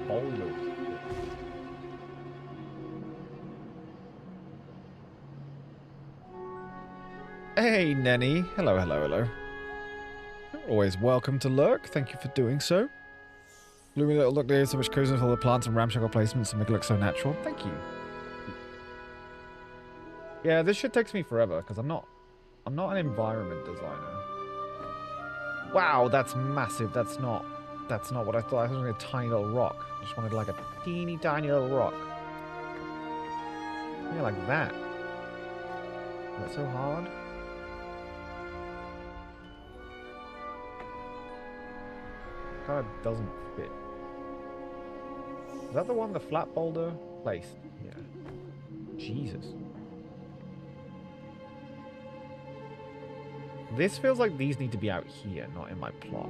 Boulders. Hey, Nenny. Hello, hello, hello. You're always welcome to lurk. Thank you for doing so. Gloomy little look, there's so much coziness with all the plants and ramshackle placements to make it look so natural. Thank you. Yeah, this shit takes me forever because I'm not an environment designer. Wow, that's massive. That's not what I thought. I thought it was a tiny little rock. I just wanted like a teeny tiny little rock. Yeah, like that. Is that so hard? Kind of doesn't fit. Is that the one the flat boulder placed? Yeah. Jesus. This feels like these need to be out here, not in my plot.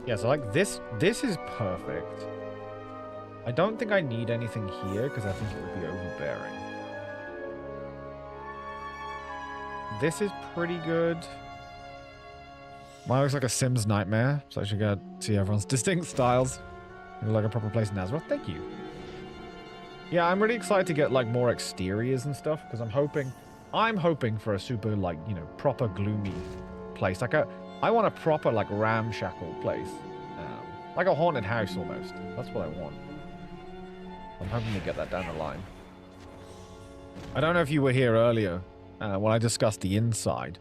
Yeah, so like this is perfect. I don't think I need anything here because I think it would be overbearing. This is pretty good. Mine looks like a Sims nightmare, so I should go see everyone's distinct styles. You look like a proper place in Nazareth. Thank you. Yeah, I'm really excited to get like more exteriors and stuff because I'm hoping for a super like, you know, proper gloomy place. Like I want a proper like ramshackle place. Like a haunted house almost. That's what I want. I'm hoping to get that down the line. I don't know if you were here earlier when I discussed the inside.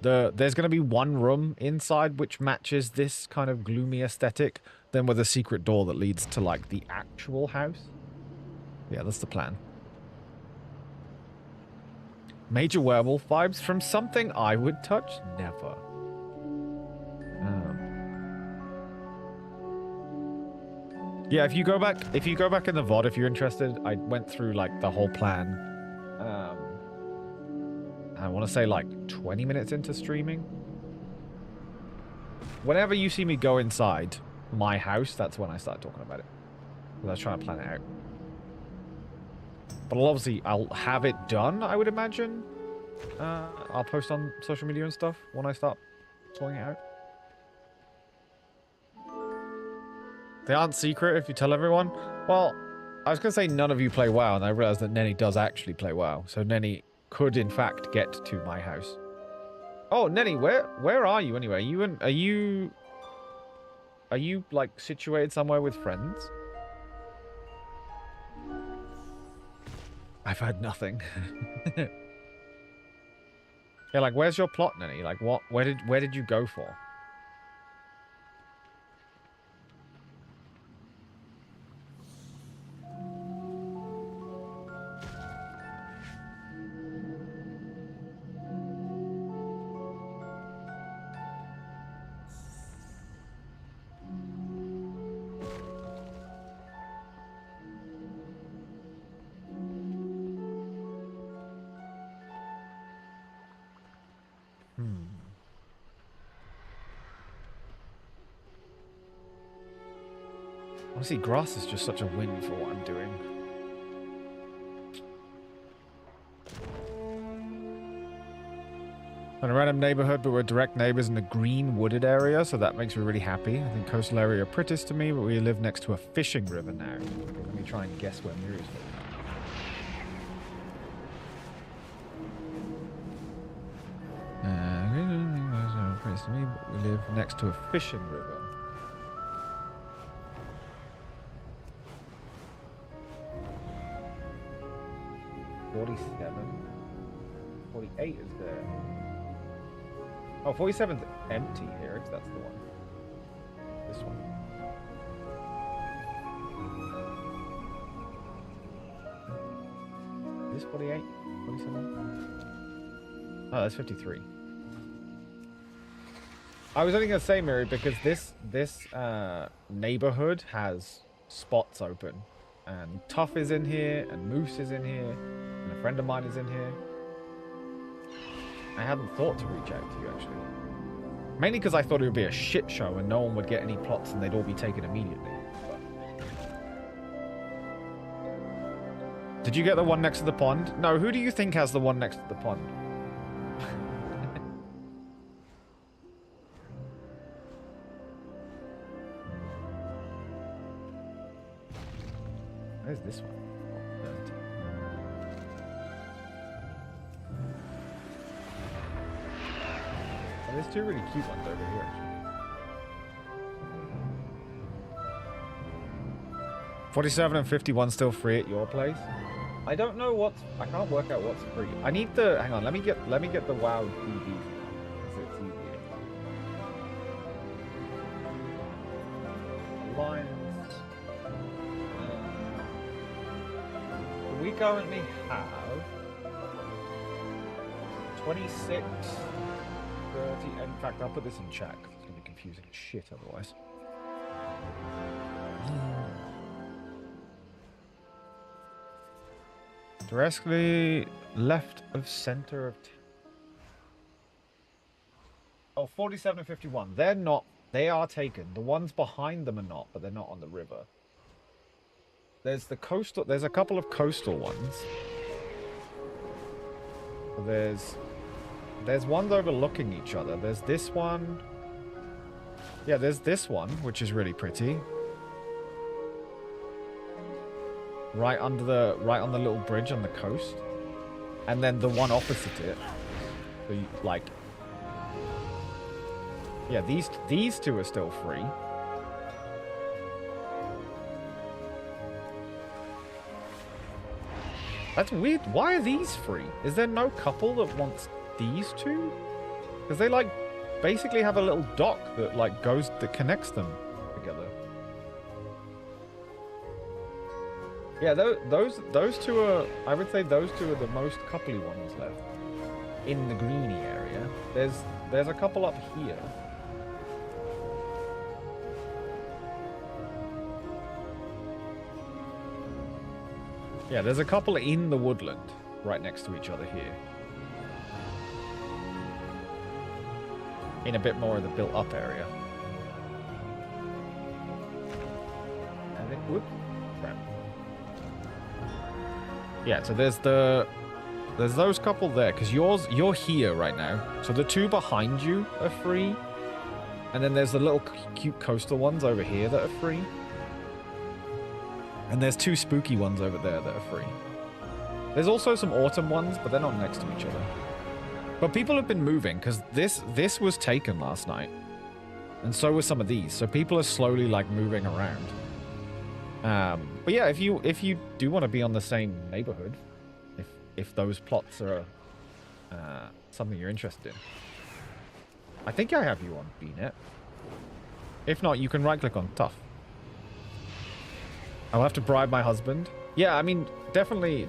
There's going to be one room inside which matches this kind of gloomy aesthetic, then with a secret door that leads to like the actual house. Yeah, that's the plan. Major werewolf vibes from something I would touch? Never. Yeah, if you go back in the VOD, if you're interested, I went through like the whole plan. I want to say like 20 minutes into streaming. Whenever you see me go inside my house, that's when I start talking about it. Because I was trying to plan it out. But I'll have it done, I would imagine. I'll post on social media and stuff when I start sorting it out. They aren't secret if you tell everyone. Well, I was going to say none of you play WoW, and I realized that Nenny does actually play WoW. So Nenny could, in fact, get to my house. Oh, Nenny, where are you anyway? Are you like situated somewhere with friends? I've heard nothing. Yeah, like where's your plot, Nenny? Like where did you go for? Honestly, grass is just such a win for what I'm doing. In a random neighborhood, but we're direct neighbors in a green wooded area, so that makes me really happy. I think coastal area are prettiest to me, but we live next to a fishing river now. Let me try and guess where Miri's live. Prettiest to me, but we live next to a fishing river. $47. 48 is there. Oh, 47's empty here. That's the one. This one. Is this 48? 47? Oh, that's 53. I was only going to say, Miri, because this neighborhood has spots open. And Tough is in here, and Moose is in here, and a friend of mine is in here. I hadn't thought to reach out to you, actually. Mainly because I thought it would be a shit show and no one would get any plots and they'd all be taken immediately. Did you get the one next to the pond? No, who do you think has the one next to the pond? Where's this one? Oh, 30. Oh, there's two really cute ones over here, actually. 47 and 51 still free at your place? I don't know what's... I can't work out what's free. I need the... Hang on, let me get the WoW DB now, because it's easier. Alliance. We currently have 26, 30... In fact, I'll put this in chat, because it's going to be confusing as shit otherwise. Directly left of center of... Oh, 47 and 51. They're not... They are taken. The ones behind them are not, but they're not on the river. There's the coastal... There's a couple of coastal ones. There's ones overlooking each other. There's this one. Yeah, there's this one, which is really pretty. Right on the little bridge on the coast. And then the one opposite it. So you, like... Yeah, these two are still free. That's weird. Why are these free? Is there no couple that wants these two? Because they, like, basically have a little dock that, like, that connects them together. Yeah, those two are... I would say those two are the most coupley ones left. In the greeny area. There's a couple up here. Yeah, there's a couple in the woodland right next to each other here. In a bit more of the built-up area. And then, whoop, crap. Yeah, so there's those couple there, because you're here right now. So the two behind you are free. And then there's the little cute coastal ones over here that are free. And there's two spooky ones over there that are free. There's also some autumn ones, but they're not next to each other. But people have been moving, because this was taken last night. And so were some of these. So people are slowly, like, moving around. But yeah, if you do want to be on the same neighborhood, if those plots are something you're interested in. I think I have you on BNet. If not, you can right-click on Tough. I'll have to bribe my husband. Yeah, I mean, definitely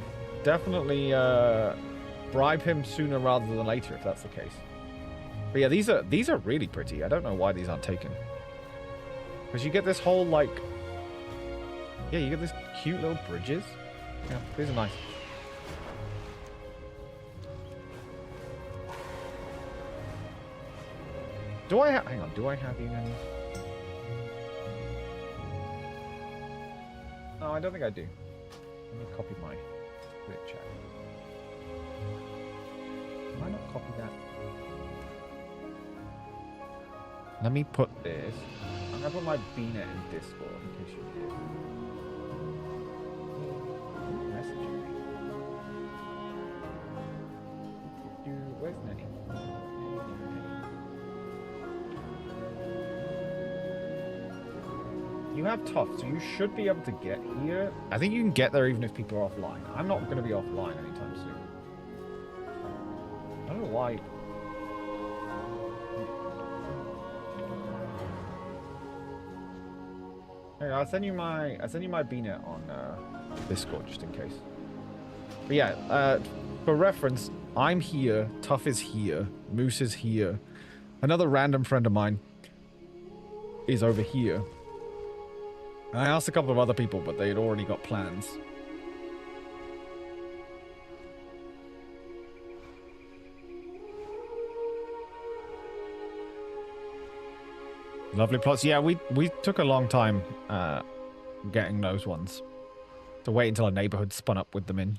bribe him sooner rather than later if that's the case. But yeah, these are really pretty. I don't know why these aren't taken. Because you get this whole, like... Yeah, you get this cute little bridges. Yeah, these are nice. Do I have... Hang on, do I have you any... No, I don't think I do. Let me copy my Twitch chat. Can I not copy that? Let me put this. I'm gonna put my BNet in Discord in case you're here. Messaging me. Where's Nenny? You have Tough, so you should be able to get here. I think you can get there even if people are offline. I'm not going to be offline anytime soon. I don't know why. Hey, I'll send you my BNet on Discord just in case. But yeah, for reference, I'm here. Tough is here. Moose is here. Another random friend of mine is over here. I asked a couple of other people, but they had already got plans. Lovely plots. Yeah, we took a long time getting those ones. To wait until a neighborhood spun up with them in.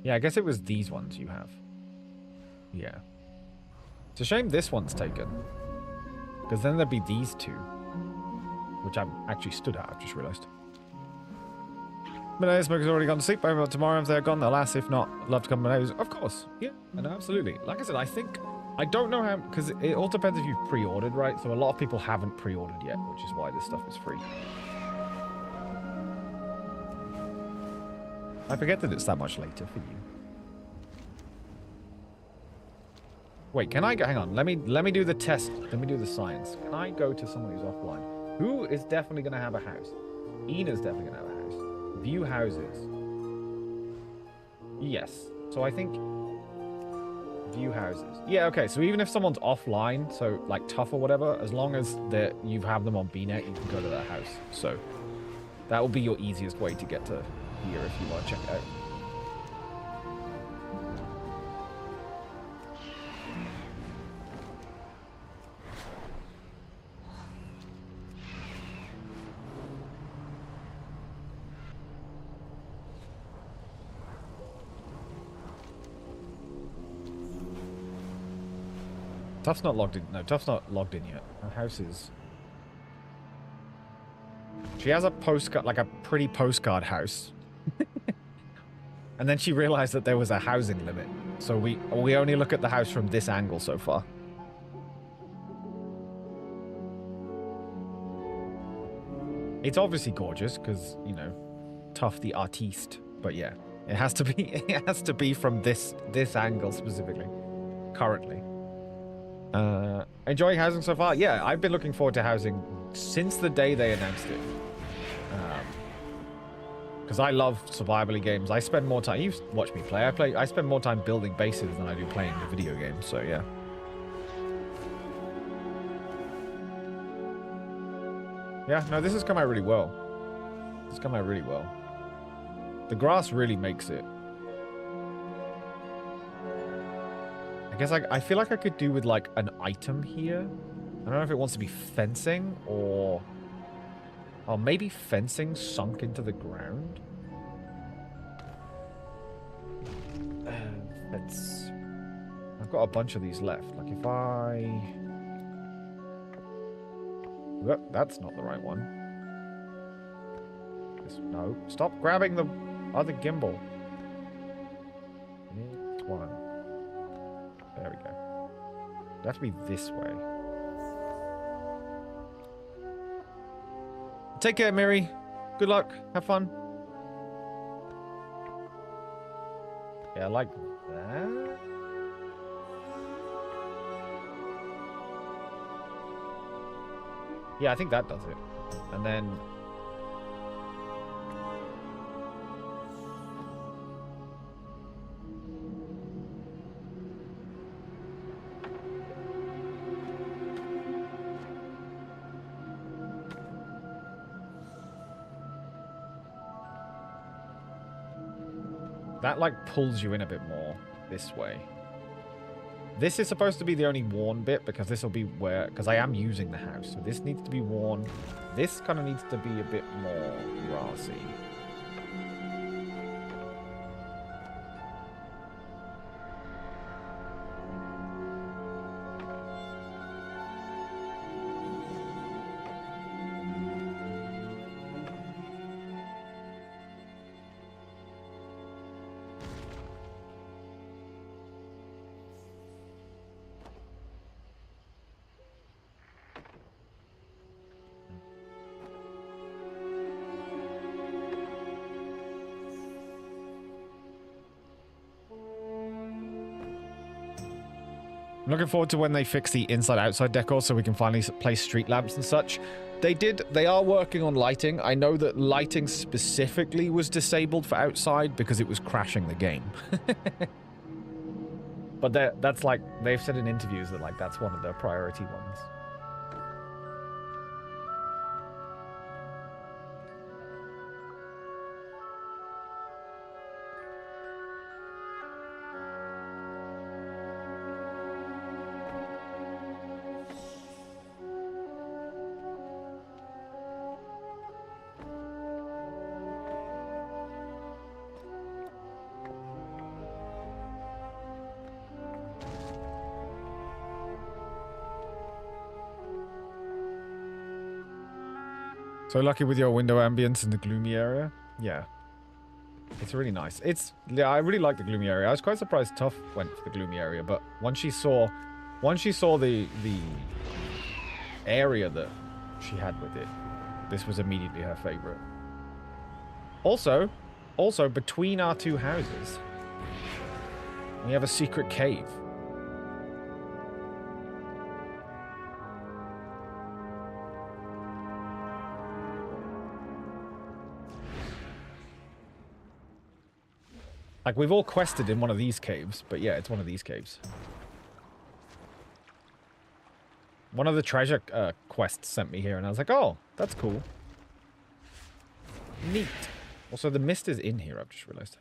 Yeah, I guess it was these ones you have. Yeah. It's a shame this one's taken. Because then there'd be these two. Which I'm actually stood at, I've just realised. Monet Smoker's already gone to sleep. But tomorrow if they're gone, they'll ask. If not, I'd love to come to Monet's. Of course. Yeah, and absolutely. Like I said, I don't know how, because it all depends if you've pre-ordered, right? So a lot of people haven't pre-ordered yet, which is why this stuff is free. I forget that it's that much later for you. Wait, can I go? Hang on. Let me do the test. Let me do the science. Can I go to someone who's offline? Who is definitely going to have a house? Ina's definitely going to have a house. View houses. Yes. So I think view houses. Yeah, okay. So even if someone's offline, so like tough or whatever, as long as you have them on BNet, you can go to their house. So that will be your easiest way to get to here if you want to check it out. Tuff's not logged in. No, Tuff's not logged in yet. Her house is... She has a postcard, like a pretty postcard house. And then she realized that there was a housing limit. So we only look at the house from this angle so far. It's obviously gorgeous because, you know, Tuff the artiste. But yeah, it has to be from this angle specifically. Currently. Enjoying housing so far? Yeah, I've been looking forward to housing since the day they announced it. Because I love survival-y games. I spend more time... You watch me play. I spend more time building bases than I do playing the video games, so yeah. Yeah, no, this has come out really well. It's come out really well. The grass really makes it. I guess I feel like I could do with like an item here. I don't know if it wants to be fencing or maybe fencing sunk into the ground. I've got a bunch of these left. Like if that's not the right one. No, stop grabbing the other gimbal. It's one. There we go. It has to be this way. Take care, Miri. Good luck. Have fun. Yeah, I like that. Yeah, I think that does it. And then... that, like, pulls you in a bit more this way. This is supposed to be the only worn bit, because this will be where... Because I am using the house, so this needs to be worn. This kind of needs to be a bit more grassy. I'm looking forward to when they fix the inside-outside decor so we can finally place street lamps and such. They are working on lighting. I know that lighting specifically was disabled for outside because it was crashing the game. But that's like, they've said in interviews that like that's one of their priority ones. So lucky with your window ambience in the gloomy area? Yeah. It's really nice. Yeah, I really like the gloomy area. I was quite surprised Tuff went for the gloomy area, but once she saw the area that she had with it, this was immediately her favorite. Also, between our two houses, we have a secret cave. Like, we've all quested in one of these caves, but yeah, it's one of these caves. One of the treasure quests sent me here, and I was like, oh, that's cool. Neat. Also, the mist is in here, I've just realized.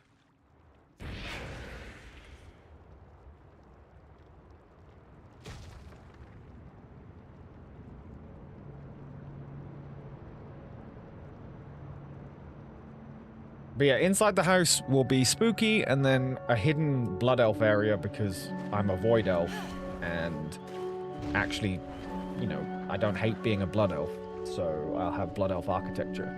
But yeah, inside the house will be spooky, and then a hidden blood elf area because I'm a void elf, and actually, you know, I don't hate being a blood elf, so I'll have blood elf architecture.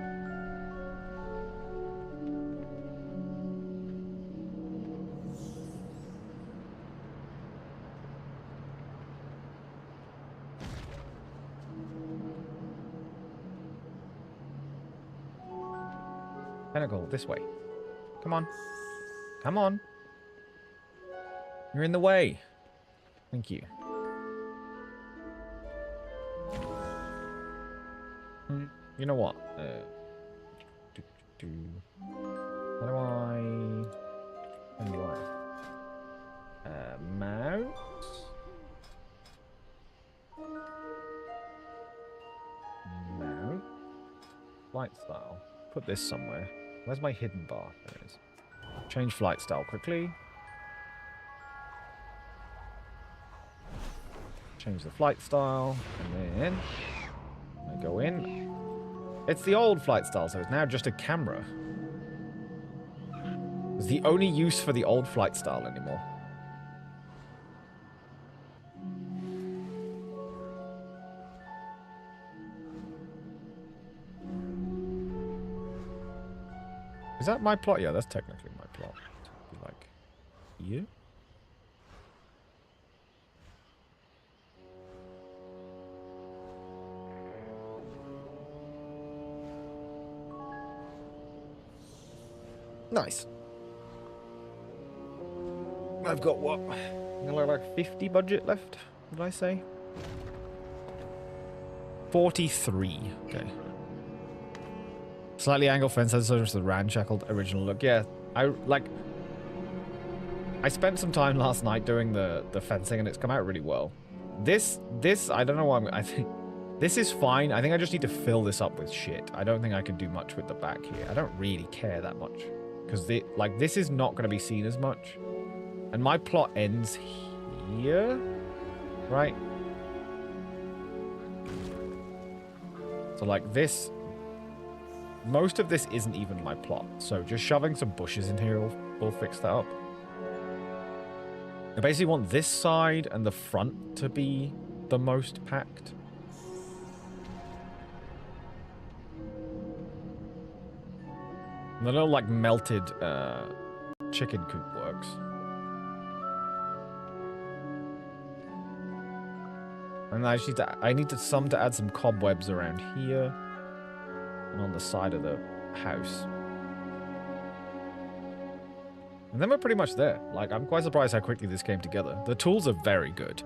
Pinnacle, this way. Come on. Come on. You're in the way. Thank you. You know what? How do I... mouse? No. Flight style. Put this somewhere. Where's my hidden bar? There it is. Change flight style quickly. Change the flight style. And then I go in. It's the old flight style, so it's now just a camera. It's the only use for the old flight style anymore. Is that my plot? Yeah, that's technically my plot. Be like, you? Nice. I've got what? Like 50 budget left, did I say? 43. Okay. Slightly angled fence has sort of the ramshackled original look. Yeah, I spent some time last night doing the fencing, and it's come out really well. This I don't know why I think this is fine. I think I just need to fill this up with shit. I don't think I can do much with the back here. I don't really care that much because this is not going to be seen as much, and my plot ends here, right? So like this. Most of this isn't even my plot, so just shoving some bushes in here will fix that up. I basically want this side and the front to be the most packed. And the little, like, melted chicken coop works. And I need to add some cobwebs around here. And on the side of the house. And then we're pretty much there. Like, I'm quite surprised how quickly this came together. The tools are very good.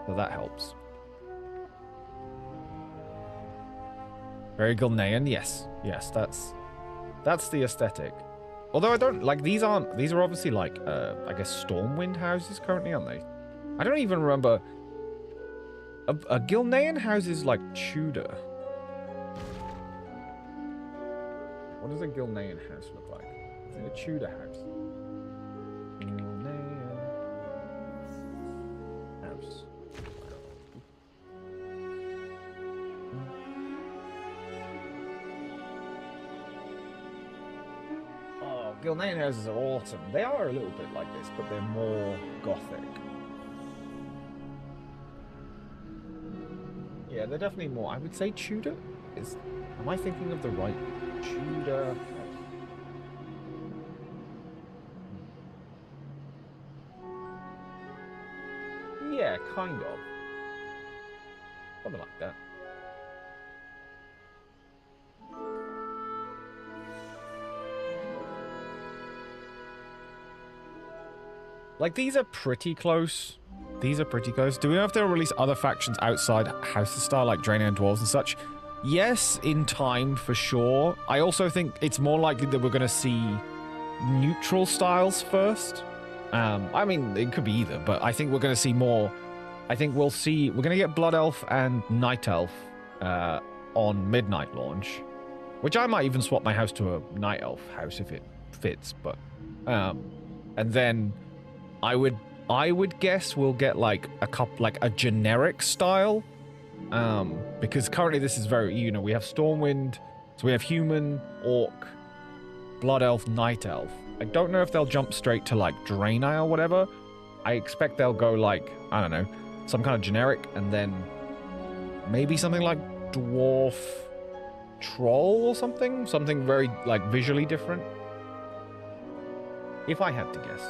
So that helps. Very Gilnean, yes. Yes, that's the aesthetic. Although I don't, like, these are obviously, like, I guess Stormwind houses currently, aren't they? I don't even remember. A Gilnean house is, like, Tudor. What does a Gilnean house look like? Is it a Tudor house? Gilnean house. Oh, Gilnean houses are awesome. They are a little bit like this, but they're more gothic. Yeah, they're definitely more. I would say Tudor is. Am I thinking of the right Tudor? Yeah, kind of. Something like that. Like, these are pretty close. These are pretty close. Do we know if they'll release other factions outside House of Star, like Draenei and Dwarves and such? Yes, in time, for sure. I also think it's more likely that we're going to see neutral styles first. I mean, it could be either, but I think we're going to see more. I think we're going to get Blood Elf and Night Elf on Midnight launch, which I might even swap my house to a Night Elf house if it fits, but and then I would guess we'll get like a generic style, because currently this is very, we have Stormwind, so we have Human, Orc, Blood Elf, Night Elf. I don't know if they'll jump straight to like Draenei or whatever. I expect they'll go like, I don't know, some kind of generic, and then maybe something like Dwarf Troll or something very like visually different, if I had to guess.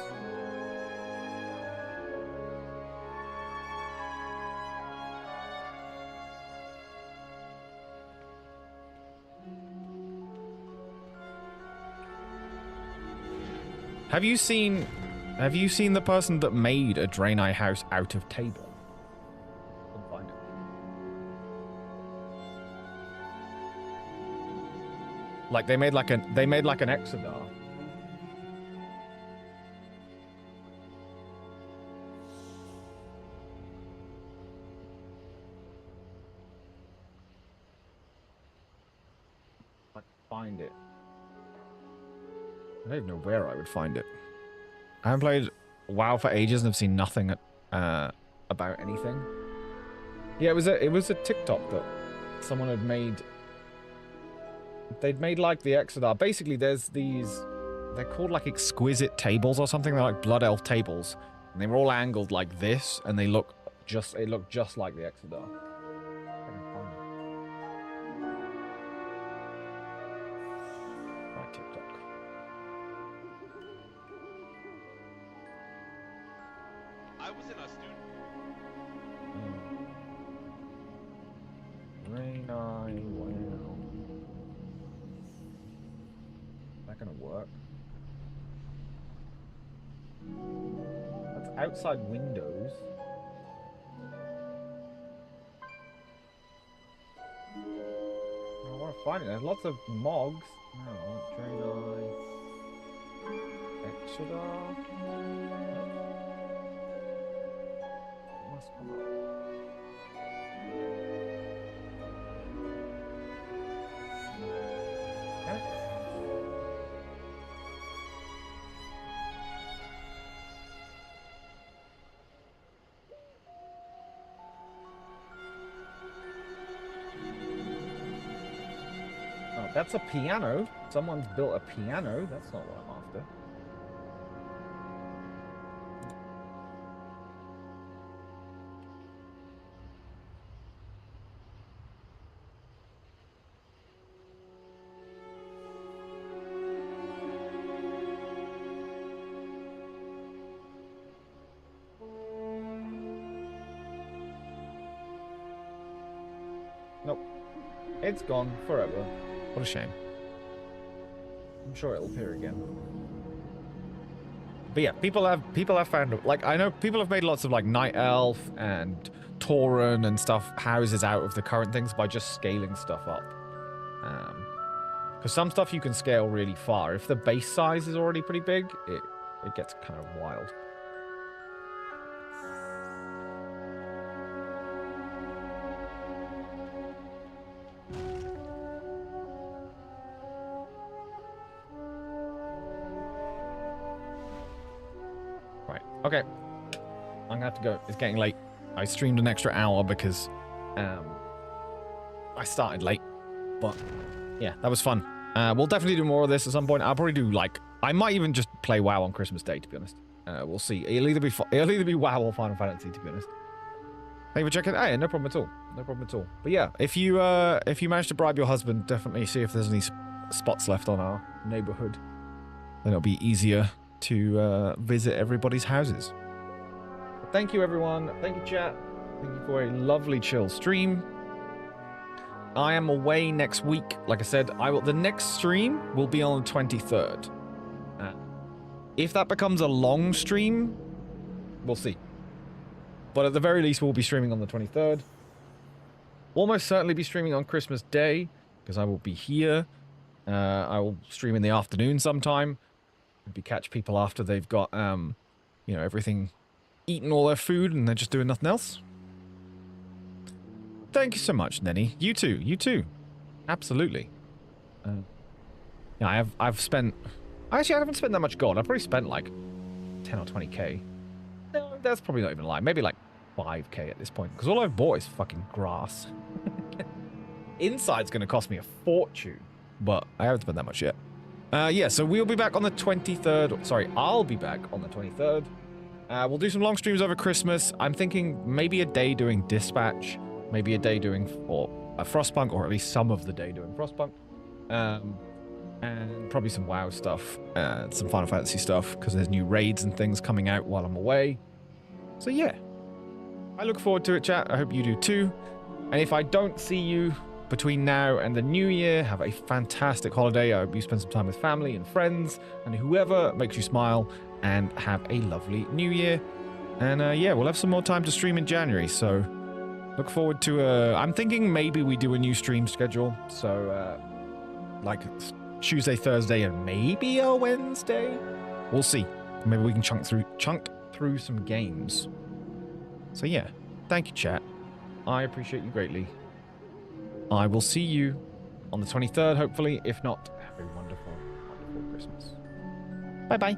Have you seen the person that made a Draenei house out of table? Couldn't find it. Like they made like an Exodar. I find it. I don't even know where I would find it. I haven't played WoW for ages and have seen nothing about anything. Yeah, it was a TikTok that someone had made. They'd made like the Exodar. Basically, there's these. They're called like exquisite tables or something. They're like Blood Elf tables, and they were all angled like this, and they look just like the Exodar. Right, TikTok. I was in a student. Draenei, wow. Is that gonna work? That's outside windows. I want to find it. There's lots of mogs. No, Draenei. Exodar. Must come up. Okay. Oh, that's a piano. Someone's built a piano. That's not what I'm after. Nope. It's gone forever. What a shame. I'm sure it'll appear again. But yeah, people have found, like, I know people have made lots of like Night Elf and Tauren and stuff houses out of the current things by just scaling stuff up. Because some stuff you can scale really far. If the base size is already pretty big, it gets kind of wild. Okay, I'm gonna have to go. It's getting late. I streamed an extra hour because I started late, but yeah, that was fun. We'll definitely do more of this at some point. I'll probably do like, I might even just play WoW on Christmas Day, to be honest. We'll see. It'll either be WoW or Final Fantasy, to be honest. Thank you for checking. Hey, no problem at all. No problem at all. But yeah, if you manage to bribe your husband, definitely see if there's any spots left on our neighborhood. Then it'll be easier to visit everybody's houses. But thank you, everyone. Thank you, chat. Thank you for a lovely chill stream. I am away next week. Like I said, the next stream will be on the 23rd. If that becomes a long stream, we'll see. But at the very least, we'll be streaming on the 23rd. Almost certainly be streaming on Christmas Day, because I will be here. I will stream in the afternoon sometime. Maybe catch people after they've got, everything, eaten all their food and they're just doing nothing else. Thank you so much, Nenny. You too. Absolutely. Yeah, I've spent... Actually, I haven't spent that much gold. I've probably spent like 10 or 20k. No, that's probably not even a lie. Maybe like 5k at this point. Because all I've bought is fucking grass. Inside's going to cost me a fortune. But I haven't spent that much yet. Yeah, so we'll be back on the 23rd. Sorry, I'll be back on the 23rd. We'll do some long streams over Christmas. I'm thinking maybe a day doing Dispatch. Maybe a day doing Frostpunk, or at least some of the day doing Frostpunk. And probably some WoW stuff, some Final Fantasy stuff, because there's new raids and things coming out while I'm away. So yeah, I look forward to it, chat. I hope you do too. And if I don't see you between now and the new year, have a fantastic holiday. I hope you spend some time with family and friends and whoever makes you smile, and have a lovely new year. And yeah, we'll have some more time to stream in January, so look forward to I'm thinking maybe we do a new stream schedule, so like Tuesday, Thursday, and maybe a Wednesday. We'll see. Maybe we can chunk through some games. So yeah, thank you, chat. I appreciate you greatly. I will see you on the 23rd, hopefully. If not, have a wonderful, wonderful Christmas. Bye-bye.